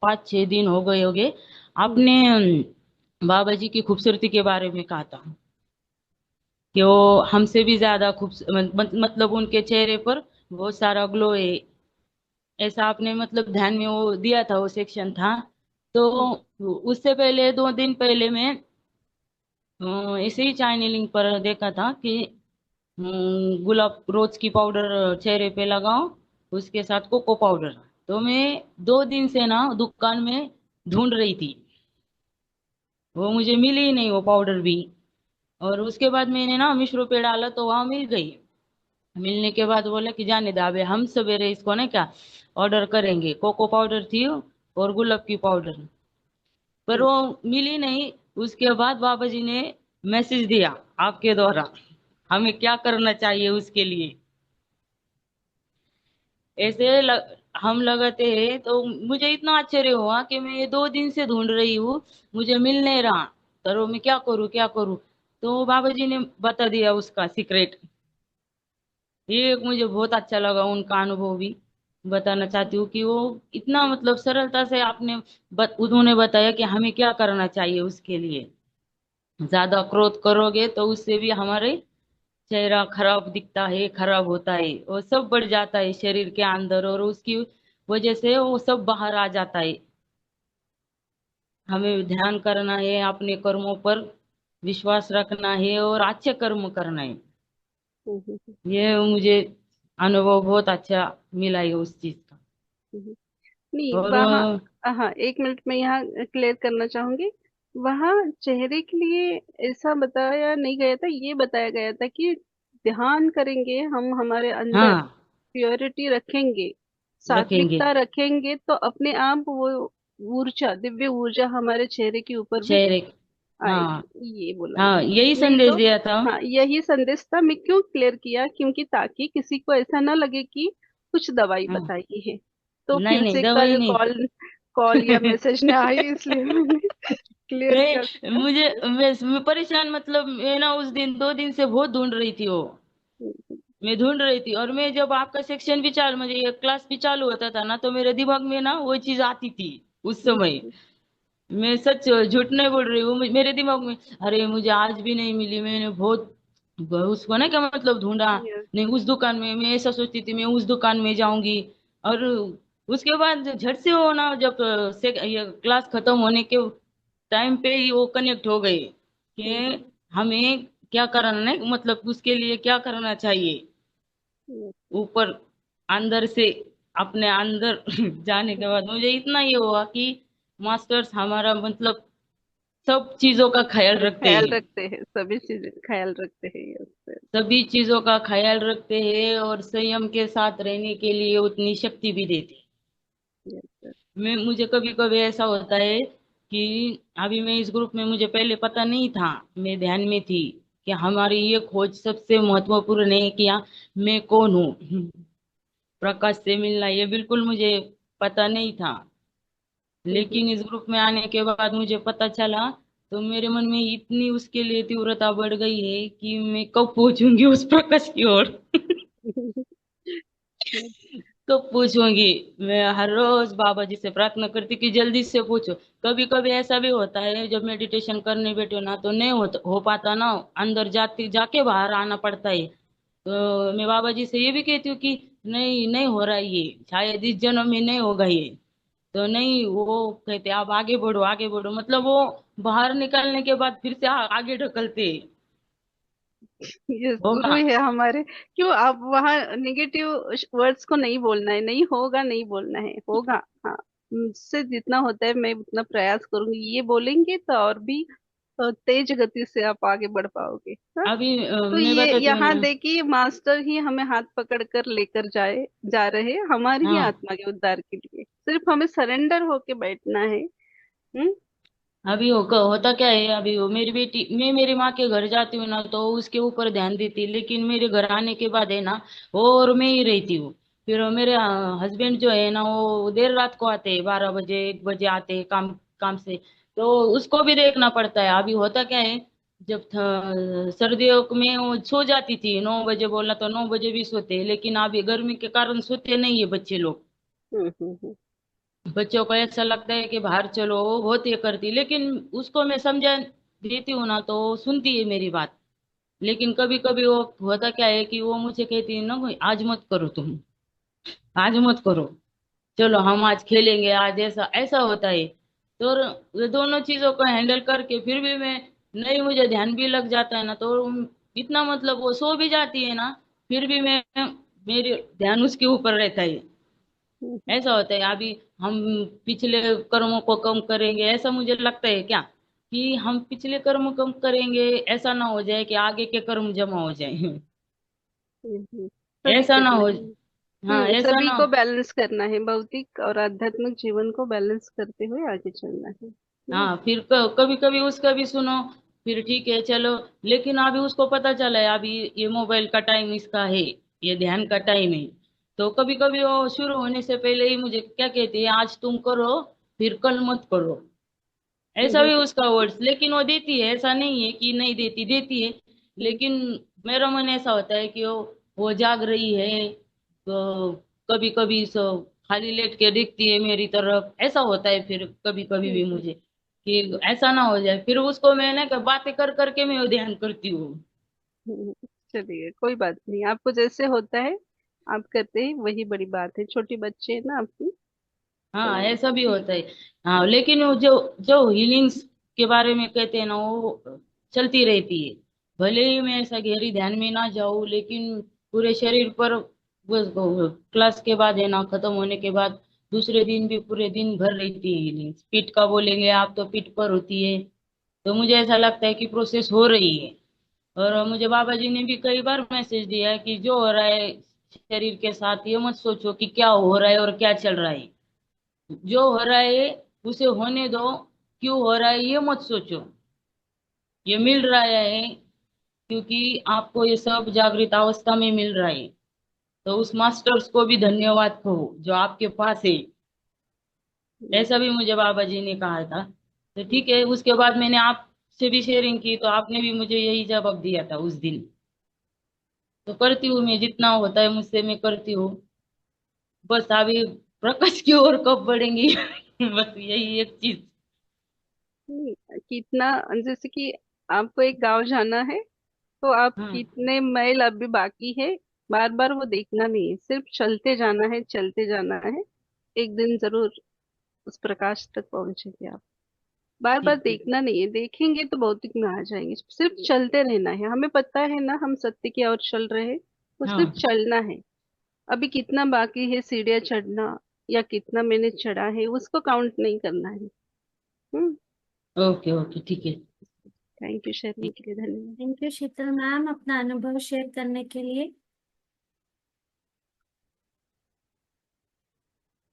5-6 दिन हो गए होंगे, आपने बाबा जी की खूबसूरती के बारे में कहा था कि वो हमसे भी ज्यादा मतलब उनके चेहरे पर बहुत सारा ग्लो है, ऐसा आपने मतलब ध्यान में वो दिया था, वो सेक्शन था। तो उससे पहले 2 दिन पहले मैं ऐसे ही चैनलिंग पर देखा था कि गुलाब रोज की पाउडर चेहरे पे लगाओ, उसके साथ कोको पाउडर। तो मैं 2 दिन से ना दुकान में ढूंढ रही थी, वो मुझे मिली ही नहीं वो पाउडर भी। और उसके बाद मैंने ना मिश्रों पे डाला तो वहां मिल गई। मिलने के बाद बोला कि जाने दे, अबे हम सवेरे इसको ना क्या ऑर्डर करेंगे। कोको पाउडर थी और गुलाब की पाउडर, पर वो मिली नहीं। उसके बाद बाबा जी ने मैसेज दिया आपके द्वारा, हमें क्या करना चाहिए उसके लिए। ऐसे हम लगाते हैं तो मुझे इतना आश्चर्य हुआ कि मैं ये 2 दिन से ढूंढ रही हूँ, मुझे मिल नहीं रहा, तो मैं क्या करूँ क्या करूँ। तो बाबा जी ने बता दिया उसका सीक्रेट। ये मुझे बहुत अच्छा लगा, उनका अनुभव भी बताना चाहती हूँ कि वो इतना मतलब सरलता से उन्होंने बताया कि हमें क्या करना चाहिए उसके लिए। ज्यादा क्रोध करोगे तो उससे भी हमारे चेहरा खराब दिखता है, खराब होता है, वो सब बढ़ जाता है शरीर के अंदर, और उसकी वजह से वो सब बाहर आ जाता है। हमें ध्यान करना है, अपने कर्मों पर विश्वास रखना है और अच्छे कर्म करना है। ये मुझे अनुभव बहुत अच्छा मिला है उस चीज का। नहीं और वहाँ, हाँ एक मिनट में यहाँ क्लियर करना चाहूंगी। वहाँ चेहरे के लिए ऐसा बताया नहीं गया था, ये बताया गया था कि ध्यान करेंगे हम, हमारे अंदर हाँ प्योरिटी रखेंगे, रखेंगे सात्विकता रखेंगे, तो अपने आप वो ऊर्जा, दिव्य ऊर्जा हमारे चेहरे के ऊपर भी चेहरे। हाँ आएगी, ये बोला हाँ, गया। यही नहीं संदेश तो, दिया था। हाँ यही संदेश था। मैं क्यों क्लियर किया, क्योंकि ताकि किसी को ऐसा ना लगे कि कुछ दवाई हाँ, बताई है, तो नहीं फिर नहीं, से दवाई कल नहीं। कॉल कॉल या मैसेज ना आए, इसलिए मैंने क्लियर कर नहीं, दिया। मैं परेशान, मतलब मैं ना उस दिन 2 दिन से बहुत ढूंढ रही थी वो। मैं ढूंढ रही थी, और मैं जब आपका सेक्शन भी चालू, मुझे ये क्लास भी चालू होता था ना, तो मेरे दिमाग में ना वो चीज आती थी उस समय। मैं सच झूठ नहीं बोल रही हूँ, मेरे दिमाग में अरे मुझे आज भी नहीं मिली, मैंने बहुत उसको ना क्या मतलब ढूंढा, Yes. नहीं उस दुकान में, मैं ऐसा सोचती थी मैं उस दुकान में जाऊंगी। और उसके बाद झट से वो ना जब ये क्लास खत्म होने के टाइम पे ही वो कनेक्ट हो गए कि हमें क्या करना है, मतलब उसके लिए क्या करना चाहिए। ऊपर अंदर से अपने अंदर जाने के बाद मुझे इतना ये हुआ कि मास्टर्स हमारा मतलब सब चीजों का ख्याल रखते ख्याल हैं, रखते हैं, सभी चीजें ख्याल रखते हैं। Yes. सभी चीजों का ख्याल रखते हैं, और संयम के साथ रहने के लिए उतनी शक्ति भी देते हैं। Yes. मुझे कभी कभी ऐसा होता है कि अभी मैं इस ग्रुप में, मुझे पहले पता नहीं था, मैं ध्यान में थी कि हमारी ये खोज सबसे महत्वपूर्ण है कि मैं कौन हूँ। प्रकाश से मिलना ये बिल्कुल मुझे पता नहीं था, लेकिन इस ग्रुप में आने के बाद मुझे पता चला। तो मेरे मन में इतनी उसके लिए तीव्रता बढ़ गई है कि मैं कब पहुंचूंगी उस प्रकाश की ओर। कब पूछूंगी। मैं हर रोज बाबा जी से प्रार्थना करती कि जल्दी से पूछो। कभी कभी ऐसा भी होता है जब मेडिटेशन करने बैठो ना, तो नहीं हो पाता ना, अंदर जाते जाके बाहर आना पड़ता है। तो मैं बाबा जी से ये भी कहती हूँ कि नहीं नहीं हो रहा है ये, शायद इस जन्म में नहीं होगा ये। तो नहीं, वो कहते आप आगे बढ़ो आगे बढ़ो, मतलब वो बाहर निकलने के बाद फिर से आगे ढकलते ये गुरु होगा। है हमारे। क्यों आप वहाँ नेगेटिव वर्ड्स को नहीं बोलना है, नहीं होगा नहीं बोलना है, होगा। हाँ, मुझसे जितना होता है मैं उतना प्रयास करूंगी, ये बोलेंगे तो और भी तेज गति से आप आगे बढ़ पाओगे। हाँ, अभी तो मैं ये बताती हूँ यहाँ ना। देखिए, मास्टर ही हमें हाथ पकड़ कर लेकर जा रहे हैं हमारी ही हाँ, आत्मा के उद्धार के लिए। सिर्फ हमें सरेंडर होके बैठना है। हम्म। अभी होता क्या है, अभी वो मेरी बेटी, मैं मेरी माँ के घर जाती हूँ ना तो उसके ऊपर ध्यान देती, लेकिन मेरे घर आने के बाद है ना वो और मैं ही रहती हूँ। फिर वो मेरे हस्बैंड जो है ना वो देर रात को आते हैं, 12 बजे 1 बजे आते हैं काम काम से। तो उसको भी देखना पड़ता है। अभी होता क्या है, जब सर्दियों में वो सो जाती थी 9 बजे, बोला तो 9 बजे भी सोते हैं, लेकिन अभी गर्मी के कारण सोते नहीं है बच्चे लोग। हम्म। बच्चों को ऐसा लगता है कि बाहर चलो, वो बहुत ये करती, लेकिन उसको मैं समझा देती हूँ ना तो वो सुनती है मेरी बात। लेकिन कभी कभी वो होता क्या है कि वो मुझे कहती है ना, "कोई आज मत करो तुम, आज मत करो, चलो हम आज खेलेंगे आज", ऐसा ऐसा होता है। तो ये दोनों चीजों को हैंडल करके फिर भी मैं, नहीं मुझे ध्यान भी लग जाता है ना, तो इतना मतलब वो सो भी जाती है ना, फिर भी मैं, मेरी ध्यान उसके ऊपर रहता है। ऐसा होता है। अभी हम पिछले कर्मों को कम करेंगे, ऐसा मुझे लगता है क्या, कि हम पिछले कर्म कम करेंगे, ऐसा ना हो जाए कि आगे के कर्म जमा हो जाए। सभी ऐसा ना करना हो। है। हाँ, ऐसा सभी ना। को बैलेंस करना है, भौतिक और आध्यात्मिक जीवन को बैलेंस करते हुए आगे चलना है। हाँ, फिर कभी कभी उसका भी सुनो, फिर ठीक है चलो। लेकिन अभी उसको पता चला है अभी ये मोबाइल का टाइम इसका है, ये ध्यान का टाइम है। तो कभी कभी वो शुरू होने से पहले ही मुझे क्या कहती है, आज तुम करो, फिर कल मत करो। ऐसा भी उसका वर्ड्स, लेकिन वो देती है, ऐसा नहीं है कि नहीं देती, देती है। लेकिन मेरा मन ऐसा होता है कि वो जाग रही है, तो कभी कभी सो खाली लेट के देखती है मेरी तरफ, ऐसा होता है फिर कभी कभी भी मुझे, कि ऐसा ना हो जाए, फिर उसको मैंने बातें कर करके मैं वो ध्यान करती हूँ। चलिए कोई बात नहीं, आपको जैसे होता है आप करते हैं वही बड़ी बात है। छोटी बच्ची है ना आपकी, हाँ, तो ऐसा भी ठीक। होता है। हाँ, लेकिन वो जो जो हीलिंग्स के बारे में कहते हैं ना, वो चलती रहती है। भले ही मैं ऐसा गहरी ध्यान में ना जाऊं, लेकिन पूरे शरीर पर बस क्लास के बाद है ना, खत्म होने के बाद दूसरे दिन भी पूरे दिन भर रहती है हीलिंग्स। पीठ का बोलेंगे आप तो पीठ पर होती है। तो मुझे ऐसा लगता है कि प्रोसेस हो रही है। और मुझे बाबा जी ने भी कई बार मैसेज दिया है कि जो हो रहा है शरीर के साथ, ये मत सोचो कि क्या हो रहा है और क्या चल रहा है। जो हो रहा है उसे होने दो, क्यों हो रहा है ये मत सोचो। ये मिल रहा है क्योंकि आपको ये सब जागृत अवस्था में मिल रहा है। तो उस मास्टर्स को भी धन्यवाद कहो जो आपके पास है। ऐसा भी मुझे बाबा जी ने कहा था। तो ठीक है, उसके बाद मैंने आपसे भी शेयरिंग की, तो आपने भी मुझे यही जवाब दिया था उस दिन। तो करती हूँ मैं, जितना होता है मुझसे मैं करती हूँ। बस अभी प्रकाश की ओर कब बढ़ेंगी बस यही एक चीज। नहीं, कितना, जैसे कि आपको एक गांव जाना है तो आप हाँ, कितने माइल अभी बाकी है, बार बार वो देखना नहीं है, सिर्फ चलते जाना है, चलते जाना है। एक दिन जरूर उस प्रकाश तक पहुंचेंगे आप। बार बार ठीक है। देखना नहीं है, देखेंगे तो भौतिक में आ जाएंगे। सिर्फ चलते रहना है, हमें पता है ना हम सत्य की ओर चल रहे हैं, तो सिर्फ हाँ, चलना है। अभी कितना बाकी है सीढ़ियाँ चढ़ना, या कितना मैंने चढ़ा है, उसको काउंट नहीं करना है। हम्म। ओके ओके, ठीक है। थैंक यू शेयरिंग के लिए, धन्यवाद। थैंक यू शीतल मैम अपना अनुभव शेयर करने के लिए।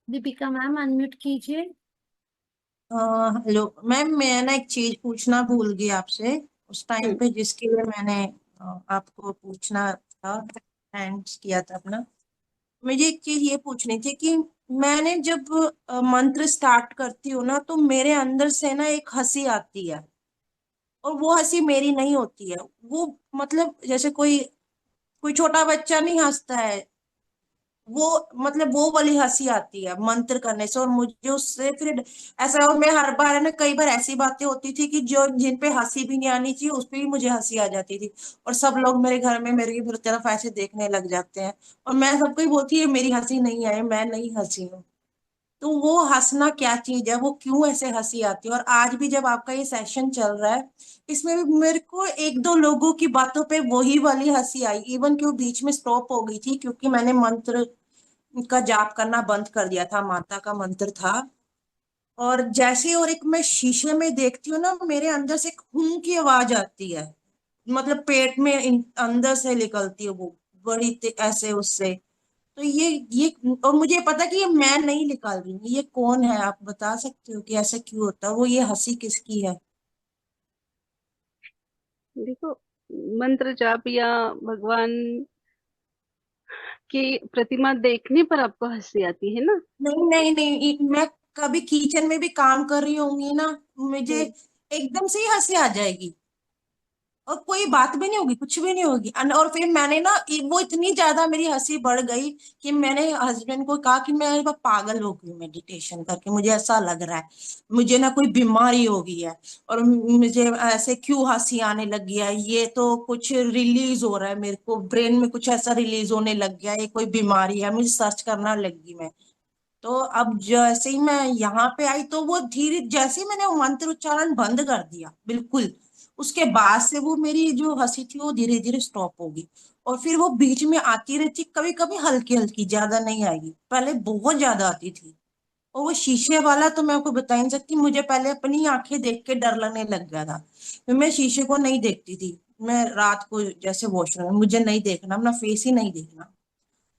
दीपिका मैम अनम्यूट कीजिए। हेलो मैम, मैं ना एक चीज पूछना भूल गई आपसे उस टाइम पे, जिसके लिए मैंने आपको पूछना था, हैंड्स किया था अपना। मुझे एक चीज ये पूछनी थी कि मैंने जब मंत्र स्टार्ट करती हूँ ना, तो मेरे अंदर से ना एक हंसी आती है, और वो हंसी मेरी नहीं होती है। वो मतलब जैसे कोई कोई छोटा बच्चा नहीं हंसता है, वो मतलब वो वाली हंसी आती है मंत्र करने से, और मुझे उससे फिर ऐसा, और मैं हर बार है ना, कई बार ऐसी बातें होती थी कि जो जिन पे हंसी भी नहीं आनी चाहिए उस पे भी मुझे हंसी आ जाती थी। और सब लोग मेरे घर में मेरी तरफ ऐसे देखने लग जाते हैं, और मैं सबको ही बोलती है मेरी हंसी नहीं आई, मैं नहीं हंसी हूँ। तो वो हंसना क्या चीज है, वो क्यों ऐसे हंसी आती है? और आज भी जब आपका ये सेशन चल रहा है, इसमें भी मेरे को एक दो लोगों की बातों पे वही वाली हंसी आई, इवन कि वो बीच में स्टॉप हो गई थी क्योंकि मैंने मंत्र का जाप करना बंद कर दिया था, माता का मंत्र था। और जैसे, और एक मैं शीशे में देखती हूँ ना, मेरे अंदर से एक हूं की आवाज आती है, मतलब पेट में अंदर से निकलती है वो, बड़ी ऐसे उससे। तो ये और मुझे पता कि ये मैं नहीं निकाल रही हूँ, ये कौन है? आप बता सकते हो कि ऐसा क्यों होता है? वो ये हंसी किसकी है? देखो, मंत्र जाप या भगवान की प्रतिमा देखने पर आपको हंसी आती है ना? नहीं नहीं नहीं, मैं कभी किचन में भी काम कर रही होंगी ना, मुझे एकदम से ही हंसी आ जाएगी, और कोई बात भी नहीं होगी, कुछ भी नहीं होगी। और फिर मैंने ना वो इतनी ज्यादा मेरी हंसी बढ़ गई कि मैंने हस्बैंड को कहा कि मैं पागल हो गई मेडिटेशन करके, मुझे ऐसा लग रहा है मुझे ना कोई बीमारी हो गई है, और मुझे ऐसे क्यों हंसी आने लगी है, ये तो कुछ रिलीज हो रहा है, मेरे को ब्रेन में कुछ ऐसा रिलीज होने लग गया है, ये कोई बीमारी है, मुझे सर्च करना लगी मैं। तो अब जैसे ही मैं यहाँ पे आई तो वो धीरे, जैसे ही मैंने वो मंत्र उच्चारण बंद कर दिया बिल्कुल, उसके बाद से वो मेरी जो हंसी थी वो धीरे धीरे स्टॉप होगी। और फिर वो बीच में आती रहती, कभी कभी हल्की हल्की, ज्यादा नहीं आएगी, पहले बहुत ज्यादा आती थी। और वो शीशे वाला तो मैं आपको बता ही नहीं सकती, मुझे पहले अपनी आंखें देख के डर लगने लग गया था। फिर मैं शीशे को नहीं देखती थी, मैं रात को जैसे वॉशरूम में मुझे नहीं देखना, अपना फेस ही नहीं देखना।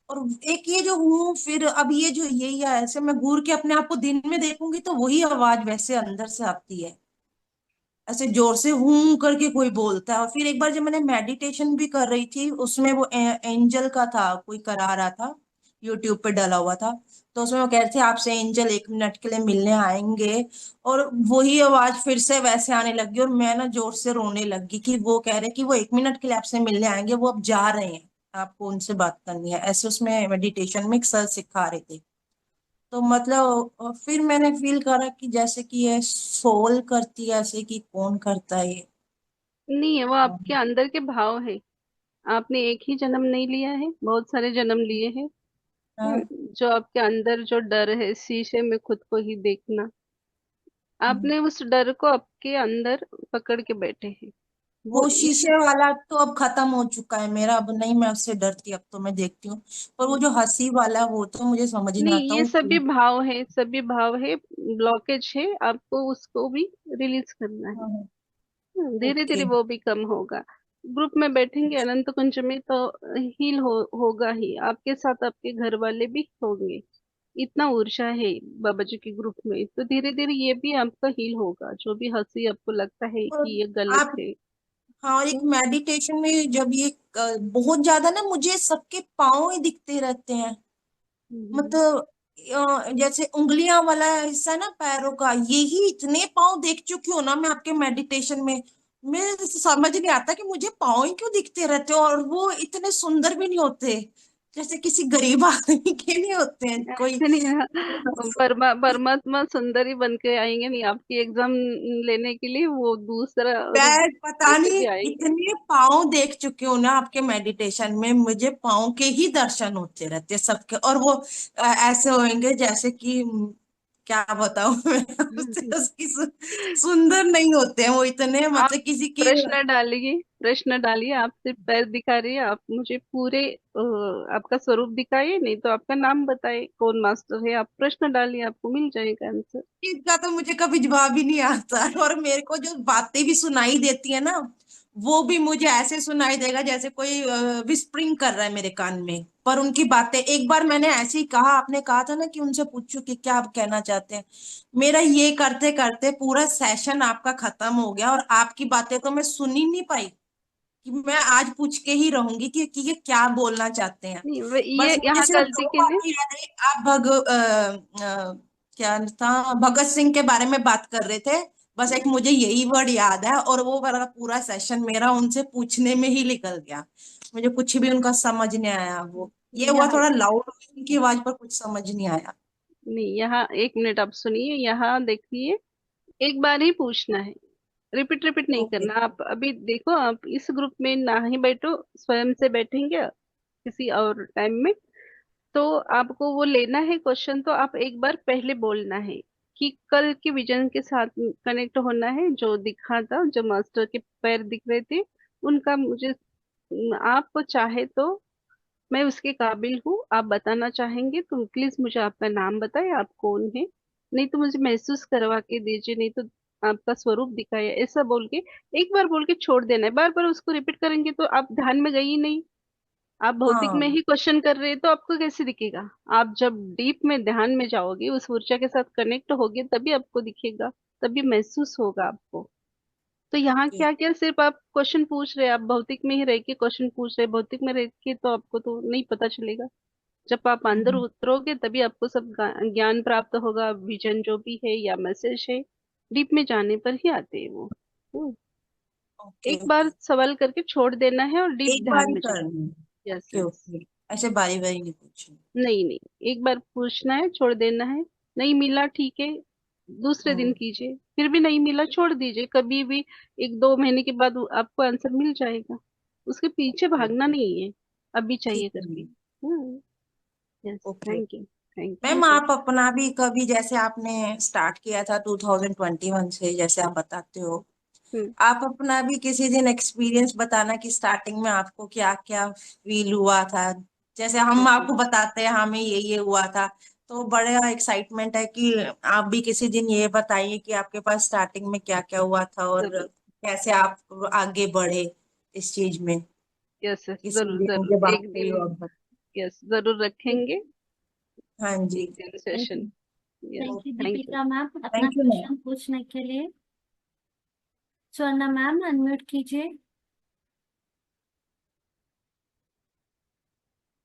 और एक ये जो हूँ, फिर अब ये जो यही है, ऐसे मैं घूर के अपने आप को दिन में देखूंगी तो वही आवाज वैसे अंदर से आती है, ऐसे जोर से हूं करके कोई बोलता है। और फिर एक बार जब मैंने मेडिटेशन भी कर रही थी, उसमें वो एंजल का था, कोई करा रहा था, यूट्यूब पे डाला हुआ था, तो उसमें वो कह रहे थे आपसे एंजल 1 मिनट के लिए मिलने आएंगे। और वही आवाज फिर से वैसे आने लगी, और मैं ना जोर से रोने लगी कि वो कह रहे कि वो 1 मिनट के लिए आपसे मिलने आएंगे, वो अब जा रहे हैं, आपको उनसे बात करनी है, ऐसे उसमें मेडिटेशन में एक सर सिखा रहे थे। तो मतलब फिर मैंने फील करा कि जैसे कि ये सोल करती है, ऐसे कि कौन करता है ये। नहीं है, वो आपके अंदर के भाव है। आपने एक ही जन्म नहीं लिया है, बहुत सारे जन्म लिए हैं। हाँ। जो आपके अंदर जो डर है शीशे में खुद को ही देखना, आपने उस डर को आपके अंदर पकड़ के बैठे हैं। वो वो इस शीशे वाला तो अब खत्म हो चुका है मेरा, अब नहीं मैं उससे डरती, अब तो मैं देखती हूँ। पर वो जो हंसी वाला, वो तो मुझे समझ नहीं नहीं, आता ये वो सभी क्यों। भाव है, सभी भाव है, ब्लॉकेज है, आपको उसको भी रिलीज करना है। हाँ, धीरे धीरे ओके। वो भी कम होगा। ग्रुप में बैठेंगे अनंत कुंज में तो हील होगा ही, आपके साथ आपके घर वाले भी होंगे। इतना ऊर्जा है बाबा जी के ग्रुप में, तो धीरे धीरे ये भी आपका हील होगा। जो भी हंसी आपको लगता है और कि ये गलत आप, है। हाँ, और एक मेडिटेशन में जब ये बहुत ज्यादा ना मुझे सबके पाँव ही दिखते रहते हैं, हम्म, मतलब जैसे उंगलियां वाला हिस्सा ना पैरों का, यही इतने पाँव देख चुकी हूँ ना मैं आपके मेडिटेशन में। मैं समझ नहीं आता कि मुझे पाँव ही क्यों दिखते रहते हैं, और वो इतने सुंदर भी नहीं होते, जैसे किसी गरीब आदमी के नहीं होते हैं कोई। ऐसे नहीं है। परमात्मा सुंदर ही बन के आएंगे नहीं आपकी एग्जाम लेने के लिए, वो दूसरा रूप मैं पता लेके नहीं भी आएंगे। इतने पाँव देख चुकी हूँ ना आपके मेडिटेशन में, मुझे पाँव के ही दर्शन होते रहते हैं सबके। और वो ऐसे होंगे जैसे कि क्या बताऊं मैं उसकी सुंदर नहीं होते हैं वो इतने, आप मतलब किसी की। प्रश्न डालिए, प्रश्न डालिए, आप सिर्फ पैर दिखा रही है, आप मुझे पूरे आपका स्वरूप दिखाइए, नहीं तो आपका नाम बताइए, कौन मास्टर है, आप प्रश्न डालिए, आपको मिल जाएगा आंसर। इसका तो मुझे कभी जवाब ही नहीं आता, और मेरे को जो बातें भी सुनाई देती है ना, वो भी मुझे ऐसे सुनाई देगा जैसे कोई विस्परिंग कर रहा है मेरे कान में। पर उनकी बातें, एक बार मैंने ऐसे ही कहा, आपने कहा था ना कि उनसे पूछो कि क्या आप कहना चाहते हैं, मेरा ये करते करते पूरा सेशन आपका खत्म हो गया, और आपकी बातें तो मैं सुन ही नहीं पाई, कि मैं आज पूछ के ही रहूंगी कि ये क्या बोलना चाहते हैं। नहीं बस ये मुझे यहाँ सिर्फ गलती दो की नहीं। बातें याद है। आप क्या था, भगत सिंह के बारे में बात कर रहे थे, बस एक मुझे यही वर्ड याद है, और वो वाला पूरा सेशन मेरा उनसे पूछने में ही निकल गया, मुझे कुछ भी उनका समझ नहीं आया। वो ये हुआ यहाँ थोड़ा लाउड, उनकी आवाज पर कुछ समझ नहीं आया। नहीं, यहाँ एक मिनट आप सुनिए, यहाँ देखिए, एक बार ही पूछना है, रिपीट रिपीट नहीं ओके। करना। आप अभी देखो, आप इस ग्रुप में ना ही बैठो, स्वयं से बैठेंगे किसी और टाइम में, तो आपको वो लेना है क्वेश्चन, तो आप एक बार पहले बोलना है कि कल के विजन के साथ कनेक्ट होना है, जो दिखा था, जो मास्टर के पैर दिख रहे थे, उनका मुझे, आप चाहे तो मैं उसके काबिल हूँ, आप बताना चाहेंगे तो प्लीज मुझे आपका नाम बताएं, आप कौन है, नहीं तो मुझे महसूस करवा के दीजिए, नहीं तो आपका स्वरूप दिखाइए, ऐसा बोल के एक बार बोल के छोड़ देना है। बार बार उसको रिपीट करेंगे तो आप ध्यान में गई ही नहीं, आप भौतिक में हाँ। ही क्वेश्चन कर रहे हैं, तो आपको कैसे दिखेगा। आप जब डीप में ध्यान में जाओगे, उस ऊर्जा के साथ कनेक्ट होगे, तभी आपको दिखेगा, तभी महसूस होगा आपको। तो यहाँ ओके। क्या क्या सिर्फ आप क्वेश्चन पूछ रहे हैं, आप भौतिक में ही रह के क्वेश्चन पूछ रहे हैं, भौतिक में रह के तो आपको तो नहीं पता चलेगा। जब आप अंदर उतरोगे तभी आपको सब ज्ञान प्राप्त होगा, विजन जो भी है या मैसेज है, डीप में जाने पर ही आते हैं वो। हम्म। ओके एक बार सवाल करके छोड़ देना है और डीप एक बार ध्यान ही में जाना। करनी है। Yes okay yes. ओके, ऐसे बारी बारी नहीं पूछनी। नहीं नहीं, एक बार पूछना है, छोड़ देना है। नहीं मिला ठीक है, दूसरे दिन कीजिए, फिर भी नहीं मिला छोड़ दीजिए। कभी भी 1-2 महीने के बाद आपको आंसर मिल जाएगा, उसके पीछे भागना नहीं है अभी चाहिए ठीक है करके। Ma'am. Yes, okay thank you thank ma'am, you. आप अपना भी कभी जैसे आपने स्टार्ट किया था 2021 से, जैसे आप बताते हो, आप अपना भी किसी दिन एक्सपीरियंस बताना कि स्टार्टिंग में आपको क्या क्या फील हुआ था। जैसे हम आपको बताते हैं हमें ये हुआ था, तो बड़ा एक्साइटमेंट है कि आप भी किसी दिन ये बताइए कि आपके पास स्टार्टिंग में क्या क्या हुआ था और जरूर। कैसे आप आगे बढ़े इस चीज में। यस यस, जरूर इसीलिए मुझे जरूर बात एक हुई दिन। और यस, जरूर रखेंगे हाँ जी। एक दिन thank session. You. Yes, thank you thank you. Deepika ma'am, अपना थैंक यू मैम। क्वेश्चन पूछने के लिए। स्वर्णा मैम अनम्यूट कीजिए।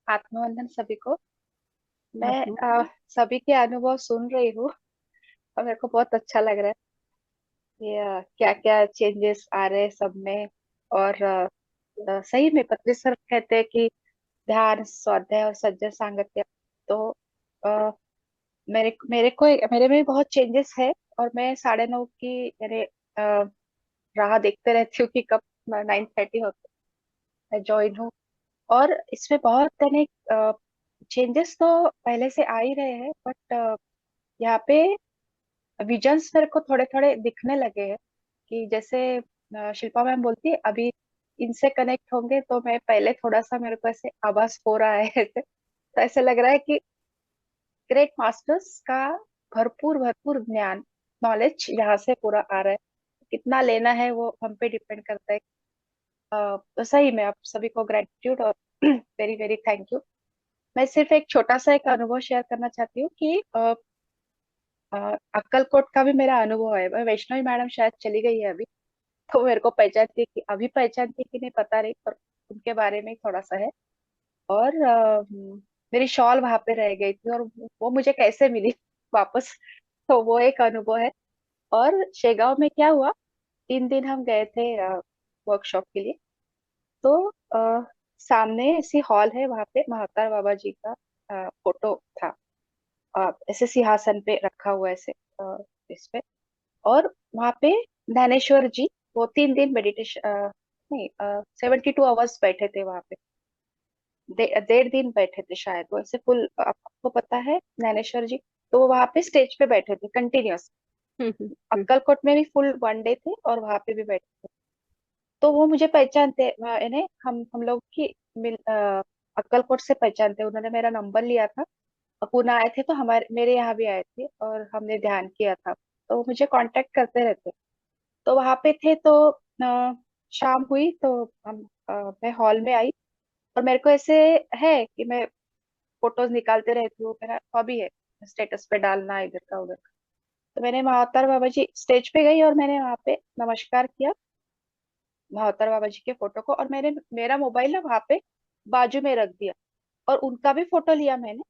आत्मवंदन सभी को। मैं सभी के अनुभव सुन रही हूँ और मेरे को बहुत अच्छा लग रहा है। ये क्या क्या चेंजेस आ रहे हैं सब में। और सही में पत्री सर कहते हैं कि ध्यान, स्वाध्याय और सज्जन सांगत्य। तो अ, मेरे में बहुत चेंजेस है। और मैं 9:30 की यानी राह देखते रहती हूँ कि कब 9:30 होते मैं ज्वाइन हूँ। और इसमें बहुत यानी चेंजेस तो पहले से आ ही रहे हैं, बट यहाँ पे विजन्स मेरे को थोड़े थोड़े दिखने लगे हैं। कि जैसे शिल्पा मैम बोलती है अभी इनसे कनेक्ट होंगे, तो मैं पहले थोड़ा सा मेरे को ऐसे आभास हो रहा है ऐसे। तो ऐसे लग रहा है कि ग्रेट मास्टर्स का भरपूर भरपूर ज्ञान, नॉलेज यहाँ से पूरा आ रहा है। कितना लेना है वो हम पे डिपेंड करता है। तो सही में आप सभी को ग्रेटिट्यूड और वेरी वेरी थैंक यू। मैं सिर्फ एक छोटा सा एक अनुभव शेयर करना चाहती हूँ कि अक्कलकोट का भी मेरा अनुभव है। वैष्णवी मैडम शायद चली गई है अभी, तो मेरे को पहचानती है कि अभी पहचानती है कि नहीं पता नहीं, पर उनके बारे में थोड़ा सा है। और मेरी शॉल वहां पे रह गई थी और वो मुझे कैसे मिली वापस, तो वो एक अनुभव है। और शेगांव में क्या हुआ, 3 दिन हम गए थे वर्कशॉप के लिए। तो सामने ऐसी हॉल है, वहां पे महातार बाबा जी का फोटो था। ऐसे सिंहासन पे रखा हुआ ऐसे इस पे। और वहां पे ज्ञानेश्वर जी वो 3 दिन मेडिटेशन नहीं 72 आवर्स बैठे थे वहां पे। 1.5 दिन बैठे थे शायद वो ऐसे फुल। आपको पता है ज्ञानेश्वर जी, तो वो वहां पे स्टेज पे बैठे थे कंटिन्यूअस। अक्कलकोट में भी फुल 1 डे थे और वहां पे भी बैठे थे। तो वो मुझे पहचानते इन्हें, हम लोग की अक्कलकोट से पहचानते। उन्होंने मेरा नंबर लिया था, पुणे आए थे तो हमारे मेरे यहाँ भी आए थे और हमने ध्यान किया था, तो वो मुझे कांटेक्ट करते रहते। तो वहां पे थे तो शाम हुई तो हम मैं हॉल में आई। और मेरे को ऐसे है कि मैं फोटोज निकालते रहती हूँ, मेरा हॉबी है स्टेटस पे डालना इधर का उधर का। तो मैंने महावतार बाबा जी स्टेज पे गई और मैंने वहां पे नमस्कार किया महावतार बाबा जी के फोटो को। और मैंने मेरा मोबाइल ना वहां पे बाजू में रख दिया और उनका भी फोटो लिया मैंने।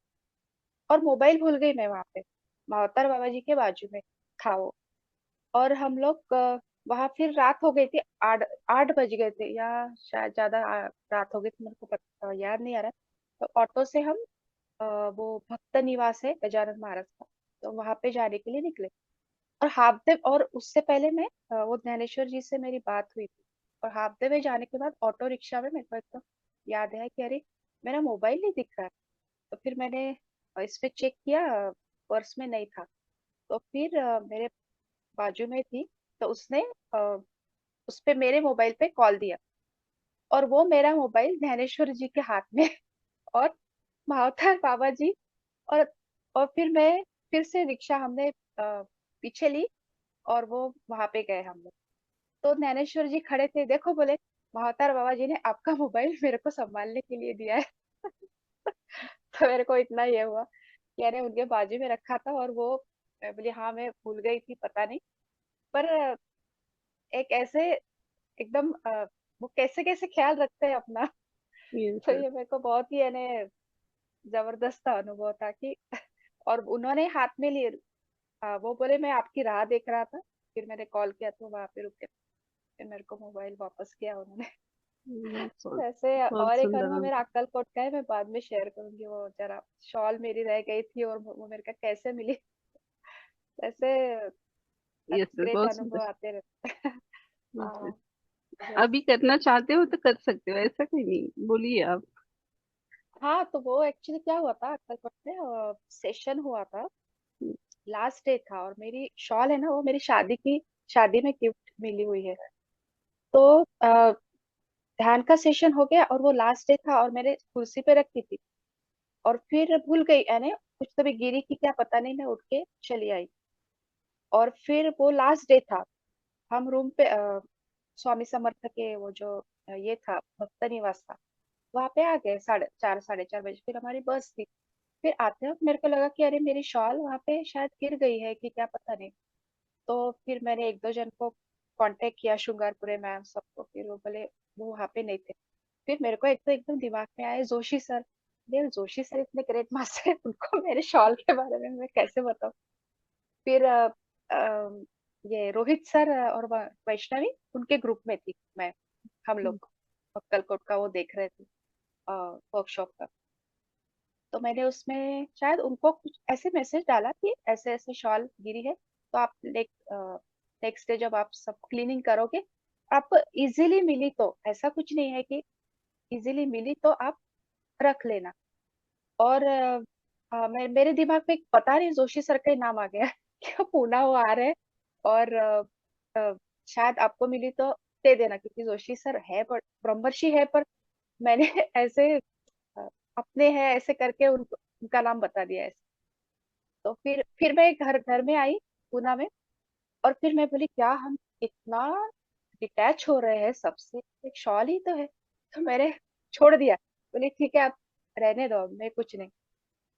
और मोबाइल भूल गई मैं वहां पे, महावतार बाबा जी के बाजू में था वो। और हम लोग वहां फिर रात हो गई थी, 8 8 बज गए थे या शायद ज्यादा रात हो गई थी, मेरे को पता याद नहीं आ रहा। तो ऑटो से हम वो भक्त निवास है गजानन महाराज का, तो वहां पे जाने के लिए निकले। और हाफ डे, और उससे पहले मैं वो ज्ञानेश्वर जी से मेरी बात हुई थी। और हाफ डे में जाने के बाद ऑटो रिक्शा में मेरे को एकदम याद है कि अरे मेरा मोबाइल नहीं दिख रहा है। तो फिर मैंने इस पे चेक किया, पर्स में नहीं था। तो फिर मेरे बाजू में थी, तो उसने अ, उस पे मेरे मोबाइल पे कॉल दिया। और वो मेरा मोबाइल ज्ञानेश्वर जी के हाथ में और महावतार बाबा जी। और फिर मैं फिर से रिक्शा हमने पीछे ली और वो वहां पे गए हम लोग। तो ज्ञानेश्वर जी खड़े थे, देखो बोले महावतार बाबा जी ने आपका मोबाइल मेरे को संभालने के लिए दिया है। तो मेरे को इतना ये हुआ कि यानी उनके बाजू में रखा था और वो मैं बोली हाँ मैं भूल गई थी पता नहीं। पर एक ऐसे एकदम वो कैसे कैसे ख्याल रखते हैं अपना। तो ये मेरे को बहुत ही यानी जबरदस्त अनुभव था कि और उन्होंने हाथ में लिए। वो बोले मैं आपकी राह देख रहा था, फिर मैंने कॉल किया तो वहां पे रुके। फिर मेरे को मोबाइल वापस किया उन्होंने। बहुत वैसे बहुत और एक सुंदर अनुभव मेरा अक्कलकोट का है, मैं बाद में शेयर करूंगी। वो जरा शॉल मेरी रह गई थी और वो मेरे को कैसे मिली। वैसे यस ग्रेट बहुत अनुभव सुंदर। आते रहते हैं। Yes, yes. yes। अभी करना चाहते हो तो कर सकते हो, ऐसा कोई नहीं, बोलिए आप। हाँ, तो वो एक्चुअली क्या हुआ था, अक्कलकोट में सेशन हुआ था, लास्ट डे था, और मेरी शॉल है ना, वो मेरी शादी में गिफ्ट मिली हुई है। तो ध्यान का सेशन हो गया और वो लास्ट डे था और मेरे कुर्सी पे रखी थी, और फिर भूल गई, यानी कुछ तो भी गिरी की क्या पता नहीं, मैं उठ के चली आई। और फिर वो लास्ट डे था, हम रूम पे स्वामी समर्थ के वो जो ये था भक्त निवास था, वहां पे आ गए 4:30 4:30 बजे। फिर हमारी बस थी। फिर आते वक्त मेरे को लगा कि अरे मेरी शॉल वहां पे शायद गिर गई है कि क्या पता नहीं। तो फिर मैंने एक दो जन को कांटेक्ट किया, श्रृंगारपुरे मैम सबको, फिर वो बोले वो वहां पे नहीं थे। फिर मेरे को एक तो एकदम दिमाग में आया जोशी सर। देव जोशी सर इतने ग्रेट मास्टर है, उनको मेरे शॉल के बारे में मैं कैसे बताऊं। फिर ये रोहित सर और वैष्णवी, उनके ग्रुप में थी मैं, हम लोग अक्कलकोट का वो देख रहे थे वर्कशॉप का। तो मैंने उसमें शायद उनको कुछ ऐसे मैसेज डाला कि ऐसे ऐसे शॉल गिरी है, तो आप नेक्स्ट डे जब आप सब क्लीनिंग करोगे, आपको इजीली मिली तो, ऐसा कुछ नहीं है कि इजीली मिली तो आप रख लेना। और मेरे दिमाग में पता नहीं जोशी सर का ही नाम आ गया कि पूना वो आ रहे हैं, और अ, शायद आपको मिली तो दे देना, क्योंकि जोशी सर है पर ब्रह्मर्षि है, पर मैंने ऐसे अपने हैं ऐसे करके उनका नाम बता दिया ऐसे। तो फिर मैं घर घर में आई पूना में, और फिर मैं बोली क्या हम इतना डिटैच हो रहे हैं सबसे, एक शॉल ही तो है। तो मैंने छोड़ दिया, बोली ठीक है आप रहने दो, मैं कुछ नहीं।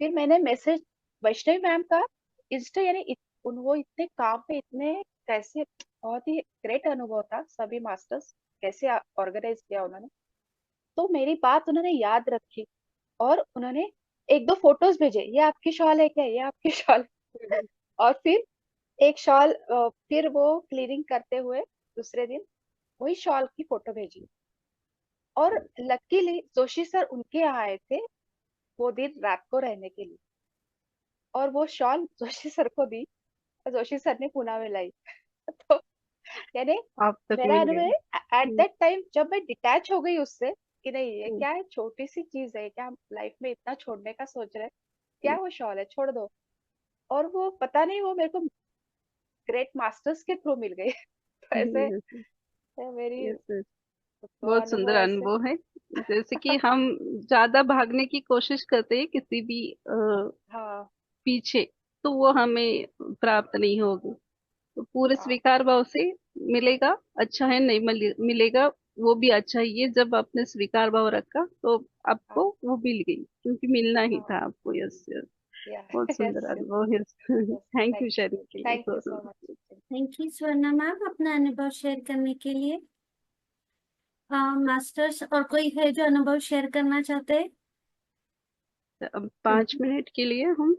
फिर मैंने मैसेज वैष्णवी मैम का इंस्टा, यानी वो इतने काम पे इतने कैसे, बहुत ही ग्रेट अनुभव था, सभी मास्टर्स कैसे ऑर्गेनाइज किया उन्होंने। तो मेरी बात उन्होंने याद रखी, और उन्होंने एक दो फोटोज भेजे, ये आपकी शॉल है क्या, ये आपकी शॉल है? और फिर एक शॉल फिर वो क्लीनिंग करते हुए दूसरे दिन वही शॉल की फोटो भेजी। और लकीली जोशी सर उनके यहाँ आए थे वो दिन रात को रहने के लिए, और वो शॉल जोशी सर को दी, और जोशी सर ने पुणे में लाई। तो यानी आप तक मेरा मिल अनुभव गए। है एट दैट टाइम, जब मैं डिटैच हो गई उससे कि नहीं ये क्या है, छोटी सी चीज है क्या, हम लाइफ में इतना छोड़ने का सोच रहे हैं, क्या वो शॉल है छोड़ दो। और वो पता नहीं वो मेरे को ग्रेट मास्टर्स के थ्रू मिल गई। तो ऐसे मेरी यस यस, वो बहुत सुंदर अनुभव ऐसे। अनुभव है। जैसे कि हम ज्यादा भागने की कोशिश करते हैं किसी भी हाँ पीछे, तो वो हमें प्राप्त नहीं होगी। तो पूरे स्वीकार भाव से मिलेगा, अच्छा है, नहीं मिलेगा वो भी अच्छा ही है। जब आपने स्वीकार भाव रखा तो आपको वो मिल गई, क्योंकि मिलना ही था आपको। यस यस, बहुत सुंदर यस अनुभव। यस, थैंक यू शेयरिंग के लिए। Thank you so much. Thank you Swarna ma'am अपना अनुभव शेयर करने के लिए। मास्टर्स और कोई है जो अनुभव शेयर करना चाहते हैं? अब 5 मिनट के लिए हम